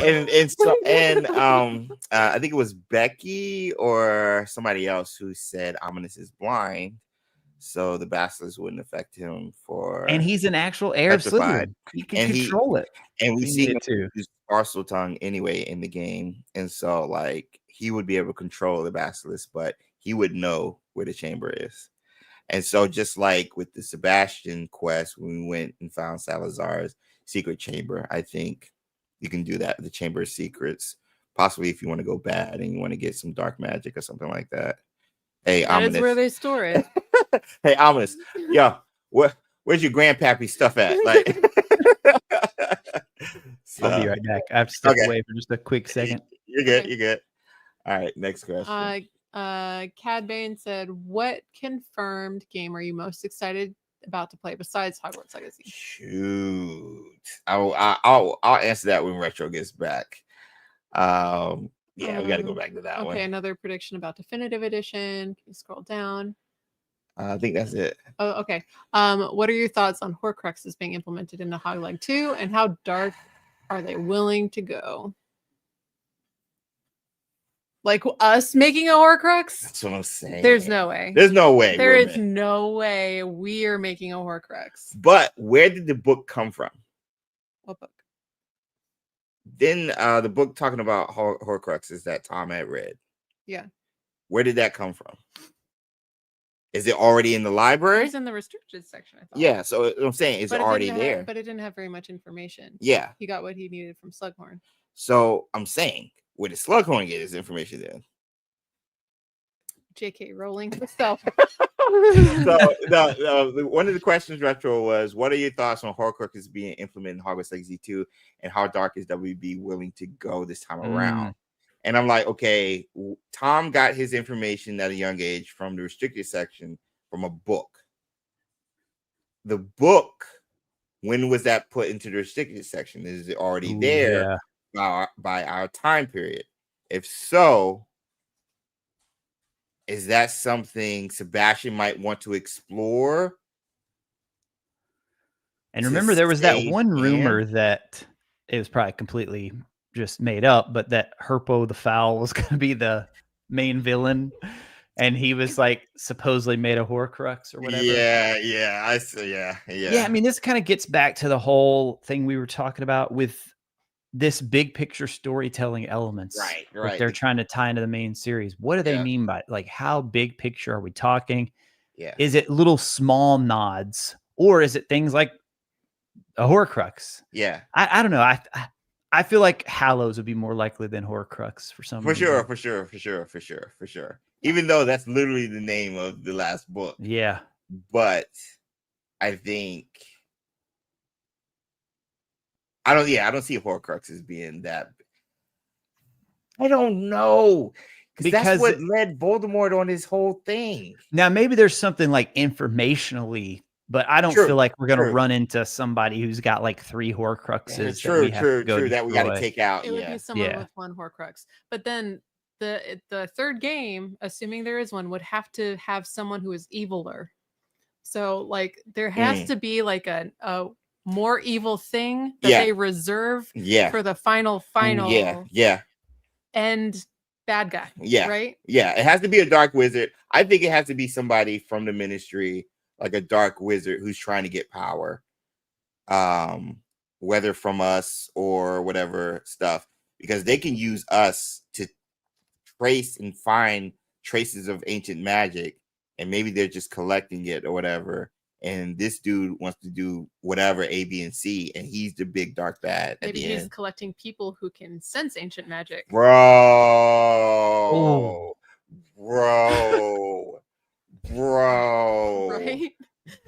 I think it was Becky or somebody else who said Ominous is blind, so the basilisk wouldn't affect him and he's an actual heir of Slytherin. He can control it, and we see him use Parcel Tongue anyway in the game, and so like he would be able to control the basilisk, but he would know where the chamber is. And so just like with the Sebastian quest, when we went and found Salazar's secret chamber, I think you can do that with the Chamber of Secrets, possibly if you want to go bad and you want to get some dark magic or something like that. Hey, Ominous. That is where they store it. Hey, Ominous. Yo, where's your grandpappy stuff at? Like, I'll be right back. I have to step away for just a quick second. You're good. You're good. All right, next question. Cad Bane said, what confirmed game are you most excited about to play besides Hogwarts Legacy? Shoot, I'll answer that when Retro gets back. We got to go back to that one. Okay, another prediction about Definitive Edition. Can you scroll down? I think that's it. Oh, okay. What are your thoughts on Horcruxes being implemented into Hogleg 2, and how dark are they willing to go? Like us making a Horcrux? That's what I'm saying. There's no way. There's no way. There is no way we are making a Horcrux. But where did the book come from? What book? Then the book talking about Horcruxes that Tom had read. Yeah. Where did that come from? Is it already in the library? It's in the restricted section, I thought. Yeah, so I'm saying it's already there. But it didn't have very much information. Yeah. He got what he needed from Slughorn. So I'm saying, where did Slughorn get his information then? J.K. Rowling herself. So one of the questions, Retro, was, what are your thoughts on Horcruxes being implemented in Hogwarts Legacy 2, and how dark is WB willing to go this time around? And I'm like, okay, Tom got his information at a young age from the restricted section from a book. The book, when was that put into the restricted section? Is it already there by our time period? If so, is that something Sebastian might want to explore? And remember, there was that one rumor that it was probably completely just made up, but that Herpo the Foul was going to be the main villain, and he was like supposedly made a Horcrux or whatever. I see. Yeah. I mean, this kind of gets back to the whole thing we were talking about with this big picture storytelling elements, right? That they're trying to tie into the main series. What do they mean by, like, how big picture are we talking? Yeah. Is it little small nods, or is it things like a Horcrux? Yeah. I don't know. I feel like Hallows would be more likely than Horcrux for some reason. For sure. Even though that's literally the name of the last book. Yeah. But I think I don't see Horcruxes being that. I don't know. Because that's what led Voldemort on his whole thing. Now, maybe there's something like informationally, but I don't feel like we're going to run into somebody who's got like 3 Horcruxes. That we got to take out. It would be someone with 1 Horcrux. But then the third game, assuming there is one, would have to have someone who is eviler. So like there has to be like a more evil thing that they reserve for the final end bad guy. Right? Yeah, it has to be a dark wizard. I think it has to be somebody from the Ministry, like a dark wizard who's trying to get power, whether from us or whatever stuff, because they can use us to trace and find traces of ancient magic, and maybe they're just collecting it or whatever. And this dude wants to do whatever A, B, and C, and he's the big dark bad. Maybe he's collecting people who can sense ancient magic. Bro. Right?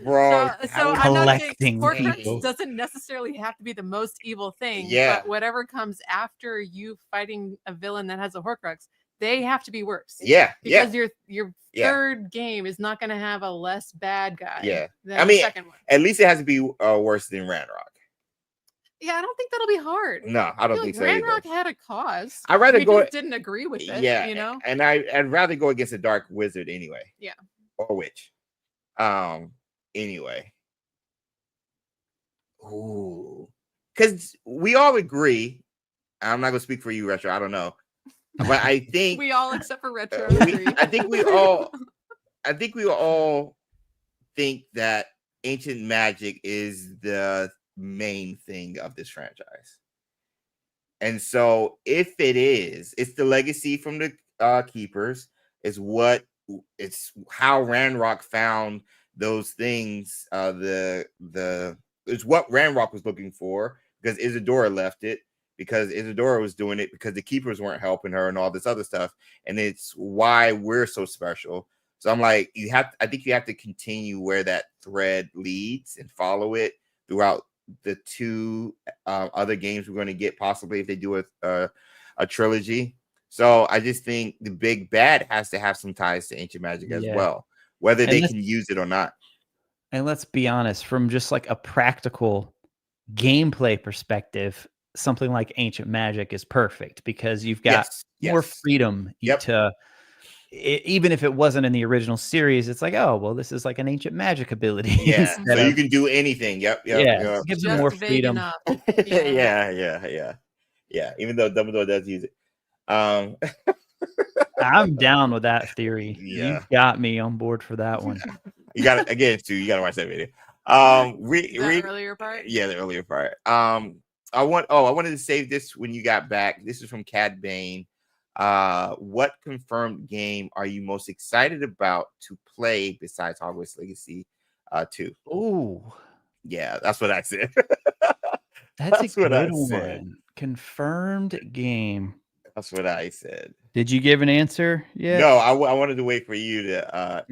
Bro. So collecting Horcrux doesn't necessarily have to be the most evil thing. Yeah. But whatever comes after you fighting a villain that has a Horcrux, they have to be worse. Yeah. Because your third game is not going to have a less bad guy. Yeah. Than the second one. At least it has to be worse than Ranrock. Yeah, I don't think that'll be hard. No, I don't think so. Ranrock had a cause. I'd rather just didn't agree with it. Yeah, you know, and I'd rather go against a dark wizard anyway. Yeah, or witch. Anyway. Ooh, because we all agree. I'm not gonna speak for you, Retro. I don't know, but I think we all, except for Retro, agree. I think we all think that ancient magic is the main thing of this franchise. And so if it is, it's the legacy from the keepers, it's how Ranrock found those things. It's what Ranrock was looking for, because Isadora left it, because Isadora was doing it because the keepers weren't helping her and all this other stuff. And it's why we're so special. So I'm like, I think you have to continue where that thread leads and follow it throughout the two other games we're going to get, possibly if they do a trilogy. So I just think the big bad has to have some ties to ancient magic as well, whether they can use it or not. And let's be honest, from just like a practical gameplay perspective, something like ancient magic is perfect, because you've got more freedom to, even if it wasn't in the original series, it's like, oh, well, this is like an ancient magic ability. Yeah, so you can do anything. Yep. It gives you more freedom. Yeah. Even though Dumbledore does use it. I'm down with that theory. Yeah. You've got me on board for that one. You got it again, too. You got to watch that video. The earlier part. Yeah, the earlier part. I wanted to save this when you got back. This is from Cad Bane. What confirmed game are you most excited about to play besides Hogwarts Legacy 2? Ooh. Yeah, that's what I said. That's a good one. Confirmed game. That's what I said. Did you give an answer yet? No, I wanted to wait for you to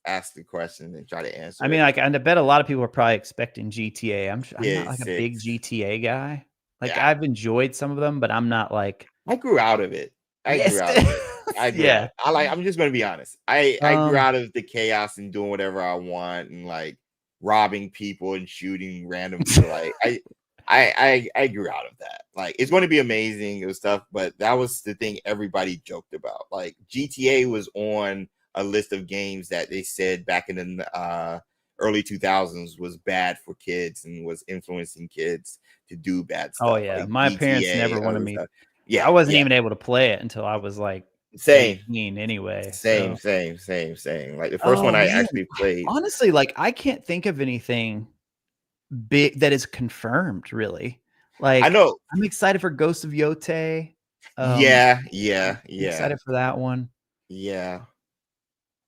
ask the question and try to answer. I mean, like, I bet a lot of people are probably expecting GTA. I'm not like a big GTA guy. Like, I've enjoyed some of them, but I'm not like. I grew out of it. I'm just going to be honest. I grew out of the chaos and doing whatever I want and like robbing people and shooting random people. Like I grew out of that. Like, it's going to be amazing and stuff, but that was the thing everybody joked about. Like, GTA was on a list of games that they said back in the early 2000s was bad for kids and was influencing kids to do bad stuff. Oh yeah, like my GTA, parents never wanted me. Yeah, I wasn't even able to play it until I was like 18 anyway. Same. Like the first one I actually played. Honestly, like I can't think of anything big that is confirmed, really. Like, I know I'm excited for Ghost of Yote. I'm excited for that one. Yeah.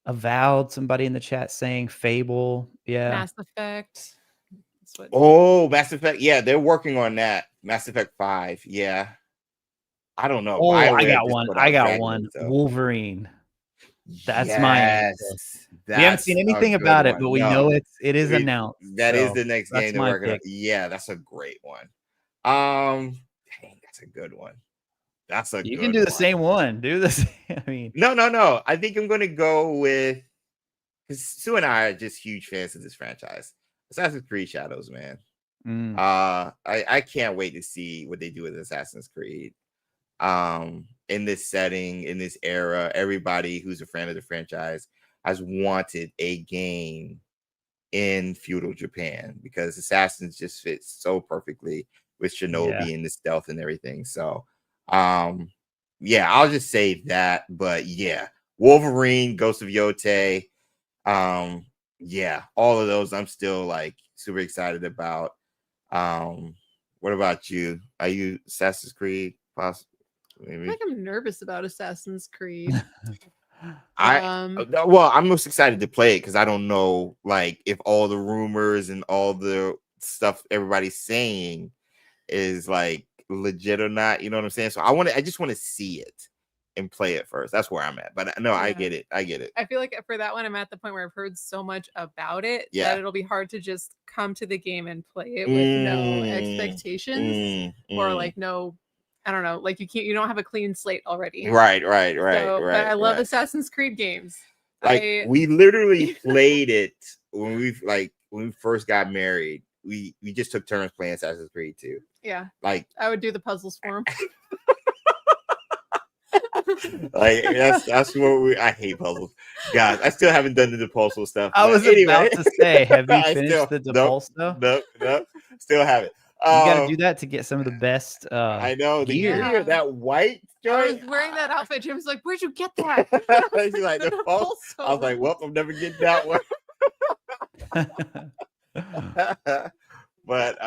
Avowed, somebody in the chat saying Fable. Yeah. Mass Effect. Mass Effect. Yeah, they're working on that. Mass Effect 5. Yeah. I don't know. Oh, I got one. So. Wolverine. That's my answer. We haven't seen anything about it, but we know it is announced. That is the next game they're working on. Yeah, that's a great one. Dang, that's a good one. You can do the same one. Do this. I mean, no. I think I'm going to go with, because Sue and I are just huge fans of this franchise. Assassin's Creed Shadows, man. I can't wait to see what they do with Assassin's Creed. In this setting, in this era, everybody who's a fan of the franchise has wanted a game in feudal Japan, because Assassins just fits so perfectly with Shinobi and the stealth and everything. So, I'll just say that. But yeah, Wolverine, Ghost of Yote, all of those I'm still like super excited about. What about you? Are you Assassin's Creed? Possibly. Maybe. I feel like I'm nervous about Assassin's Creed. I'm most excited to play it because I don't know, like, if all the rumors and all the stuff everybody's saying is like legit or not. You know what I'm saying? So I just want to see it. and play it first. That's where I'm at. But no, I get it. I feel like for that one, I'm at the point where I've heard so much about it that it'll be hard to just come to the game and play it with no expectations or like no, I don't know, like you don't have a clean slate already. Right. But I love Assassin's Creed games. Like we literally played it when we first got married. We just took turns playing Assassin's Creed 2. Yeah. Like I would do the puzzles for him. Like that's what I hate puzzles. Guys, I still haven't done the puzzle stuff. I was about to say, have you finished the Depulso? Nope. Still haven't. You got to do that to get some of the best. I know the gear, that white joint. I was wearing that outfit. Jim's like, "Where'd you get that?" She's like, the Depulso. I was like, "Well, I'm never getting that one." But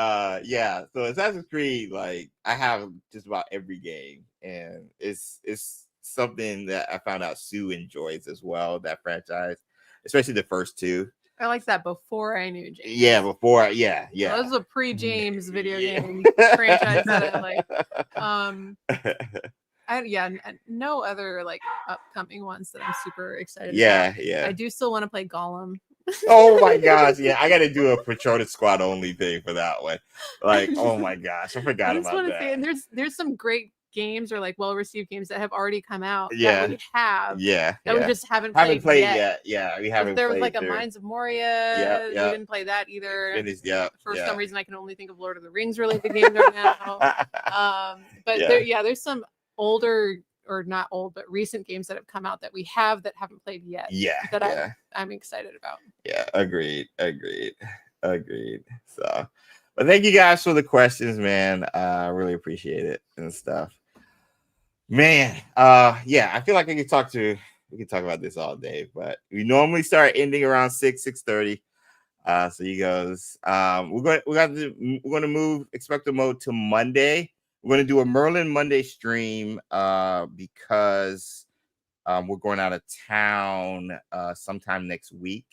yeah, so Assassin's Creed, like I have just about every game, and it's something that I found out Sue enjoys as well, that franchise, especially the first two. I liked that before I knew James. Yeah, before, yeah. That was a pre-James video game franchise that I like. No other like upcoming ones that I'm super excited about. Yeah. I do still want to play Gollum. Oh my gosh, yeah, I gotta do a Patriotic Squad only thing for that one. Like, oh my gosh, I forgot about that. And there's some great games or like well-received games that have already come out that we have. That we just haven't played yet. Yeah, we haven't. There was like a Mines of Moria. We didn't play that either. For some reason, I can only think of Lord of the Rings related games right now. But there's some older or not old, but recent games that have come out that we have that haven't played yet. I'm excited about. Yeah, agreed. So, but thank you guys for the questions, man. I really appreciate it and stuff. Man, I feel like we can talk about this all day, but we normally start ending around 6:30. So you guys, we're going to move Expecto Mode to Monday. We're going to do a Merlin Monday stream because we're going out of town sometime next week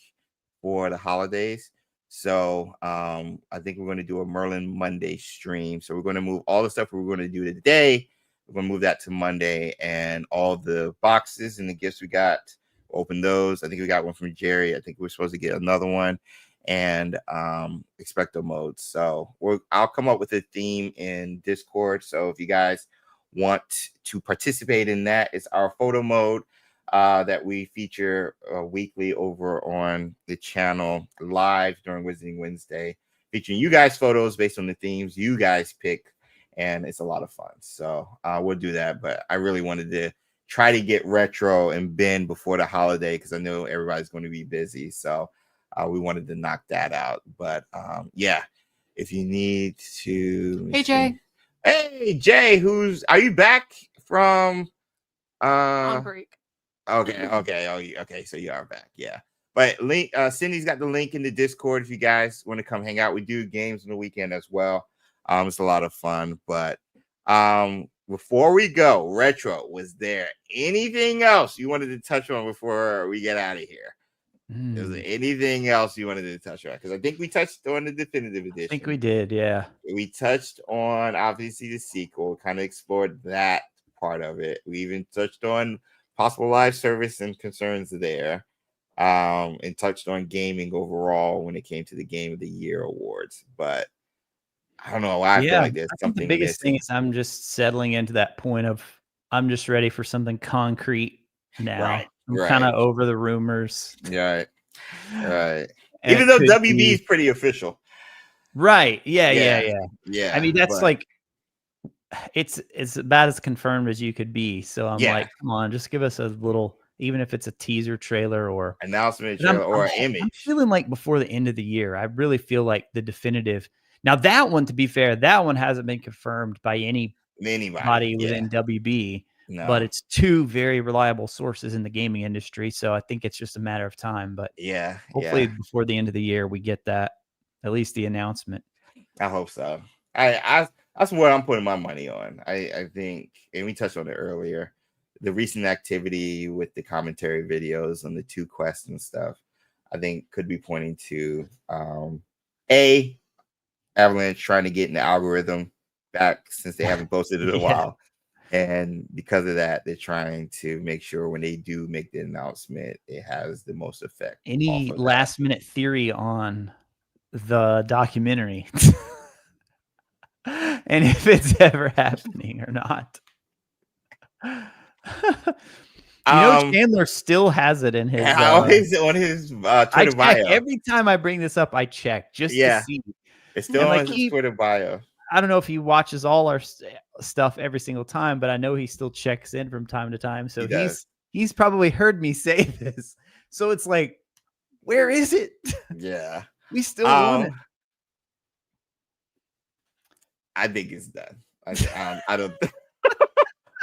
for the holidays. So I think we're going to do a Merlin Monday stream. So we're going to move all the stuff we're going to do today. We're going to move that to Monday, and all the boxes and the gifts we got, open those. I think we got one from Jerry. I think we're supposed to get another one, and Expecto Mode. So I'll come up with a theme in Discord. So if you guys want to participate in that, it's our photo mode that we feature weekly over on the channel live during Wizarding Wednesday, featuring you guys' photos based on the themes you guys pick, and it's a lot of fun. So we'll do that. But I really wanted to try to get Retro and Ben before the holiday because I know everybody's going to be busy. So we wanted to knock that out. But if you need to. Hey, Jay. Hey, Jay, are you back from on break? Okay. So you are back. Yeah. But Cindy's got the link in the Discord if you guys want to come hang out. We do games on the weekend as well. It's a lot of fun. But before we go, Retro, was there anything else you wanted to touch on before we get out of here? Is there anything else you wanted to touch on? Because I think we touched on the definitive edition. I think we did, yeah. We touched on, obviously, the sequel, kind of explored that part of it. We even touched on possible live service and concerns there, and touched on gaming overall when it came to the Game of the Year awards. But I don't know why I feel like there's something. The biggest thing is I'm just settling into that point of I'm just ready for something concrete now. Right. I'm kind of over the rumors. Right. Even though WB is pretty official. Right. Yeah. I mean, that's like it's about as confirmed as you could be. So I'm like, come on, just give us a little, even if it's a teaser trailer or announcement trailer or image. I'm feeling like before the end of the year, I really feel like the definitive. Now that one, to be fair, that one hasn't been confirmed by anybody within WB. No. But it's two very reliable sources in the gaming industry, so I think it's just a matter of time. But hopefully before the end of the year, we get that, at least the announcement. I hope so. That's what I'm putting my money on. I think, and we touched on it earlier, the recent activity with the commentary videos on the 2 quests and stuff, I think could be pointing to Avalanche trying to get in the algorithm back since they haven't posted it in a while. And because of that, they're trying to make sure when they do make the announcement, it has the most effect. Any last minute theory on the documentary? And if it's ever happening or not? Chandler still has it in his on his Twitter bio. Every time I bring this up, I check just to see. It's still on his Twitter bio. I don't know if he watches all our stuff every single time, but I know he still checks in from time to time. So he's probably heard me say this. So it's like, where is it? Yeah, we still want it. I think it's done. I don't.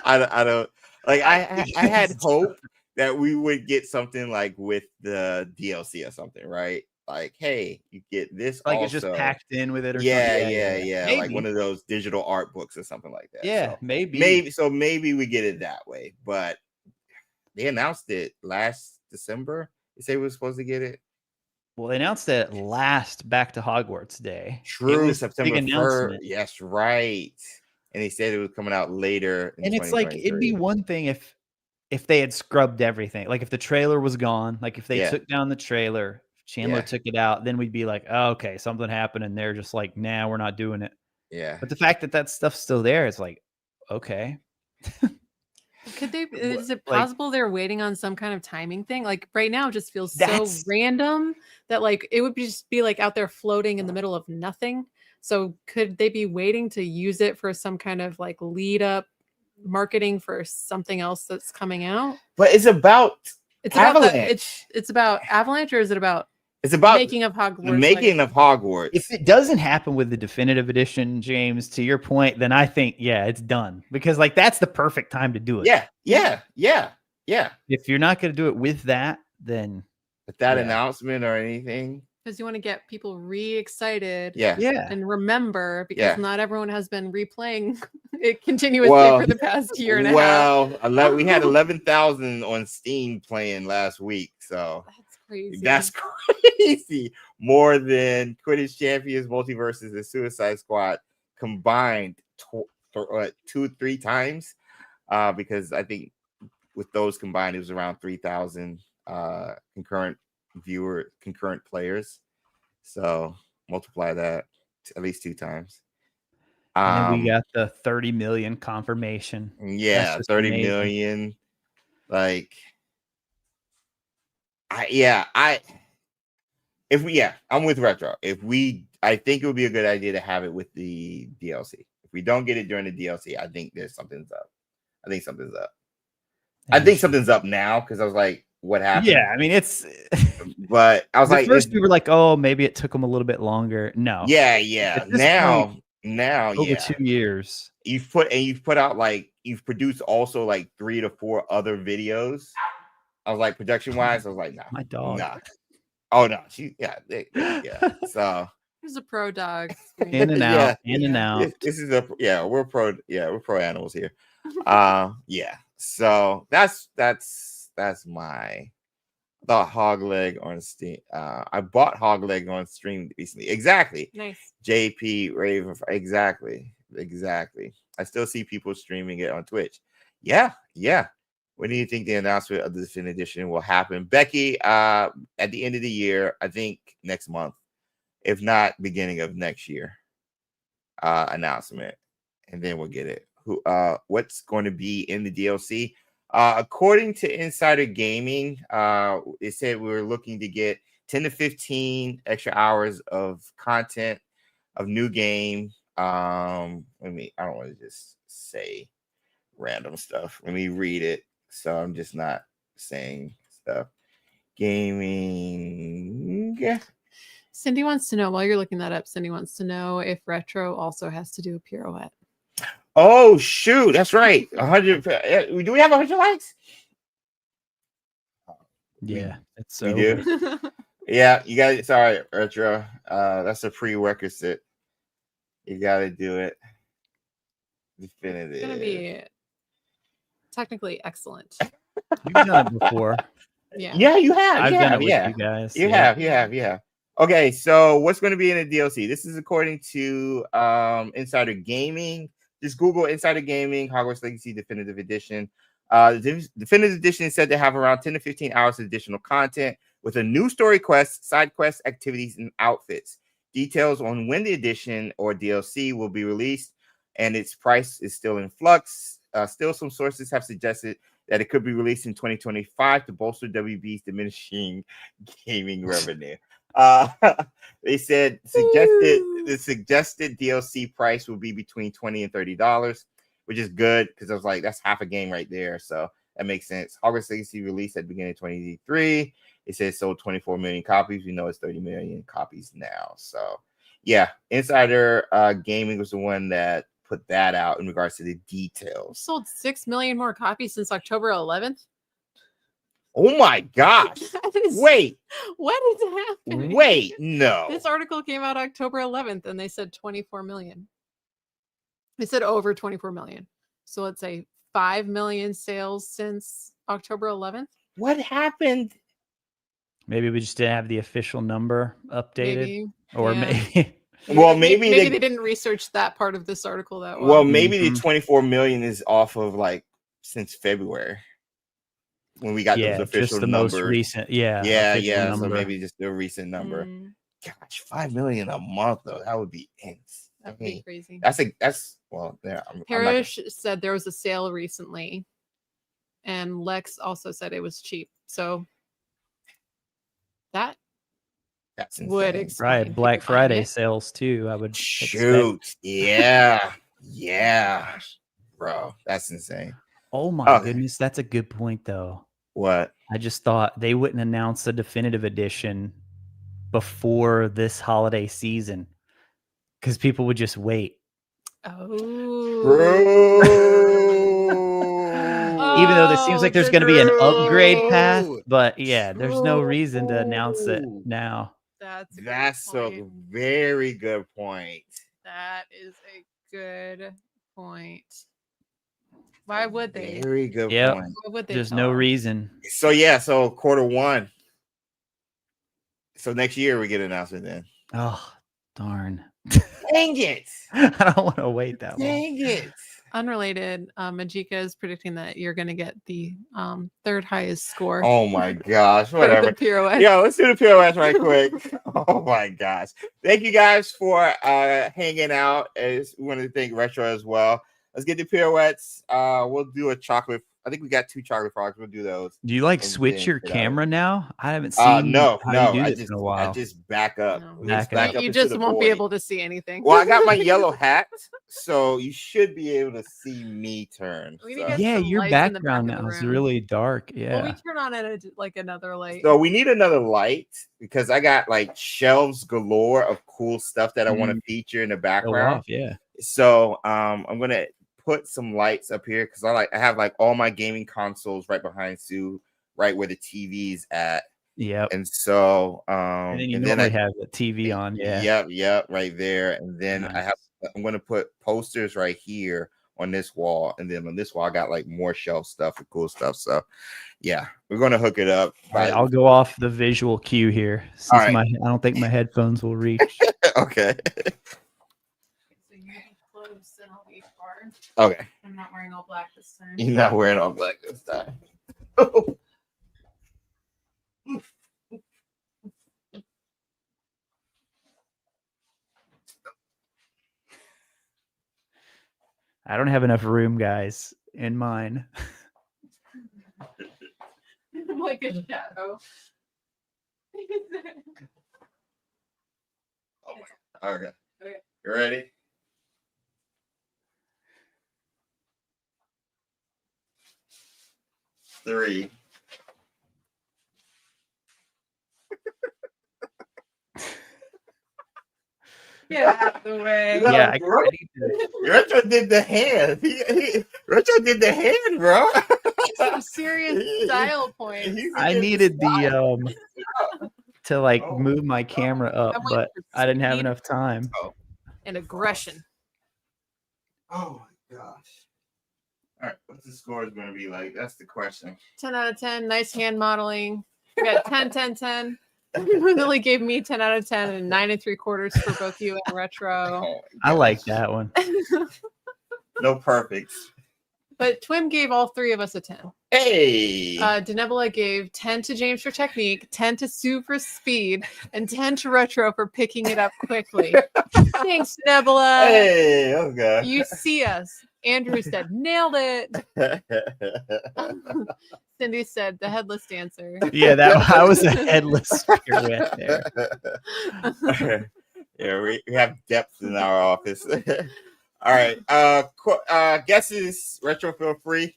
I don't like. I had hope that we would get something like with the DLC or something, right? Like, hey, you get this. Like also. It's just packed in with it, or something. Yeah. Like one of those digital art books or something like that. Yeah, so maybe. So maybe we get it that way. But they announced it last December. They say we were supposed to get it. Well, they announced it last Back to Hogwarts Day. True, September 1st. Yes, right. And they said it was coming out later. And it's like, it'd be one thing if they had scrubbed everything. Like if the trailer was gone, like if they took down the trailer, Chandler took it out, then we'd be like, oh, okay, something happened. And they're just like, nah, we're not doing it. Yeah. But the fact that stuff's still there, it's like, okay. Could they? Is it possible they're waiting on some kind of timing thing? Like right now, it just feels so random that like it would just be like out there floating in the middle of nothing. So could they be waiting to use it for some kind of like lead up marketing for something else that's coming out? But it's about Avalanche. It's about Avalanche, or is it about? It's about making of Hogwarts. The making of Hogwarts. If it doesn't happen with the definitive edition, James, to your point, then I think, it's done. Because like that's the perfect time to do it. Yeah. If you're not going to do it with that, then with that announcement or anything. Because you want to get people re-excited. Yeah. And remember, because not everyone has been replaying it continuously for the past year and a half. Well, we had 11,000 on Steam playing last week. So crazy. That's crazy. More than Quidditch Champions, Multiverses, and Suicide Squad combined 2-3 times. Because I think with those combined, it was around 3,000 concurrent players. So multiply that at least 2 times. And then we got the 30 million confirmation. Yeah, 30 million. Like. I'm with Retro. I think it would be a good idea to have it with the DLC. If we don't get it during the DLC, I think something's up. I think something's up now because I was like, what happened? Yeah, I mean it's. But I was like, first we were like, oh, maybe it took them a little bit longer. No. Yeah. Now, over 2 years, you've put out like you've produced also like 3 to 4 other videos. I was like, production wise, I was like, nah. My dog. Nah. Oh no, So he's a pro dog. In and out, in and out. This is we're pro animals here. So that's my hog leg on Steam. I bought hog leg on stream recently. Exactly. Nice. JP Raven. Exactly. I still see people streaming it on Twitch. Yeah. When do you think the announcement of the Definitive Edition will happen? Becky, at the end of the year, I think next month, if not beginning of next year, announcement, and then we'll get it. What's going to be in the DLC? According to Insider Gaming, it said we were looking to get 10 to 15 extra hours of content of new game. I don't want to just say random stuff. Let me read it. So I'm just not saying stuff. Gaming. Cindy wants to know, while you're looking that up, Cindy wants to know if Retro also has to do a pirouette. Oh, shoot. That's right. 100. Do we have 100 likes? Yeah. It's we do. Yeah, you got it. Sorry, Retro. That's a prerequisite. You got to do it. Definitive. It's going to be technically excellent. You've done it before. Yeah, you have. I've done it with you guys. You have. Okay, so what's going to be in the DLC? This is according to Insider Gaming. just Google Insider Gaming Hogwarts Legacy Definitive Edition. The Definitive Edition is said to have around 10 to 15 hours of additional content with a new story quest, side quest, activities, and outfits. Details on when the edition or DLC will be released and its price is still in flux. Still, some sources have suggested that it could be released in 2025 to bolster WB's diminishing gaming revenue. They said the suggested DLC price will be between $20 and $30, which is good because I was like, that's half a game right there. So that makes sense. Hogwarts Legacy released at the beginning of 2023. It says sold 24 million copies. We know it's 30 million copies now. So yeah, Insider Gaming was the one that put that out in regards to the details. Sold 6 million more copies since October 11th. Oh my gosh. Wait. What is happening? Wait, no. This article came out October 11th and they said 24 million. They said over 24 million. So let's say 5 million sales since October 11th. What happened? Maybe we just didn't have the official number updated. Maybe. Or Yeah. maybe Well, maybe they didn't research that part of this article that well. Well, maybe the 24 million is off of like since February when we got those official just the numbers. most recent. Yeah. So maybe just the recent number. Gosh, 5 million a month though. That would be insane. That'd be crazy. Parrish said there was a sale recently, and Lex also said it was cheap. So that's would explain. Right, Black Friday sales too. I would shoot. Yeah, bro, that's insane. Oh my goodness, that's a good point though. What? I just thought they wouldn't announce a definitive edition before this holiday season because people would just wait. Even though there seems like there's going to be an upgrade path, but yeah, there's no reason to announce it now. That's a very good point. That is a good point. Why would they? Very good point. Why would they? There's no reason. So quarter one. So next year we get an announcement then. Oh, darn. Dang it. I don't want to wait that long. Dang it. Unrelated, Majika is predicting that you're going to get the third highest score. Oh my gosh. Whatever. The pirouette. Yo, let's do the pirouettes right quick. Oh my gosh. Thank you guys for hanging out. As we want to thank Retro as well. Let's get the pirouettes. We'll do a chocolate. I think we got 2 chocolate frogs. We'll do those. Do you like switch your camera now? I haven't seen no. I just back up. You just won't be able to see anything. Well, I got my yellow hat, so you should be able to see me turn. So. Yeah, your background now is really dark. Yeah. Well, we turn on another light. So we need another light because I got like shelves galore of cool stuff that I want to feature in the background. Yeah. So I'm gonna put some lights up here because I have like all my gaming consoles right behind Sue, right where the TV's at. Yeah. And so and then I have the TV on. Yeah. Yep, right there. And then I'm gonna put posters right here on this wall, and then on this wall I got like more shelf stuff and cool stuff. So yeah, we're gonna hook it up. All right, I'll go off the visual cue here since I don't think my headphones will reach. Okay. And I'll be far. Okay. I'm not wearing all black this time. You're not wearing all black this time. I don't have enough room, guys, in mine. I'm like a shadow. Okay. You ready? Three. Get out of the way. Yeah, Retro did the hand. Retro did the hand, bro. Some serious style points. I needed the to like move my camera up, but I didn't have enough time. And aggression. Oh my gosh. All right, what's the score is going to be like? That's the question. 10 out of 10. Nice hand modeling. We got 10, 10, 10. Really gave me 10 out of 10 and 9 3/4 for both you and Retro. Oh I like that one. No perfects. But Twim gave all three of us a 10. Hey. Denebula gave 10 to James for technique, 10 to Sue for speed, and 10 to Retro for picking it up quickly. Thanks, Denebula. Hey, okay. You see us. Andrew said, nailed it. Cindy said, the headless dancer. Yeah, I was a headless pirouette there. Yeah, we have depth in our office. All right. Guesses, Retro, feel free.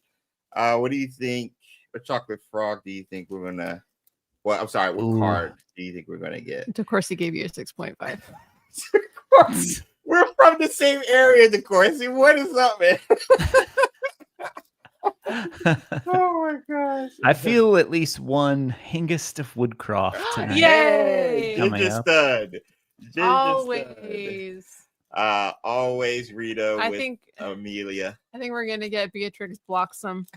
What do you think? What chocolate frog do you think we're gonna? Well, I'm sorry. What card do you think we're gonna get? Of course, he gave you a 6.5. We're from the same area, of course. What is up, man? Oh my gosh! I feel at least one Hengist of Woodcroft tonight. Yay! Ginger stud. Always. Always Rita I with think Amelia. I think we're gonna get Beatrix Bloxham.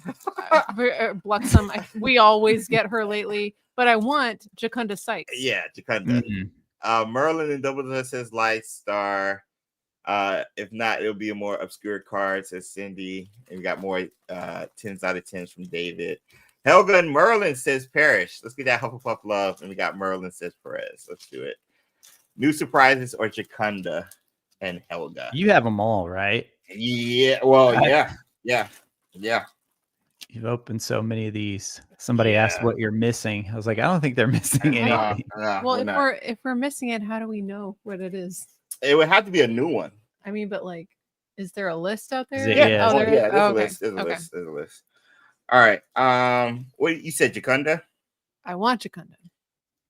Bloxham. We always get her lately, but I want Jacunda Sykes. Yeah, Jacunda. Mm-hmm. Merlin and Double says Light Star. If not, it'll be a more obscure card, says Cindy. And we got more 10s out of 10s from David. Helga and Merlin says Parrish. Let's get that Hufflepuff love. And we got Merlin says Perez. Let's do it. New surprises or Jacunda and Helga. You have them all, right? Yeah. Well, yeah. You've opened so many of these. Somebody asked what you're missing. I was like, I don't think they're missing anything. Well, if we're missing it, how do we know what it is? It would have to be a new one. I mean, but like, is there a list out there? Yeah. There's a list. There's a list. All right. What you said, Jacunda? I want Jacunda.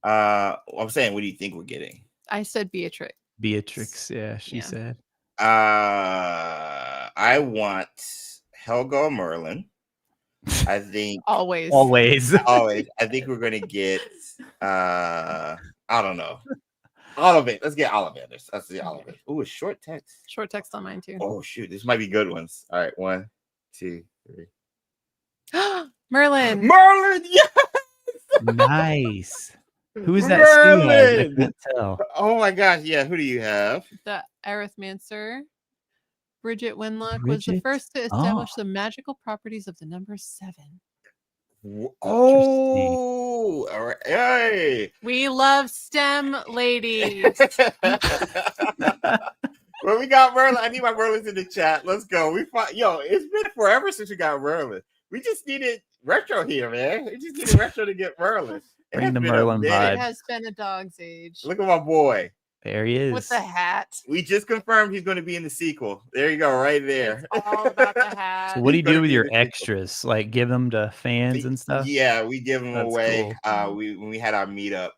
I'm saying, what do you think we're getting? I said Beatrix. Beatrix, she said. I want Helga or Merlin. I think always. I think we're gonna get I don't know. Ollivander. Let's get Ollivander. Let's see Ollivander. Oh, a short text. Short text on mine too. Oh shoot, this might be good ones. All right, 1, 2, 3. Merlin. Yes. Nice. Who is that? I can't tell. Oh my gosh, yeah. Who do you have? The Arithmancer. Bridget Winlock was the first to establish the magical properties of the number 7. Oh, all right. Hey. We love STEM ladies. Well, we got Merlin. I need my Merlins in the chat. Let's go. It's been forever since we got Merlin. We just needed Retro here, man. We just needed Retro to get Merlin. Bring the Merlin vibe. It has been a dog's age. Look at my boy. There he is. With the hat. We just confirmed he's going to be in the sequel. There you go, right there. It's all about the hat. So what do you do with your extras? Like give them to fans and stuff? Yeah, we give them away. Cool. When we had our meetup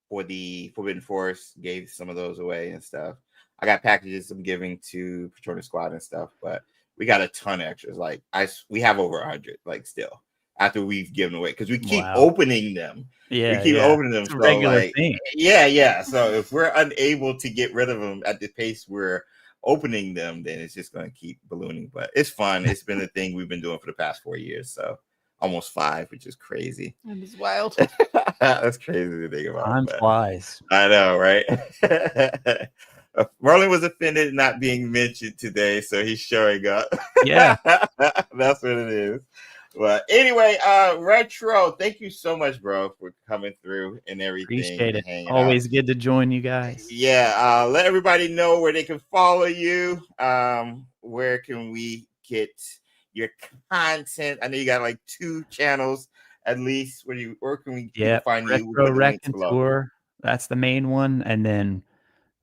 for the Forbidden Forest, gave some of those away and stuff. I got packages I'm giving to Patronus Squad and stuff, but we got a ton of extras. Like we have over 100, like still. After we've given away, because we keep opening them. Yeah, we keep opening them. It's a regular thing. Yeah. So if we're unable to get rid of them at the pace we're opening them, then it's just going to keep ballooning. But it's fun. It's been a thing we've been doing for the past 4 years, so almost 5, which is crazy. That is wild. That's crazy to think about. Time flies. I know, right? Merlin was offended not being mentioned today, so he's showing up. Yeah, that's what it is. But anyway, Retro, thank you so much, bro, for coming through and everything. Appreciate it. Always good to join you guys. Yeah, let everybody know where they can follow you. Where can we get your content? I know you got like 2 channels at least. Where can we find you? Retro Rectantour, that's the main one, and then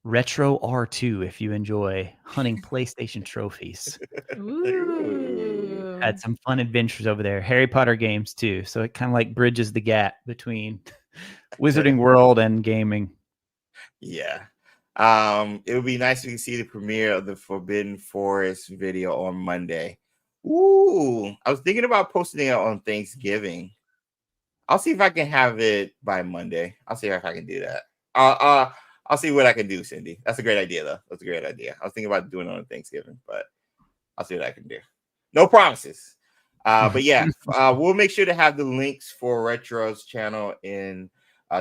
Retro R2 if you enjoy hunting PlayStation trophies. Ooh. Had some fun adventures over there. Harry Potter games too, so it kind of like bridges the gap between Wizarding World and gaming. Yeah. It would be nice if you see the premiere of the Forbidden Forest video on Monday. Ooh, I was thinking about posting it on Thanksgiving. I'll see if I can have it by Monday. I'll see if I can do that. I'll see what I can do, Cindy. That's a great idea, though. That's a great idea. I was thinking about doing it on Thanksgiving, but I'll see what I can do. No promises. But yeah, we'll make sure to have the links for Retro's channel in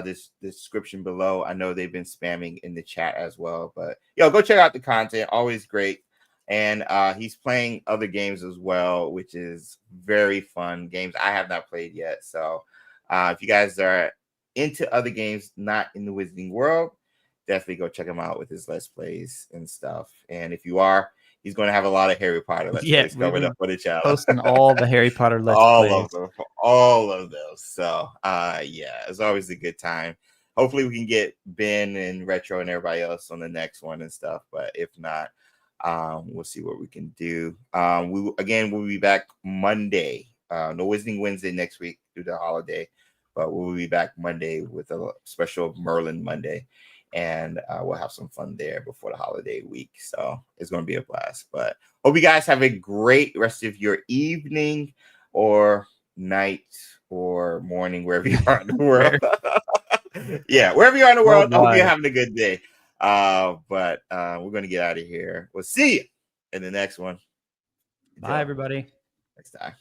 this description below. I know they've been spamming in the chat as well, but go check out the content. Always great. And he's playing other games as well, which is very fun games I have not played yet. So if you guys are into other games not in the Wizarding world, definitely go check him out with his Let's Plays and stuff. And if you are, he's going to have a lot of Harry Potter Let's Plays coming up for the channel. Posting all the Harry Potter Let's Plays. All of those. So yeah, it's always a good time. Hopefully we can get Ben and Retro and everybody else on the next one and stuff. But if not, we'll see what we can do. We'll be back Monday. No Wizarding Wednesday next week due to the holiday, but we'll be back Monday with a special Merlin Monday, and we'll have some fun there before the holiday week. So it's going to be a blast. But hope you guys have a great rest of your evening or night or morning, wherever you are in the world. Yeah, wherever you are in the world, I hope you're having a good day. But we're going to get out of here. We'll see you in the next one. Bye, everybody. Next time.